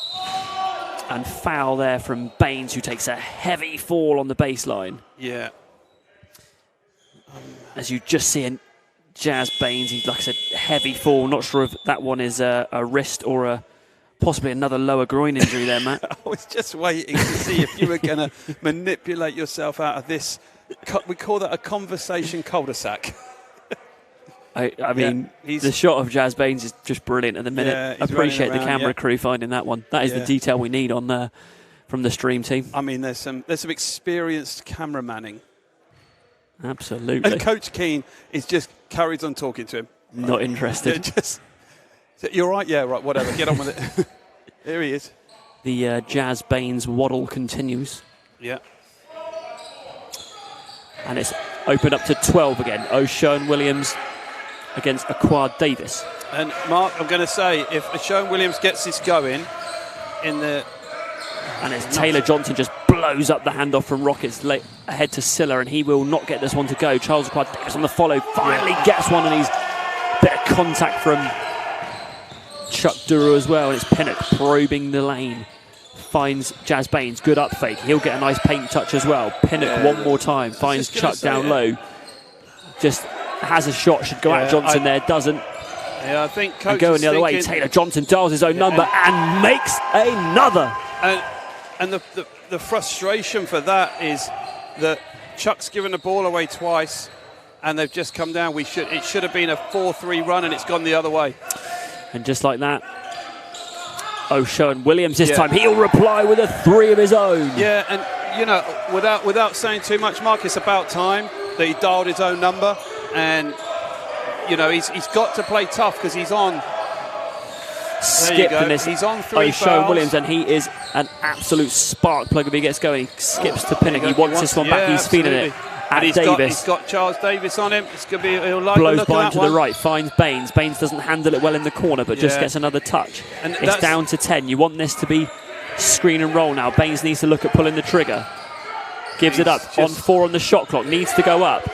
And foul there from Baines, who takes a heavy fall on the baseline. Yeah. As you just see in Jazz Baines, he's, like I said, heavy fall. Not sure if that one is a wrist or possibly another lower groin injury there, Matt. I was just waiting to see if you were going to manipulate yourself out of this. We call that a conversation cul-de-sac. I mean, the shot of Jazz Baines is just brilliant at the minute. Yeah, appreciate the camera crew finding that one. That is the detail we need on from the stream team. I mean, there's some experienced cameramanning. Absolutely. And Coach Keane is just carries on talking to him. Not interested. You're right, yeah, right, whatever. Get on with it. Here he is. The Jazz Baines waddle continues. Yeah. And it's opened up to 12 again. O'Showen Williams against Aquad Davis. And Mark, I'm going to say, if O'Showen Williams gets this going in the... And as Taylor Johnson just blows up the handoff from Rockets ahead to Silla, and he will not get this one to go. Charles Aquad Davis on the follow, finally gets one, and he's a bit of contact from Chuck Duru as well, and it's Pinnock probing the lane. Finds Jazz Baines, good up fake. He'll get a nice paint touch as well. Pinnock one more time, finds Chuck down low. Just has a shot, should go at Johnson there, doesn't. Yeah, I think Coach and going the other way, Taylor Johnson dials his own number and makes another. And the frustration for that is that Chuck's given the ball away twice, and they've just come down. It should have been a 4-3 run, and it's gone the other way. And just like that, O'Showen Williams this time, he'll reply with a 3 of his own. Yeah, and without saying too much, Mark, it's about time that he dialed his own number, and he's got to play tough because he's on. Skipped in this. He's on 3 O'Showen fouls. Williams, and he is an absolute spark plug if he gets going. He skips to Pinnock. He wants this one back. He's feeling it. And Davis. He's got Charles Davis on him. It's going to be. He'll like Blows look by at to that the one. right, finds Baines. Baines doesn't handle it well in the corner, but just gets another touch. And it's down to 10. You want this to be screen and roll now. Baines needs to look at pulling the trigger. Gives it up on 4 on the shot clock. Needs to go up.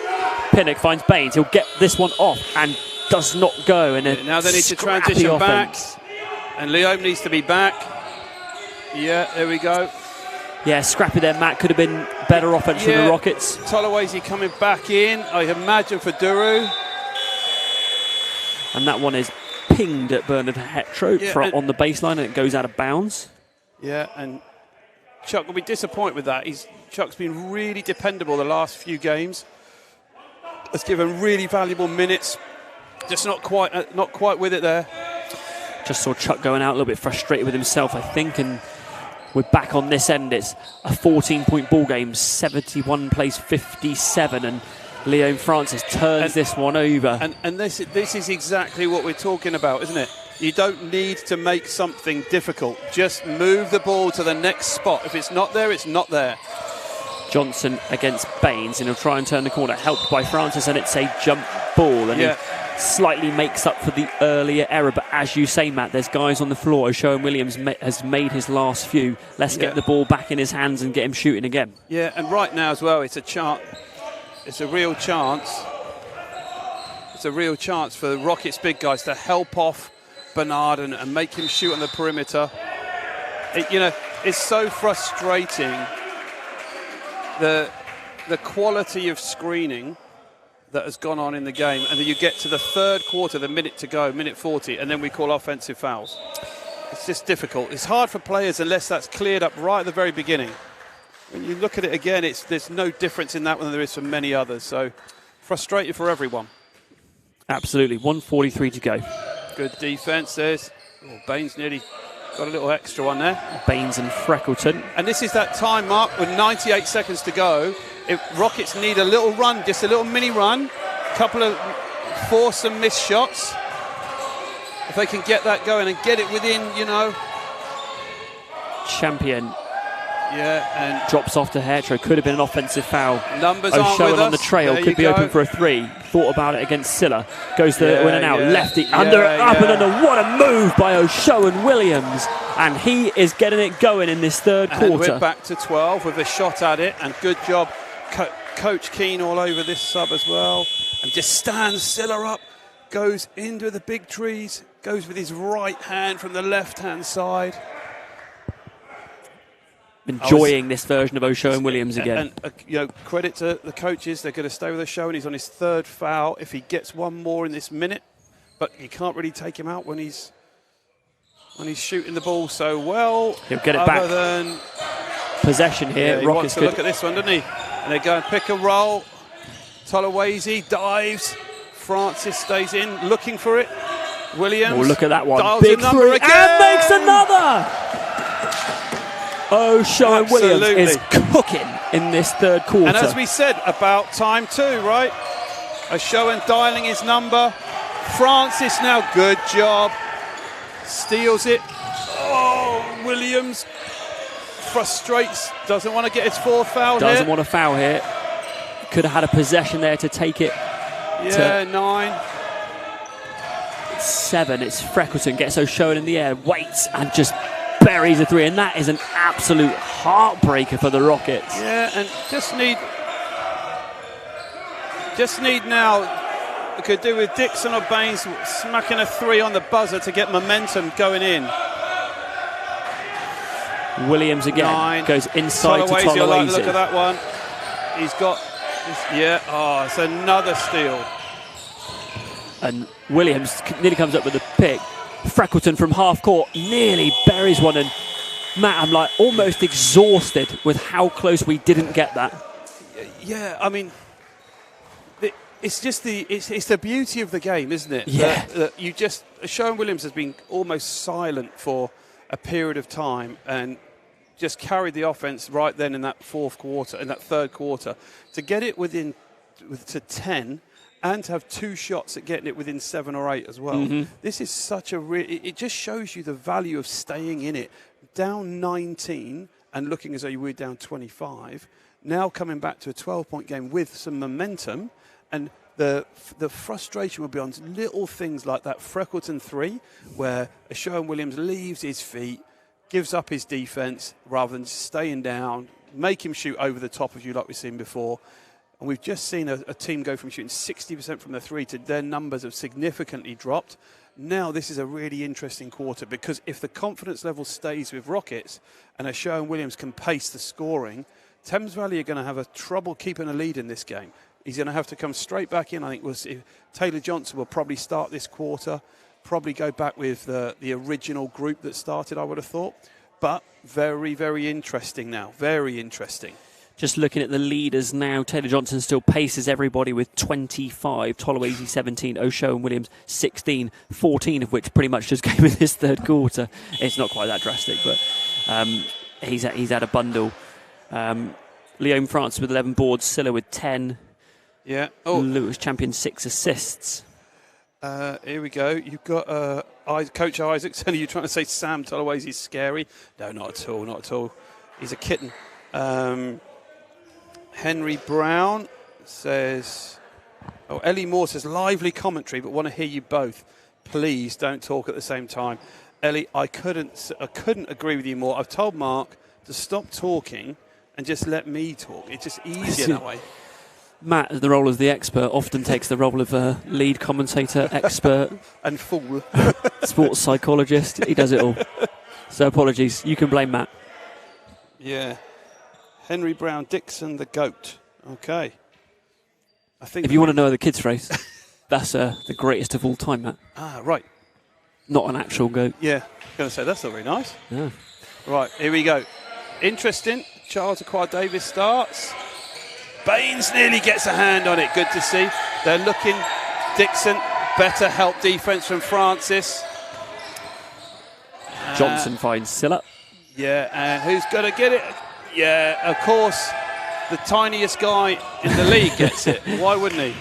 Pinnock finds Baines. He'll get this one off and does not go. And now they need to transition back. And Leo needs to be back. Yeah, there we go. Yeah, scrappy there, Matt. Could have been better offense from the Rockets. Tolawese coming back in, I imagine, for Duru. And that one is pinged at Bernard Hetro on the baseline, and it goes out of bounds. Yeah, and Chuck will be disappointed with that. Chuck's been really dependable the last few games. Has given really valuable minutes. Just not quite with it there. Just saw Chuck going out a little bit frustrated with himself, I think, and we're back on this end. It's a 14-point ball game, 71 plays 57, and Leon Francis turns this one over. And this is exactly what we're talking about, isn't it? You don't need to make something difficult. Just move the ball to the next spot. If it's not there, it's not there. Johnson against Baines, and he'll try and turn the corner, helped by Francis, and it's a jump ball. And he slightly makes up for the earlier error. But as you say, Matt, there's guys on the floor. O'Showen Williams has made his last few. Let's get the ball back in his hands and get him shooting again. Yeah, and right now as well, it's a chance. It's a real chance. It's a real chance for the Rockets big guys to help off Bernard and make him shoot on the perimeter. It's so frustrating. The quality of screening that has gone on in the game, and then you get to the third quarter, the minute to go, minute 40, and then we call offensive fouls. It's just difficult. It's hard for players unless that's cleared up right at the very beginning. When you look at it again, there's no difference in that one than there is for many others. So frustrating for everyone. Absolutely. 1:43 to go. Good defense. Baines nearly got a little extra one there. Baines and Freckleton. And this is that time mark with 98 seconds to go. If Rockets need a little run, just a little mini run, couple of force and miss shots. If they can get that going and get it within, Champion. Yeah, and drops off to Hetro. Could have been an offensive foul. Numbers aren't with O'Showen on us. the trail. There Could be you go. open for a 3. Thought about it against Silla. Goes to in and out. Lefty Yeah, under, up and yeah. under. What a move by O'Showen Williams. And he is getting it going in this third And quarter. we're back to 12 with a shot at it. And good job. Coach Keane all over this sub as well. And just stands Silla up. Goes into the big trees. Goes with his right hand from the left-hand side. Enjoying this version of O'Showen Williams again. And credit to the coaches. They're going to stay with O'Showen. He's on his third foul. If he gets one more in this minute, but you can't really take him out when he's shooting the ball so well. He'll get it back. Than Possession here. he Rockets wants to look at this one, doesn't he? And they're going pick and roll. Tolawese dives. Francis stays in, looking for it. Williams. Oh, look at that one. Dials Big a number 3 again. and makes another. O'Showen Williams is cooking in this third quarter. And as we said, about time too, right? O'Showen dialing his number. Francis now, good job. Steals it. Oh, Williams frustrates. Doesn't want to get his fourth foul Doesn't here. want to foul here. Could have had a possession there to take it. Yeah, 9. 7. It's Freckleton. Gets O'Showen in the air. Waits and just buries a 3. And that is an absolute heartbreaker for the Rockets. Yeah, and just need now. We could do with Dixon or Baines smacking a 3 on the buzzer to get momentum going in. Williams again 9. goes inside to Tolawese, you'll like the look at Tolawese. that one. He's got it's another steal. And Williams nearly comes up with a pick. Freckleton from half court nearly buries one. And Matt, I'm like almost exhausted with how close we didn't get that. Yeah, I mean, it's just it's the beauty of the game, isn't it? Yeah. That O'Showen Williams has been almost silent for a period of time and just carried the offense right then in that third quarter, to get it to 10 and to have 2 shots at getting it within 7 or 8 as well. Mm-hmm. This is such it just shows you the value of staying in it. Down 19 and looking as though you were down 25, now coming back to a 12-point game with some momentum, and the frustration will be on little things like that Freckleton 3, where Sherwin-Williams leaves his feet, gives up his defence rather than staying down, make him shoot over the top of you like we've seen before. And we've just seen a team go from shooting 60% from the three to their numbers have significantly dropped. Now this is a really interesting quarter, because if the confidence level stays with Rockets and Sherwin-Williams can pace the scoring, Thames Valley are going to have a trouble keeping a lead in this game. He's going to have to come straight back in. I think we'll see Taylor Johnson will probably start this quarter, probably go back with the original group that started, I would have thought. But very, very interesting now. Very interesting. Just looking at the leaders now, Taylor Johnson still paces everybody with 25, Tolowazy 17, Sherwin-Williams 16, 14 of which pretty much just came in this third quarter. It's not quite that drastic, but he's had a bundle. Leon Francis with 11 boards, Silla with 10. Yeah. Lewis Champion 6 assists. Here we go. You've got Coach Isaacs. Are you trying to say Sam Tolowazy's scary? No, not at all. Not at all. He's a kitten. Henry Brown says, Ellie Moore says, lively commentary, but want to hear you both. Please don't talk at the same time. Ellie, I couldn't agree with you more. I've told Mark to stop talking and just let me talk. It's just easier that way. Matt, the role as the expert, often takes the role of a lead commentator, expert. And fool. Sports psychologist. He does it all. So apologies. You can blame Matt. Yeah. Henry Brown Dixon, the GOAT. Okay. I think if you want to know the kids' phrase, that's the greatest of all time, Matt. Ah, right. Not an actual GOAT. Yeah. I'm going to say that's not very nice. Yeah. Right, here we go. Interesting. Charles Aqua-Davis starts. Baines nearly gets a hand on it. Good to see. They're looking. Dixon, better help defence from Francis. Johnson finds Silla. Yeah, and who's going to get it? Yeah, of course, the tiniest guy in the league gets it. Why wouldn't he?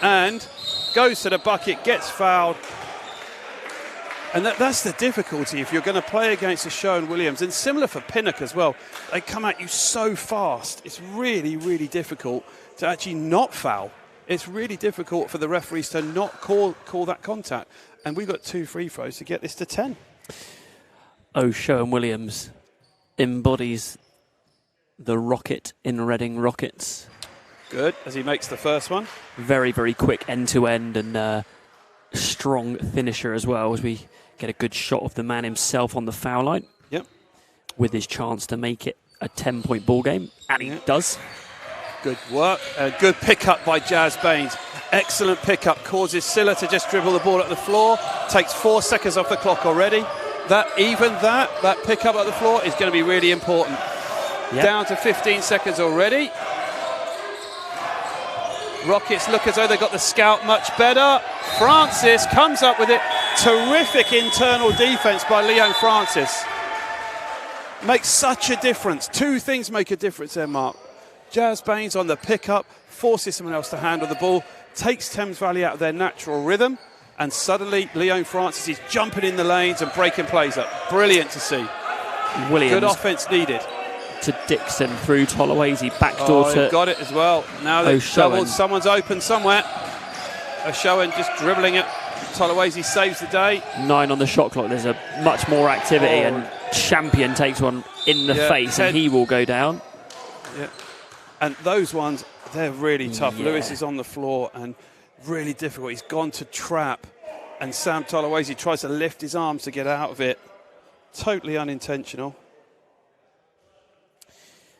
And goes to the bucket, gets fouled. And that's the difficulty if you're going to play against a Sherwin-Williams, and similar for Pinnock as well. They come at you so fast. It's really, really difficult to actually not foul. It's really difficult for the referees to not call that contact. And we've got 2 free throws to get this to 10. Sherwin-Williams embodies the Rocket in Reading Rockets. Good, as he makes the first one. Very, very quick end-to-end and strong finisher as well, as we get a good shot of the man himself on the foul line. Yep. With his chance to make it a 10-point ball game. And he does. Good work. Good pick-up by Jazz Baines. Excellent pick-up. Causes Silla to just dribble the ball at the floor. Takes 4 seconds off the clock already. That pick-up at the floor is going to be really important. Yep. Down to 15 seconds already. Rockets look as though they got the scout much better. Francis comes up with it. Terrific internal defense by Leon Francis. Makes such a difference. 2 things make a difference there, Mark. Jazz Baines on the pickup, forces someone else to handle the ball, takes Thames Valley out of their natural rhythm, and suddenly Leon Francis is jumping in the lanes and breaking plays up. Brilliant to see. Williams. Good offense needed. To Dixon through Tolowazy, backdoor to... got it as well. Now they've doubled. Someone's open somewhere. Sherwin just dribbling it. Tolowazy saves the day. 9 on the shot clock. There's a much more activity, and Champion takes one in the face, and he will go down. Yeah. And those ones, they're really tough. Lewis is on the floor and really difficult. He's gone to trap, and Sam Tolowazy tries to lift his arms to get out of it. Totally unintentional.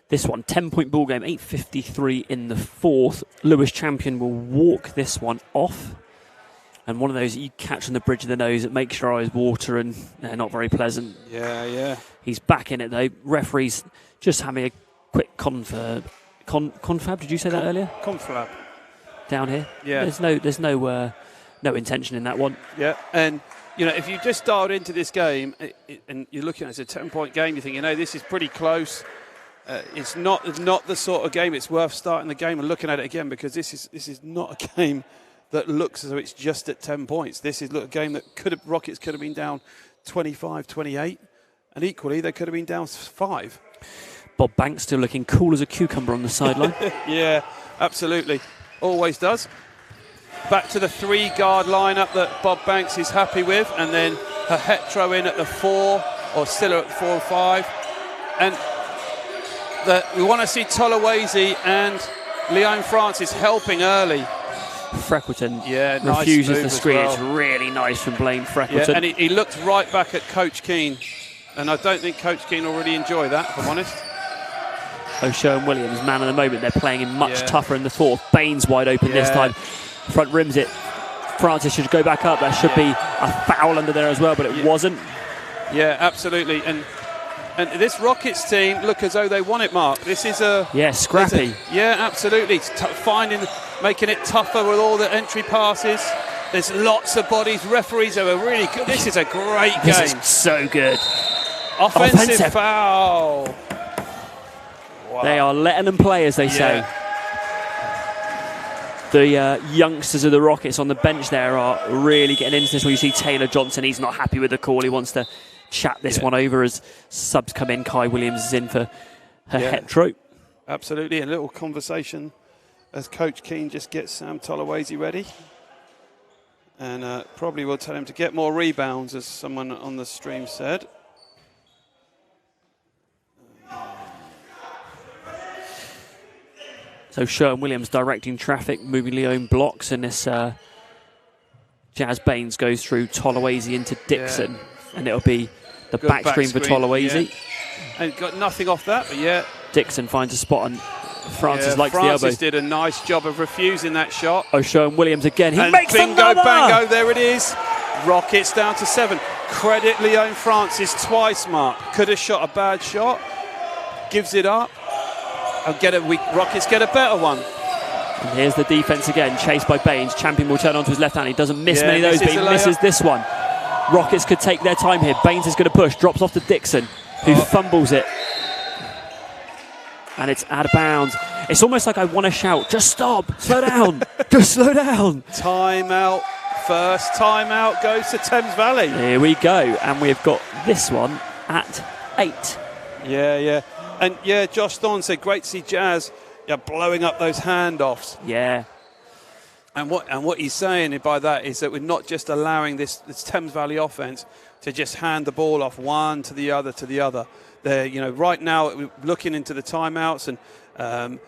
This one, 10-point ball game, 8:53 in the fourth. Lewis Champion will walk this one off. And one of those that you catch on the bridge of the nose that makes your eyes water, and they're not very pleasant. Yeah. He's back in it, though. Referee's just having a quick confab. Did you say that earlier? Confab. Down here? Yeah. There's no intention in that one. Yeah, and... if you just dialed into this game and you're looking at it as a 10-point game, you think, this is pretty close. It's not the sort of game it's worth starting the game and looking at it again, because this is not a game that looks as though it's just at 10 points. This is a game that Rockets could have been down 25-28, and equally they could have been down 5. Bob Banks still looking cool as a cucumber on the sideline. Yeah, absolutely. Always does. Back to the 3-guard lineup that Bob Banks is happy with, and then her hetero in at the 4, or still at 4 or 5. And we want to see Tolawase and Leon Francis helping early. Freckleton nice refuses the screen. well. It's really nice from Blaine Freckleton. Yeah, and he looked right back at Coach Keane. And I don't think Coach Keane will really enjoy that, if I'm honest. O'Shean Williams, man of the moment. They're playing him much tougher in the 4th. Baines wide open this time. Front rims it. Francis should go back up. That should be a foul under there as well, but it wasn't. Yeah, absolutely. And this Rockets team look as though they want it, Mark. This is a... Yeah, scrappy. Absolutely. Making it tougher with all the entry passes. There's lots of bodies. Referees are really good. This is a great game. This is so good. Offensive foul. Wow. They are letting them play, as they say. The youngsters of the Rockets on the bench there are really getting into this. Where you see Taylor Johnson, he's not happy with the call. He wants to chat this one over as subs come in. Kai Williams is in for her hetero. Absolutely. A little conversation as Coach Keane just gets Sam Tolawase ready. And probably will tell him to get more rebounds, as someone on the stream said. So Sherwin Williams directing traffic, moving Leon blocks, and this Jazz Baines goes through Tolawase into Dixon, and it'll be the back screen for Tolawase. And got nothing off that, but Dixon finds a spot, and Francis likes the elbow. Francis did a nice job of refusing that shot. O'Shean Williams again. He and makes bingo, another! bango, there it is. Rockets down to 7. Credit Leon Francis twice, Mark. Could have shot a bad shot. Gives it up. Rockets get a better one. And here's the defense again, chased by Baines. Champion will turn onto his left hand. He doesn't miss many of those, but he misses this one. Rockets could take their time here. Baines is going to push, drops off to Dixon, who fumbles it. And it's out of bounds. It's almost like I want to shout, just stop, slow down, just slow down. Timeout. First timeout goes to Thames Valley. Here we go. And we've got this one at 8. Yeah. And Josh Thorne said, great to see Jazz blowing up those handoffs. Yeah. And what he's saying by that is that we're not just allowing this Thames Valley offense to just hand the ball off one to the other. They're, right now we're looking into the timeouts and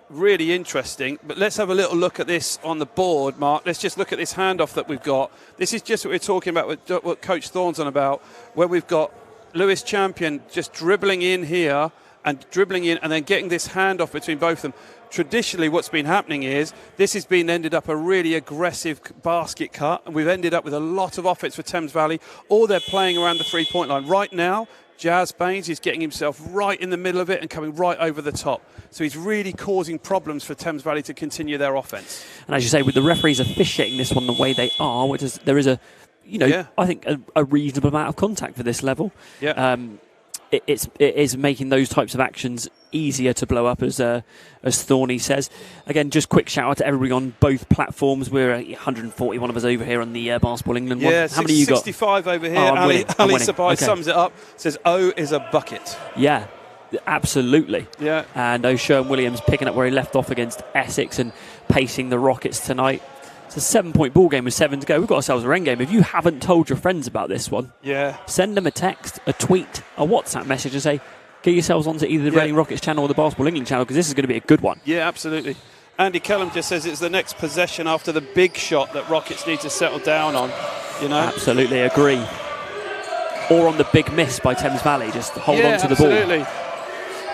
really interesting. But let's have a little look at this on the board, Mark. Let's just look at this handoff that we've got. This is just what we're talking about, what Coach Thorne's on about, where we've got Lewis Champion just dribbling in here and then getting this handoff between both of them. Traditionally, what's been happening is this has been ended up a really aggressive basket cut, and we've ended up with a lot of offense for Thames Valley, or they're playing around the three-point line. Right now, Jazz Baines is getting himself right in the middle of it and coming right over the top. So he's really causing problems for Thames Valley to continue their offense. And as you say, with the referees officiating this one the way they are, there is I think a reasonable amount of contact for this level. Yeah. It is making those types of actions easier to blow up, as Thorny says. Again, just quick shout out to everybody on both platforms. We're 141 of us over here on the Basketball England one. Yeah, how many you got? 65 over here. Ali Sabai sums it up. Says O is a bucket. Yeah, absolutely. Yeah. And O'Shean Williams picking up where he left off against Essex and pacing the Rockets tonight. It's a 7-point ball game with 7 to go. We've got ourselves a rain game. If you haven't told your friends about this one, send them a text, a tweet, a WhatsApp message and say, get yourselves onto either the Reading Rockets channel or the Basketball England channel, because this is going to be a good one. Yeah, absolutely. Andy Kellum just says it's the next possession after the big shot that Rockets need to settle down on. Absolutely agree. Or on the big miss by Thames Valley. Just hold on to the ball.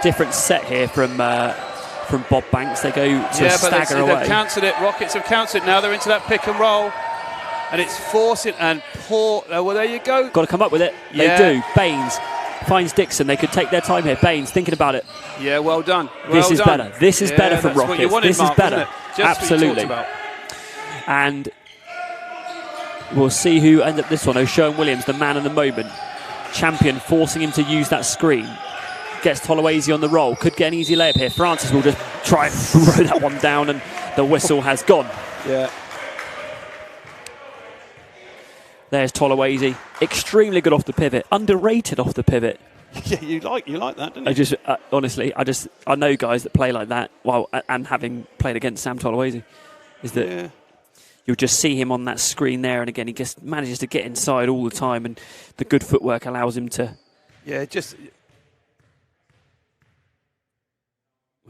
Different set here from Bob Banks. They go to stagger away. They've cancelled it. Rockets have cancelled it. Now they're into that pick and roll. And it's forcing and poor. Well, there you go. Got to come up with it. They do. Baines finds Dixon. They could take their time here. Baines thinking about it. Yeah, well done. This is better. This is better from Rockets. What you wanted, this Mark, is better. Absolutely. And we'll see who ends up this one. O'Shean Williams, the man of the moment. Champion forcing him to use that screen. Gets Tolawase on the roll. Could get an easy layup here. Francis will just try and throw that one down, and the whistle has gone. Yeah. There's Tolawase. Extremely good off the pivot. Underrated off the pivot. Yeah, you like that, don't you? I just honestly, I know guys that play like that. Well, and having played against Sam Tolawese, is that you'll just see him on that screen there, and again he just manages to get inside all the time, and the good footwork allows him to. Yeah,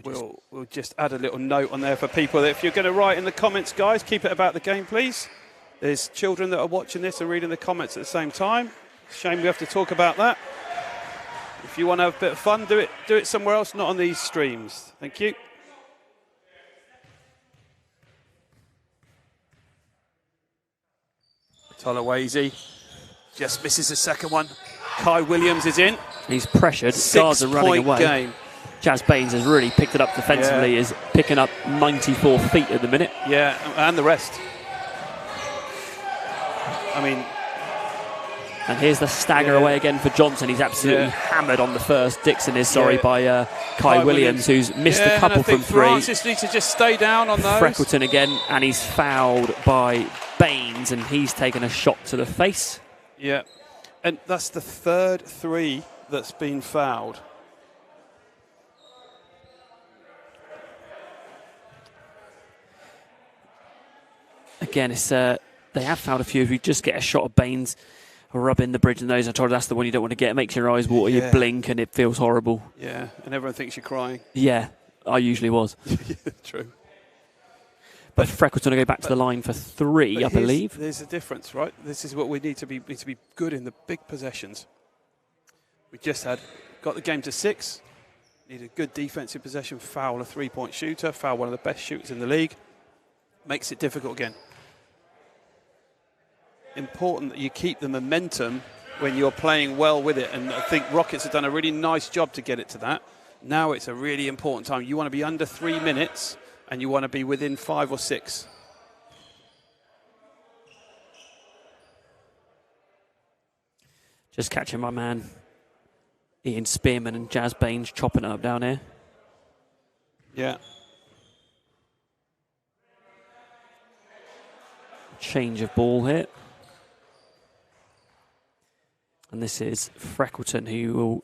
We'll just add a little note on there for people that if you're going to write in the comments, guys, keep it about the game, please. There's children that are watching this and reading the comments at the same time. Shame we have to talk about that. If you want to have a bit of fun, do it somewhere else, not on these streams. Thank you. Tolawese just misses the second one. Kai Williams is in. He's pressured. Guards are running away. Game. Jazz Baines has really picked it up defensively. Is picking up 94 feet at the minute. Yeah, and the rest. I mean. And here's the stagger away again for Johnson. He's absolutely hammered on the first. Dixon is, by Kai Williams, who's missed a couple from three. Francis needs to just stay down on those. Freckleton again, and he's fouled by Baines, and he's taken a shot to the face. Yeah, and that's the third three that's been fouled. Again, it's they have fouled a few. If you just get a shot of Baines rubbing the bridge of the nose, I told you that's the one you don't want to get. It makes your eyes water, you blink, and it feels horrible. Yeah, and everyone thinks you're crying. Yeah, I usually was. True. But Freckleton will go back to the line for three, I believe. There's a difference, right? This is what we need to be good in the big possessions. We just got the game to 6. Need a good defensive possession, foul a three-point shooter, foul one of the best shooters in the league. Makes it difficult again. Important that you keep the momentum when you're playing well with it, and I think Rockets have done a really nice job to get it to that. Now it's a really important time. You want to be under 3 minutes, and you want to be within 5 or 6. Just catching my man Ian Spearman and Jazz Baines chopping it up down here. Yeah. Change of ball here. And this is Freckleton, who will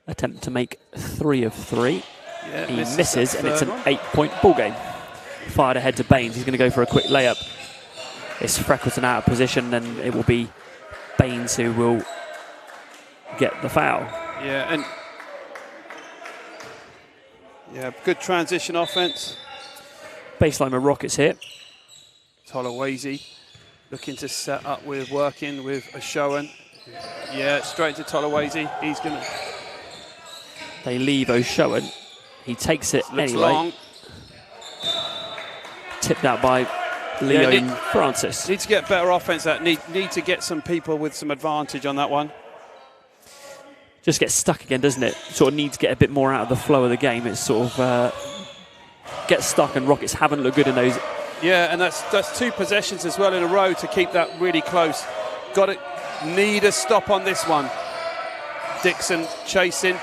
attempt to make 3 of 3. Yeah, he misses, and it's an 8-point ball game. Fired ahead to Baines. He's going to go for a quick layup. It's Freckleton out of position, and it will be Baines who will get the foul. Yeah, and good transition offense. Baseline with Rockets here. Tolawese looking to set up with working with Oshoan. Yeah, straight to Tolawese. He's going to. They leave Oshoan. He takes it Looks anyway. Long. Tipped out by Leon Francis. Need to get better offense. Need to get some people with some advantage on that one. Just gets stuck again, doesn't it? Sort of needs to get a bit more out of the flow of the game. It's sort of gets stuck, and Rockets haven't looked good in those. Yeah, and that's 2 possessions as well in a row to keep that really close. Need a stop on this one. Dixon chasing.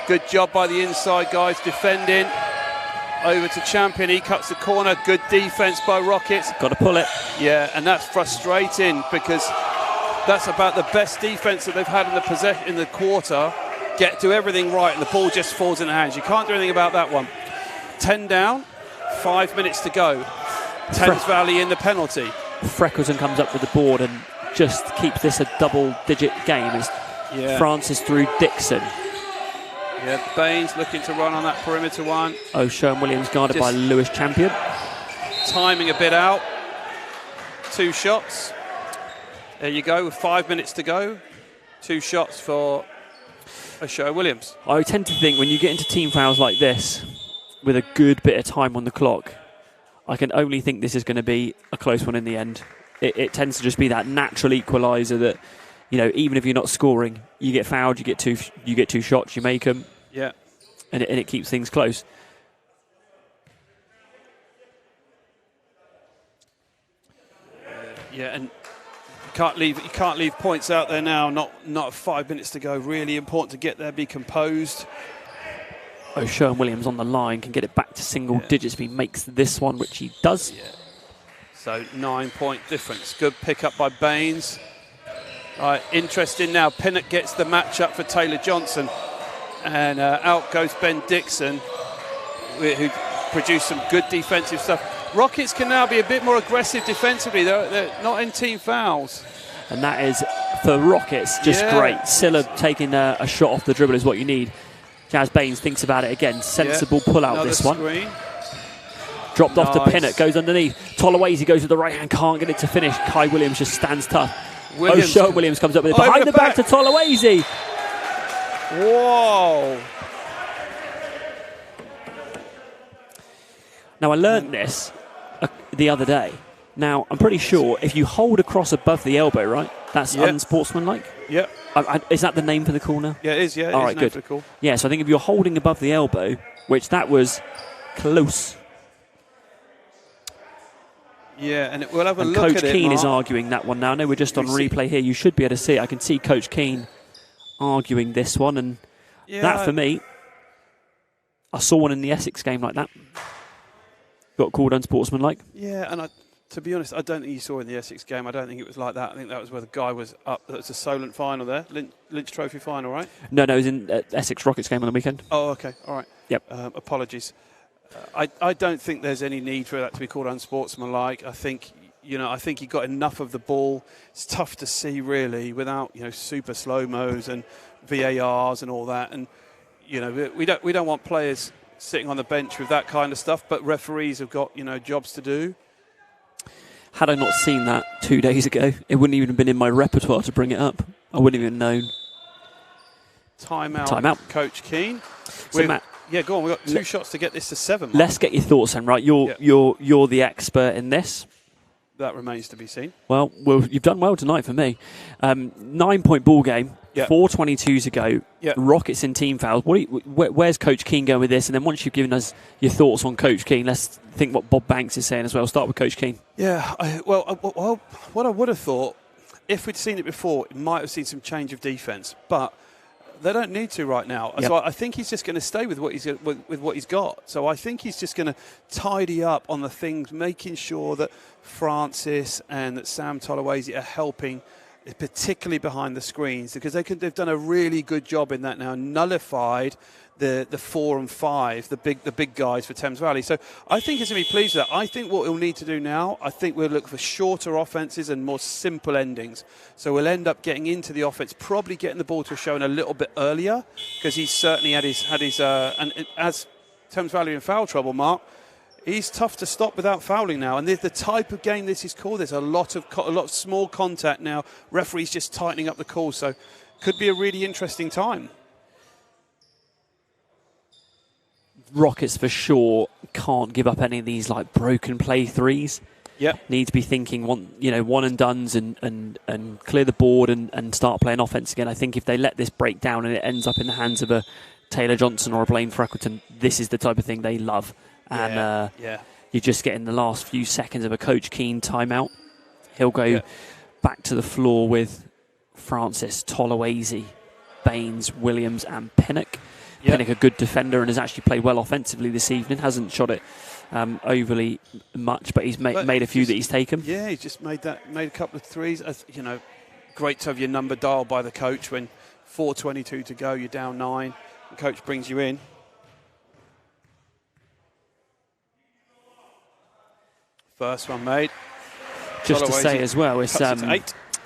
Good job by the inside guys defending. Over to Champion. He cuts the corner. Good defense by Rockets. Got to pull it. Yeah, and that's frustrating because that's about the best defense that they've had in the quarter. Do everything right, and the ball just falls in the hands. You can't do anything about that one. 10 down, 5 minutes to go. Thames Valley in the penalty. Freckleton comes up with the board and just keeps this a double-digit game. It's Francis through Dixon. Yeah, Baines looking to run on that perimeter one. Sean Williams guarded by Lewis Champion. Timing a bit out. 2 shots. There you go, with 5 minutes to go. 2 shots for Sean Williams. I tend to think when you get into team fouls like this, with a good bit of time on the clock, I can only think this is going to be a close one in the end. It tends to just be that natural equaliser that, even if you're not scoring, you get fouled, you get two shots, you make them. Yeah. And it keeps things close. Yeah, and you can't leave points out there now. Not 5 minutes to go. Really important to get there, be composed. Sean Williams on the line can get it back to single digits if he makes this one, which he does. Yeah. So 9-point difference. Good pick up by Baines. Right, interesting now. Pinnock gets the match up for Taylor Johnson. And out goes Ben Dixon, who produced some good defensive stuff. Rockets can now be a bit more aggressive defensively. They're not in team fouls. And that is, for Rockets, just great. Silla taking a shot off the dribble is what you need. Jazz Baines thinks about it again. Sensible pull out this one. Dropped off to Pinnock, goes underneath. Tolawase goes with the right hand, can't get it to finish. Kai Williams just stands tough. Sherwin Williams comes up with it. Behind the back to Tolawase. Whoa. Now, I learned this the other day. Now, I'm pretty sure if you hold across above the elbow, right, that's unsportsmanlike. Yep. Is that the name for the call now? Yeah, it is. Yeah, all right, good. For the call. Yeah, so I think if you're holding above the elbow, which that was close. Yeah, and we'll have a look at it. Coach Keane is arguing that one now. I know we're just on replay here. You should be able to see it. I can see Coach Keane arguing this one, and that for me, I saw one in the Essex game like that. Got called unsportsmanlike. Yeah, and to be honest, I don't think you saw in the Essex game. I don't think it was like that. I think that was where the guy was up. That's a Solent final there, Lynch Trophy final, right? No, it was in Essex Rockets game on the weekend. Oh, okay, all right. Yep. Apologies. I don't think there's any need for that to be called unsportsmanlike. I think he got enough of the ball. It's tough to see really without super slow-mos and VARs and all that. And we don't want players sitting on the bench with that kind of stuff. But referees have got jobs to do. Had I not seen that 2 days ago, it wouldn't even have been in my repertoire to bring it up. I wouldn't even have known. Timeout. Coach Keane. So Matt. Yeah, go on. We've got 2 shots to get this to 7. Mark. Let's get your thoughts then, right? You're the expert in this. That remains to be seen. Well, you've done well tonight for me. 9-point ball game, 4:22 to go. Rockets in team fouls. Where's Coach Keane going with this? And then once you've given us your thoughts on Coach Keane, let's think what Bob Banks is saying as well. Start with Coach Keane. Yeah, what I would have thought, if we'd seen it before, it might have seen some change of defence. But they don't need to right now. So I think he's just going to stay with what he's got. So I think he's just going to tidy up on the things, making sure that Francis and that Sam Tolawase are helping, particularly behind the screens, because they've done a really good job in that now, nullified the 4 and 5, the big guys for Thames Valley. So I think he's going to be pleased with that. I think what he'll need to do now, I think we'll look for shorter offences and more simple endings. So we'll end up getting into the offense, probably getting the ball to Shown a little bit earlier, because he's certainly had his and as Thames Valley in foul trouble, Mark, he's tough to stop without fouling now. And the type of game this is called, there's a lot of small contact now. Referees just tightening up the call, so could be a really interesting time. Rockets for sure can't give up any of these like broken play threes. Need to be thinking one and dones and clear the board and start playing offense again. I think if they let this break down and it ends up in the hands of a Taylor Johnson or a Blaine Freckleton, this is the type of thing they love. And you're just getting the last few seconds of a Coach Keane timeout. He'll go back to the floor with Francis, Tolawase, Baines, Williams and Pinnock. Pinnock, a good defender, and has actually played well offensively this evening. Hasn't shot it overly much, but he's made a few that he's taken. Yeah, he's just made a couple of threes. Great to have your number dialed by the coach when 4:22 to go, you're down 9. The coach brings you in. First one made. Just to say as well, it's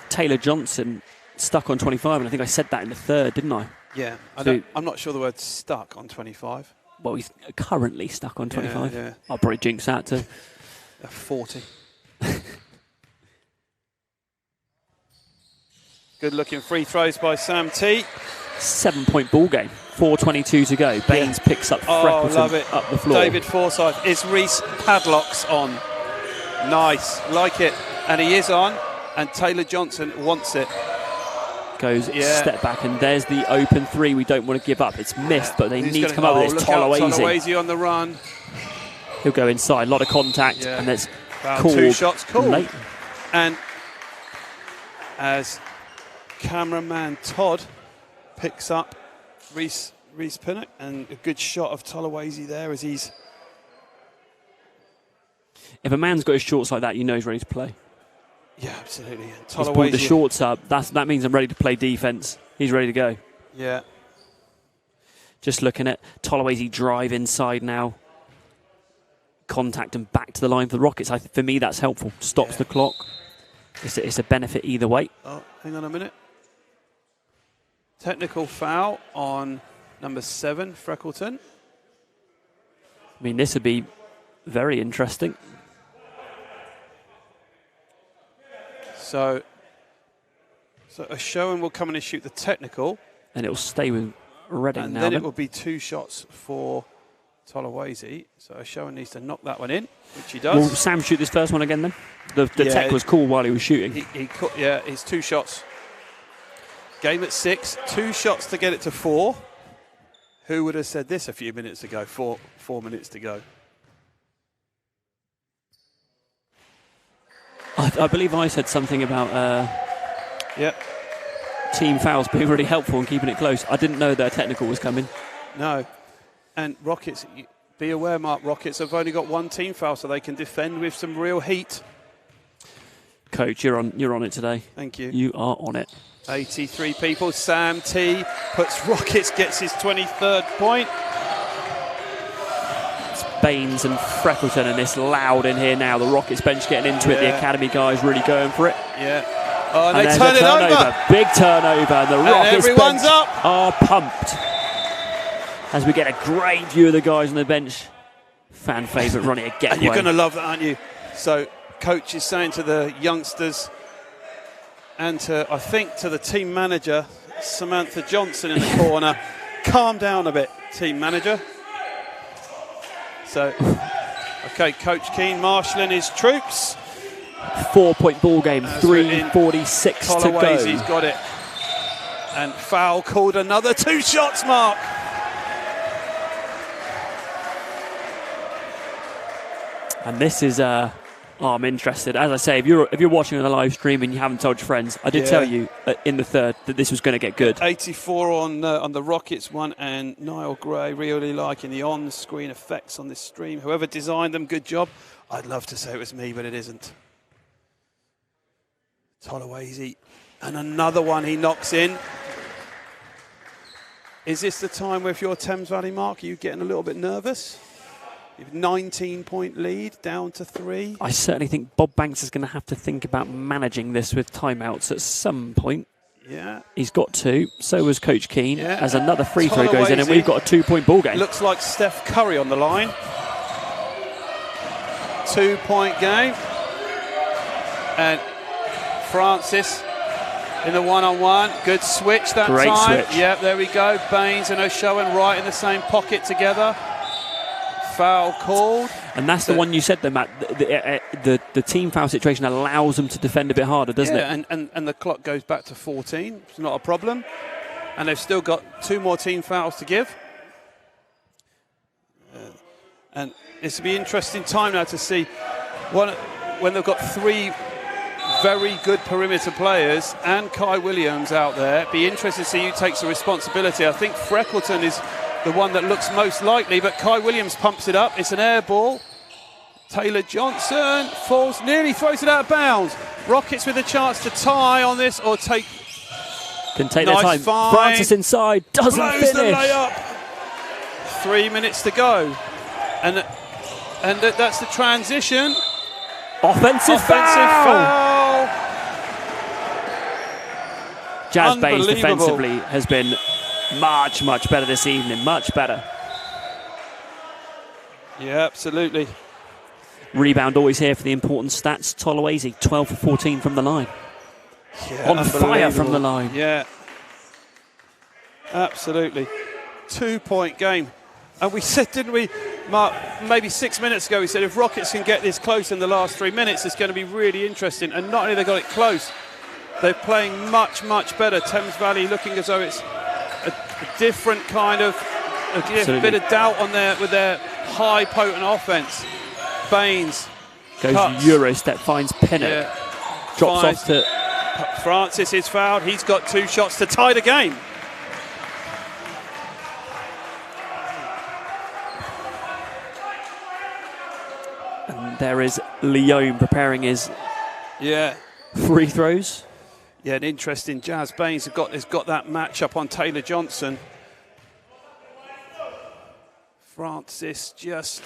Taylor Johnson stuck on 25, and I think I said that in the third, didn't I? Yeah, I'm not sure the word's stuck on 25. Well, he's currently stuck on 25. Yeah. I'll probably jinx that too. 40. Good looking free throws by Sam T. 7-point ball game. 4:22 to go. Baines picks up Freckleton up the floor. David Forsyth. Is Reese Padlock's on? Nice. Like it. And he is on. And Taylor Johnson wants it. Goes step back, and there's the open 3 we don't want to give up. It's missed, but they need to come up with this. Tolawase on the run. He'll go inside. A lot of contact, and there's called 2 shots called. Late. And as cameraman Todd picks up Reese Pinnock, and a good shot of Tolawase there as he's... If a man's got his shorts like that, you know he's ready to play. Yeah, absolutely. And He's pulled the shorts up. That means I'm ready to play defence. He's ready to go. Yeah. Just looking at Tolawese drive inside now. Contact and back to the line for the Rockets. For me, that's helpful. Stops the clock. It's a benefit either way. Oh, hang on a minute. Technical foul on number 7, Freckleton. I mean, this would be very interesting. So O'Showen will come in and shoot the technical. And it'll stay with Reading and now. And then it will be 2 shots for Tolawese. So O'Showen needs to knock that one in, which he does. Will Sam shoot this first one again then? The tech was cool while he was shooting. It's 2 shots. Game at 6, 2 shots to get it to 4. Who would have said this a few minutes ago? 4 minutes to go. I believe I said something about team fouls being really helpful and keeping it close. I didn't know that a technical was coming. No. And Rockets, be aware, Mark, Rockets have only got 1 team foul, so they can defend with some real heat. Coach, you're on it today. Thank you. You are on it. 83 people. Sam T puts Rockets, gets his 23rd point. It's Baines and Freckleton, and it's loud in here now. The Rockets bench getting into it. The academy guys really going for it. Yeah. Oh, and they turn it over. Big turnover. And the Rockets everyone's bench up. are pumped. As we get a great view of the guys on the bench. Fan favourite Ronnie Getaway. And you're going to love that, aren't you? So, coach is saying to the youngsters and I think to the team manager, Samantha Johnson in the corner, calm down a bit, team manager. So, okay, Coach Keane marshalling his troops. 4-point ball game, 3:46 to go. He's got it. And foul called, another 2 shots, Mark. And this is I'm interested. As I say, if you're watching on the live stream and you haven't told your friends, I did tell you in the third that this was going to get good. 84 on the Rockets one, and Niall Gray really liking the on-screen effects on this stream. Whoever designed them, good job. I'd love to say it was me, but it isn't. Tolawese, and another one he knocks in. Is this the time where if you're Thames Valley, Mark, are you getting a little bit nervous? 19-point lead, down to 3. I certainly think Bob Banks is going to have to think about managing this with timeouts at some point. Yeah. He's got 2. So was Coach Keane. As another free throw goes in, and we've got a 2-point ball game. Looks like Steph Curry on the line. 2-point game. And Francis in the one-on-one. Good switch that Great time. Switch. Yep, there we go. Baines and O'Showen right in the same pocket together. Foul called. And that's the one you said there, Matt. The team foul situation allows them to defend a bit harder, doesn't it? And the clock goes back to 14. It's not a problem. And they've still got 2 more team fouls to give. And it's going to be an interesting time now to see when they've got 3 very good perimeter players and Kai Williams out there. Be interested to see who takes the responsibility. I think Freckleton is the one that looks most likely, but Kai Williams pumps it up. It's an air ball. Taylor Johnson falls, nearly throws it out of bounds. Rockets with a chance to tie on this or take. Can take their time. Find. Francis inside, doesn't finish. finish. The layup. 3 minutes to go. And that's the transition. Offensive foul. Jazz Baines defensively has been much, much better this evening. Much better. Yeah, absolutely. Rebound always here for the important stats. Tolawese, 12 for 14 from the line. Yeah, on fire from the line. Yeah, absolutely. 2-point game. And we said, didn't we, Mark, maybe 6 minutes ago, we said if Rockets can get this close in the last 3 minutes, it's going to be really interesting. And not only they got it close, they're playing much, much better. Thames Valley looking as though it's a different kind of, a bit of doubt on with their high potent offense. Baines goes cuts. Euro step, finds Pinnock, drops off to Francis is fouled. He's got 2 shots to tie the game. And there is Leone preparing his free throws. Yeah, an interesting. Jazz Baines has got that matchup on Taylor Johnson. Francis just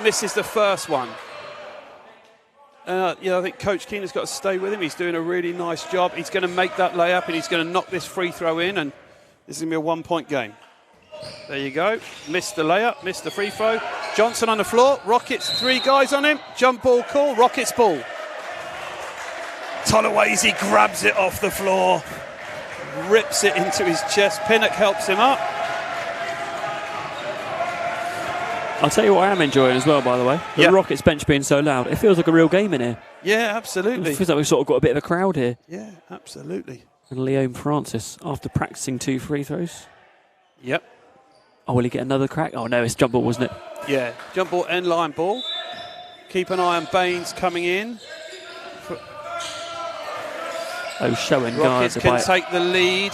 misses the first one. I think Coach Keane has got to stay with him. He's doing a really nice job. He's going to make that layup and he's going to knock this free throw in, and this is going to be a one-point game. There you go. Missed the layup, missed the free throw. Johnson on the floor. Rockets, 3 guys on him. Jump ball call. Rockets ball. Tolawase grabs it off the floor, rips it into his chest. Pinnock helps him up. I'll tell you what I am enjoying as well, by the way. The Rockets bench being so loud. It feels like a real game in here. Yeah, absolutely. It feels like we've sort of got a bit of a crowd here. Yeah, absolutely. And Leon Francis, after practicing 2 free throws. Yep. Oh, will he get another crack? Oh, no, it's jump ball, wasn't it? Yeah, jump ball, end line ball. Keep an eye on Baines coming in. O'Showen Rockets guards can take the lead.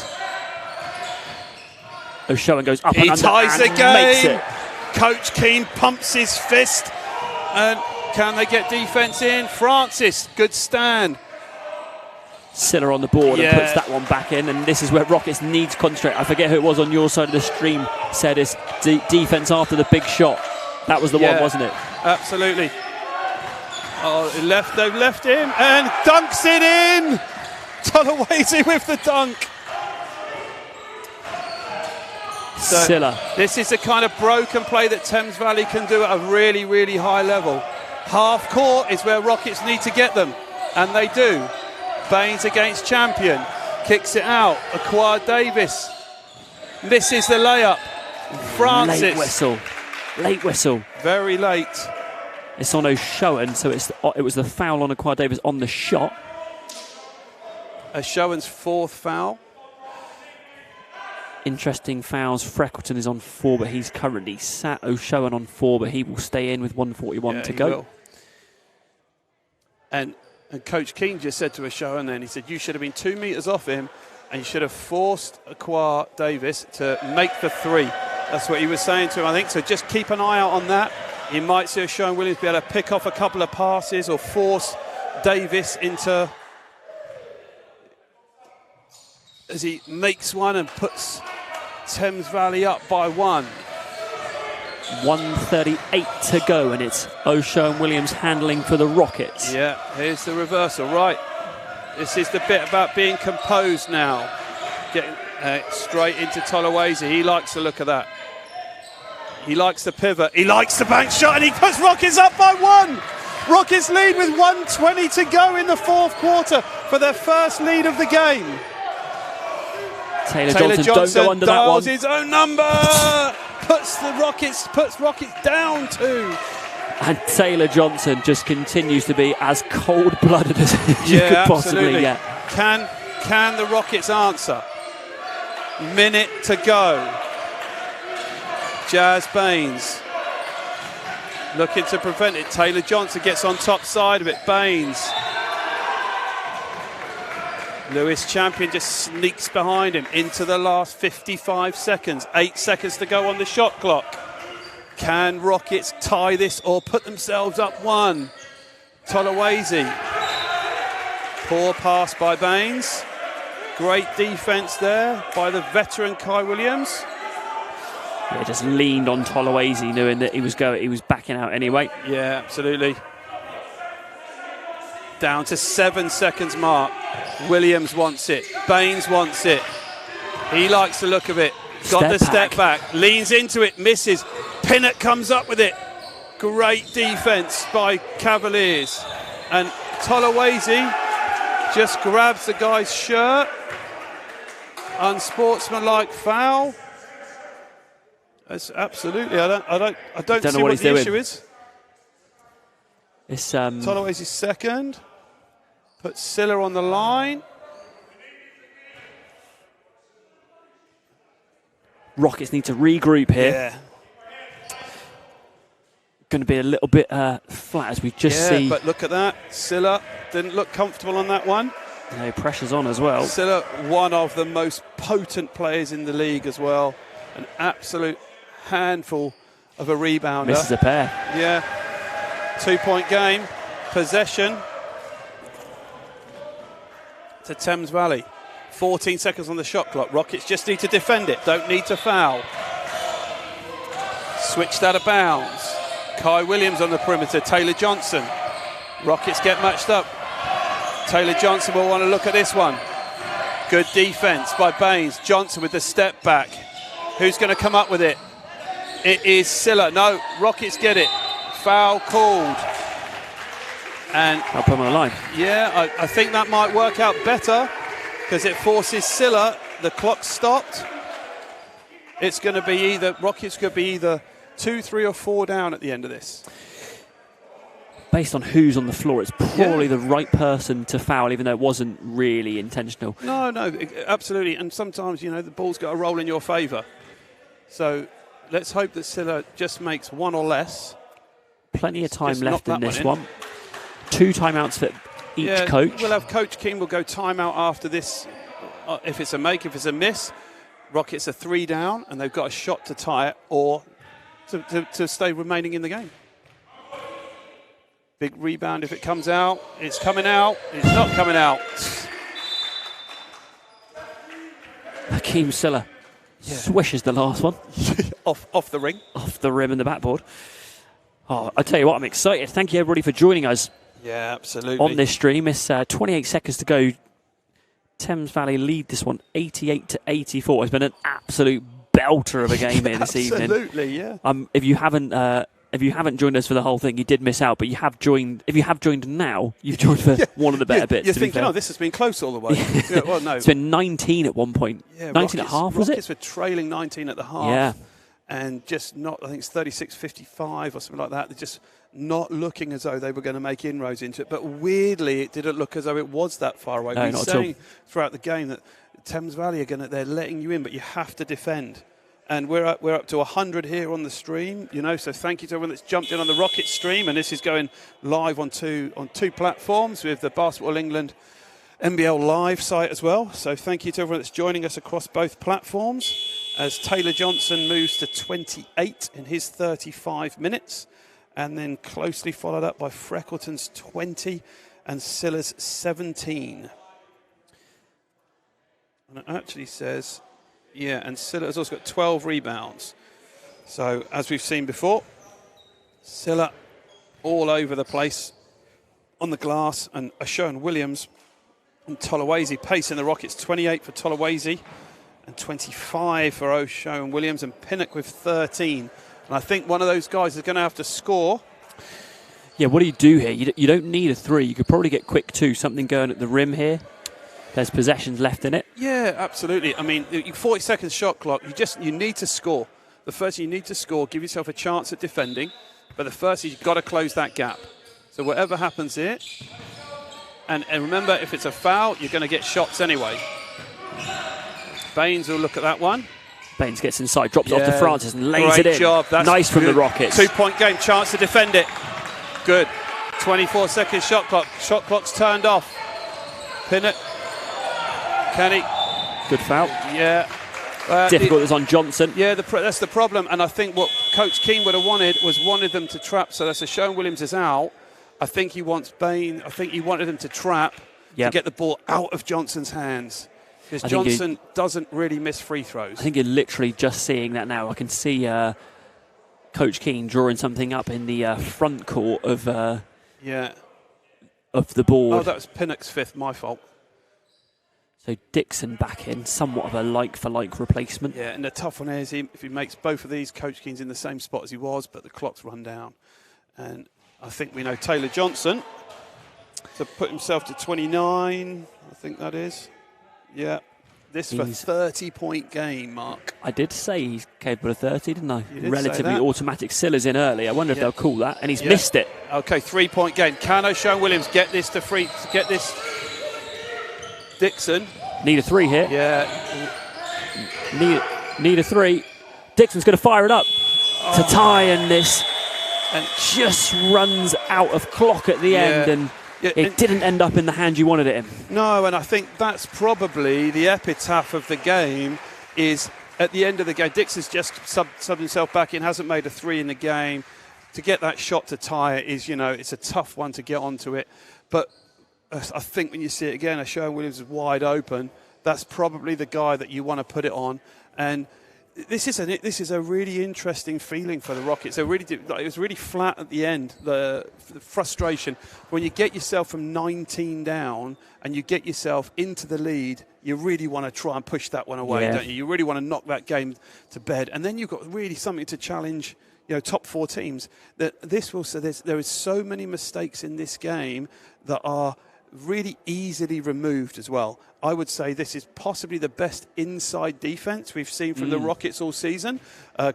O'Showen goes up He and under ties the and makes game. it. Coach Keane pumps his fist. And can they get defense in? Francis, good stand. Siller on the board and puts that one back in, and this is where Rockets need to concentrate. I forget who it was on your side of the stream said it's defense after the big shot. That was the one, wasn't it? Absolutely. Oh, they've left him and dunks it in. Tolawase with the dunk. So Siller. This is the kind of broken play that Thames Valley can do at a really, really high level. Half court is where Rockets need to get them, and they do. Baines against Champion, kicks it out. Acquired Davis misses the layup. Francis. Late whistle. Very late. It's on O'Showen, so it was the foul on Acquired Davis on the shot. O'Showen's 4th foul. Interesting fouls. Freckleton is on 4, but he's currently sat. O'Showen on 4, but he will stay in with 1:41 to go. Will. And Coach Keane just said to O'Showen then, he said, you should have been 2 meters off him and you should have forced Acquire Davis to make the 3. That's what he was saying to him, I think. So just keep an eye out on that. You might see O'Showen Williams be able to pick off a couple of passes or force Davis into, as he makes one and puts Thames Valley up by 1. 1:38 to go, and it's O'Showen Williams handling for the Rockets. Yeah, here's the reversal. Right, this is the bit about being composed now. Getting straight into Tolawase. He likes the look of that. He likes the pivot. He likes the bank shot, and he puts Rockets up by 1. Rockets lead with 1:20 to go in the 4th quarter for their first lead of the game. Taylor Johnson don't go under that one. His own number. puts Rockets down 2. And Taylor Johnson just continues to be as cold-blooded as you could possibly get. Can the Rockets answer? Minute to go. Jazz Baines looking to prevent it. Taylor Johnson gets on top side of it. Baines. Lewis Champion just sneaks behind him into the last 55 seconds. 8 seconds to go on the shot clock. Can Rockets tie this or put themselves up 1? Tolawase. Poor pass by Baines. Great defense there by the veteran Kai Williams. Yeah, just leaned on Tolawase, knowing that he was backing out anyway. Yeah, absolutely. Down to 7 seconds mark. Williams wants it. Baines wants it. He likes the look of it. Got the step back. Leans into it. Misses. Pinnock comes up with it. Great defense by Cavaliers. And Tolawase just grabs the guy's shirt. Unsportsmanlike foul. That's absolutely. I don't see what the issue is. It's Tolawase's second. Puts Siller on the line. Rockets need to regroup here. Yeah. Going to be a little bit flat as we just see. Yeah, but look at that. Siller didn't look comfortable on that one. No, pressure's on as well. Siller, one of the most potent players in the league as well. An absolute handful of a rebounder. Misses a pair. Yeah. 2-point game. Possession. to Thames Valley. 14 seconds on the shot clock. Rockets just need to defend it, don't need to foul. Switched out of bounds. Kai Williams on the perimeter, Taylor Johnson. Rockets get matched up. Taylor Johnson will want to look at this one. Good defense by Baines. Johnson with the step back. Who's going to come up with it? It is Silla. No, Rockets get it. Foul called. And I'll put him on the line. Yeah, I think that might work out better because it forces Silla. The clock stopped. It's going to be Rockets could be either 2, 3 or 4 down at the end of this. Based on who's on the floor, it's probably the right person to foul, even though it wasn't really intentional. No, absolutely. And sometimes, the ball's got to roll in your favour. So let's hope that Silla just makes one or less. Plenty of time left in this one. 2 timeouts for each coach. We'll have Coach King will go timeout after this. If it's a make, if it's a miss, Rockets are 3 down and they've got a shot to tie it or to stay remaining in the game. Big rebound if it comes out. It's coming out. It's not coming out. Hakeem Silla swishes the last one. off the ring. Off the rim and the backboard. Oh, I tell you what, I'm excited. Thank you, everybody, for joining us. Yeah, absolutely. On this stream. It's 28 seconds to go. Thames Valley lead this one 88-84. It's been an absolute belter of a game here this evening. Absolutely, yeah. If you haven't joined us for the whole thing, you did miss out. But you have joined. If you have joined now, you've joined for one of the better bits. You're thinking, this has been close all the way. Well, no. It's been 19 at one point. 19 at half, was it? Rockets were trailing 19 at the half. Yeah. And just not, I think it's 36-55 or something like that. They're just not looking as though they were going to make inroads into it. But weirdly, it didn't look as though it was that far away. No, We're not saying at all. throughout the game that Thames Valley they're letting you in, but you have to defend. And we're up to 100 here on the stream, so thank you to everyone that's jumped in on the Rocket stream. And this is going live on two platforms with the Basketball England NBL Live site as well. So thank you to everyone that's joining us across both platforms as Taylor Johnson moves to 28 in his 35 minutes. And then closely followed up by Freckleton's 20 and Silla's 17. And it actually says... Yeah, and Silla has also got 12 rebounds. So, as we've seen before, Silla all over the place on the glass, and Ashoan Williams and Tolawase pacing the Rockets. 28 for Tolawase and 25 for Ashoan Williams, and Pinnock with 13. And I think one of those guys is going to have to score. Yeah, what do you do here? You don't need a 3. You could probably get quick 2, something going at the rim here. There's possessions left in it. Yeah, absolutely. I mean, 40 seconds shot clock. You need to score. The first thing you need to score, give yourself a chance at defending. But the first is you've got to close that gap. So whatever happens here, and remember, if it's a foul, you're going to get shots anyway. Baines will look at that one. Baines gets inside, drops it off to Francis and lays Great it in. Job. That's nice from good. the Rockets. 2-point game, chance to defend it. Good. 24 seconds shot clock. Shot clock's turned off. Pinnock. Kenny. Good foul. Yeah. Difficult is on Johnson. Yeah, that's the problem. And I think what Coach Keane would have wanted them to trap. So that's Ashoan Williams is out. I think he wants Bain. I think he wanted them to trap to get the ball out of Johnson's hands. Because Johnson doesn't really miss free throws. I think you're literally just seeing that now. I can see Coach Keane drawing something up in the front court of the board. Oh, that was Pinnock's 5th. My fault. So Dixon back in, somewhat of a like-for-like replacement. Yeah, and the tough one is if he makes both of these, Coach Keane's in the same spot as he was, but the clock's run down. And I think we know Taylor Johnson to put himself to 29, I think that is. Yeah, this for 30-point game, Mark. I did say he's capable of 30, didn't I? You did Relatively say that. automatic. Silla's in early. I wonder if they'll call that. And he's missed it. Okay, 3-point game. Can Ashoan Williams get this Dixon. Need a 3 here. Yeah. Need a 3. Dixon's going to fire it up to tie, and this just runs out of clock at the end, and it didn't end up in the hand you wanted it in. No, and I think that's probably the epitaph of the game is at the end of the game. Dixon's just subbed himself back in, hasn't made a 3 in the game. To get that shot to tie it is, it's a tough one to get onto it. But I think when you see it again, Sherwin Williams is wide open. That's probably the guy that you want to put it on. And this is a really interesting feeling for the Rockets. It was really flat at the end, the frustration. When you get yourself from 19 down and you get yourself into the lead, you really want to try and push that one away, don't you? You really want to knock that game to bed. And then you've got really something to challenge, top 4 teams. There is so many mistakes in this game that are really easily removed as well. I would say this is possibly the best inside defense we've seen from the Rockets all season.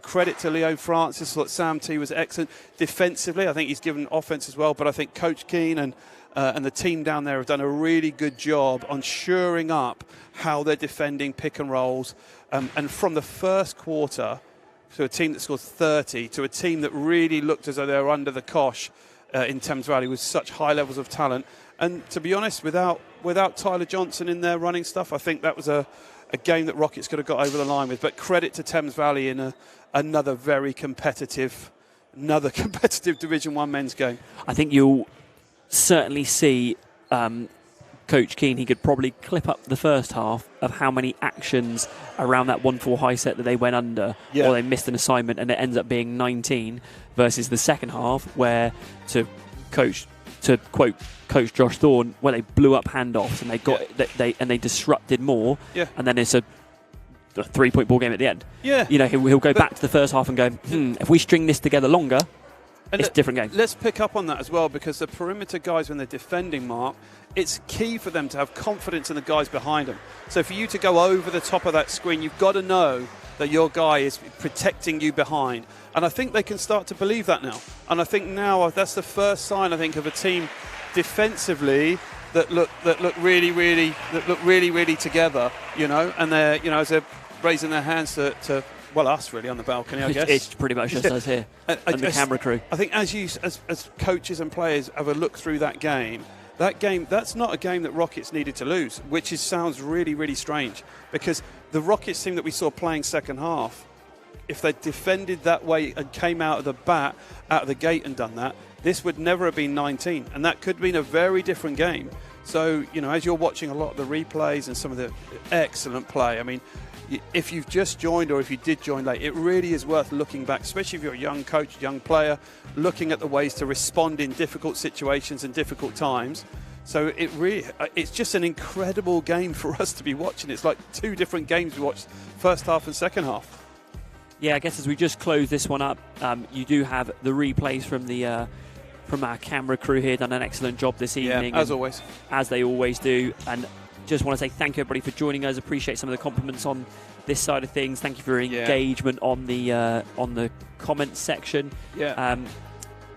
Credit to Leo Francis. Thought Sam T was excellent defensively. I think he's given offense as well, but I think Coach Keane and the team down there have done a really good job on shoring up how they're defending pick and rolls. And from the first quarter, to a team that scored 30, to a team that really looked as though they were under the cosh in Thames Valley with such high levels of talent. And to be honest, without Tyler Johnson in there running stuff, I think that was a game that Rockets could have got over the line with. But credit to Thames Valley in another very competitive Division 1 men's game. I think you'll certainly see Coach Keane. He could probably clip up the first half of how many actions around that 1-4 high set that they went under or they missed an assignment, and it ends up being 19 versus the second half where, to quote Coach Josh Thorne, where they blew up handoffs and they got they disrupted more, and then it's a 3-point ball game at the end. He'll go back to the first half and go, if we string this together longer, it's a different game. Let's pick up on that as well, because the perimeter guys, when they're defending, Mark, it's key for them to have confidence in the guys behind them. So for you to go over the top of that screen, you've got to know that your guy is protecting you behind. And I think they can start to believe that now. And I think now that's the first sign, I think, of a team defensively that look really, really together, and they're, as they're raising their hands to us really on the balcony, I guess. It's pretty much just us here and the camera crew. I think as coaches and players have a look through that game, that's not a game that Rockets needed to lose, which sounds really, really strange, because the Rockets team that we saw playing second half, if they defended that way and came out of the gate and done that, this would never have been 19, and that could have been a very different game. So, as you're watching a lot of the replays and some of the excellent play, I mean, if you've just joined or if you did join late, it really is worth looking back, especially if you're a young coach, young player, looking at the ways to respond in difficult situations and difficult times. So it's just an incredible game for us to be watching. It's like 2 different games we watched, first half and second half. Yeah, I guess as we just close this one up, you do have the replays from our camera crew here, done an excellent job this evening. Yeah, as always. As they always do. And just want to say thank you, everybody, for joining us. Appreciate some of the compliments on this side of things. Thank you for your engagement on the comments section.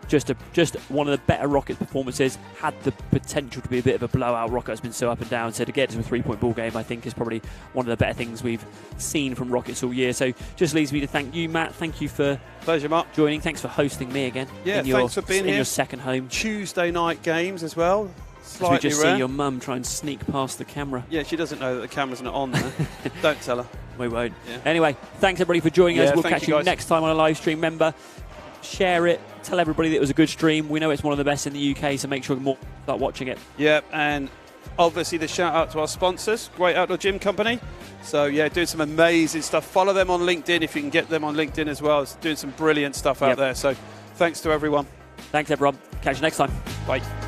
Just one of the better Rockets performances. Had the potential to be a bit of a blowout. Rockets been so up and down. So to get to a 3-point ball game, I think, is probably one of the better things we've seen from Rockets all year. So just leaves me to thank you, Matt. Thank you for pleasure, Mark, joining. Thanks for hosting me again. Yeah, thanks for being here. In your second home. Tuesday night games as well. As we just see your mum try and sneak past the camera. Yeah, she doesn't know that the camera's not on there. Don't tell her. We won't. Yeah. Anyway, thanks everybody for joining us. We'll catch you guys next time on a live stream. Remember, share it. Tell everybody that it was a good stream. We know it's one of the best in the UK, so make sure more start watching it. Yeah, and obviously the shout out to our sponsors, Great Outdoor Gym Company. So doing some amazing stuff. Follow them on LinkedIn if you can get them on LinkedIn as well. It's doing some brilliant stuff out there. So thanks to everyone. Thanks everyone. Catch you next time. Bye.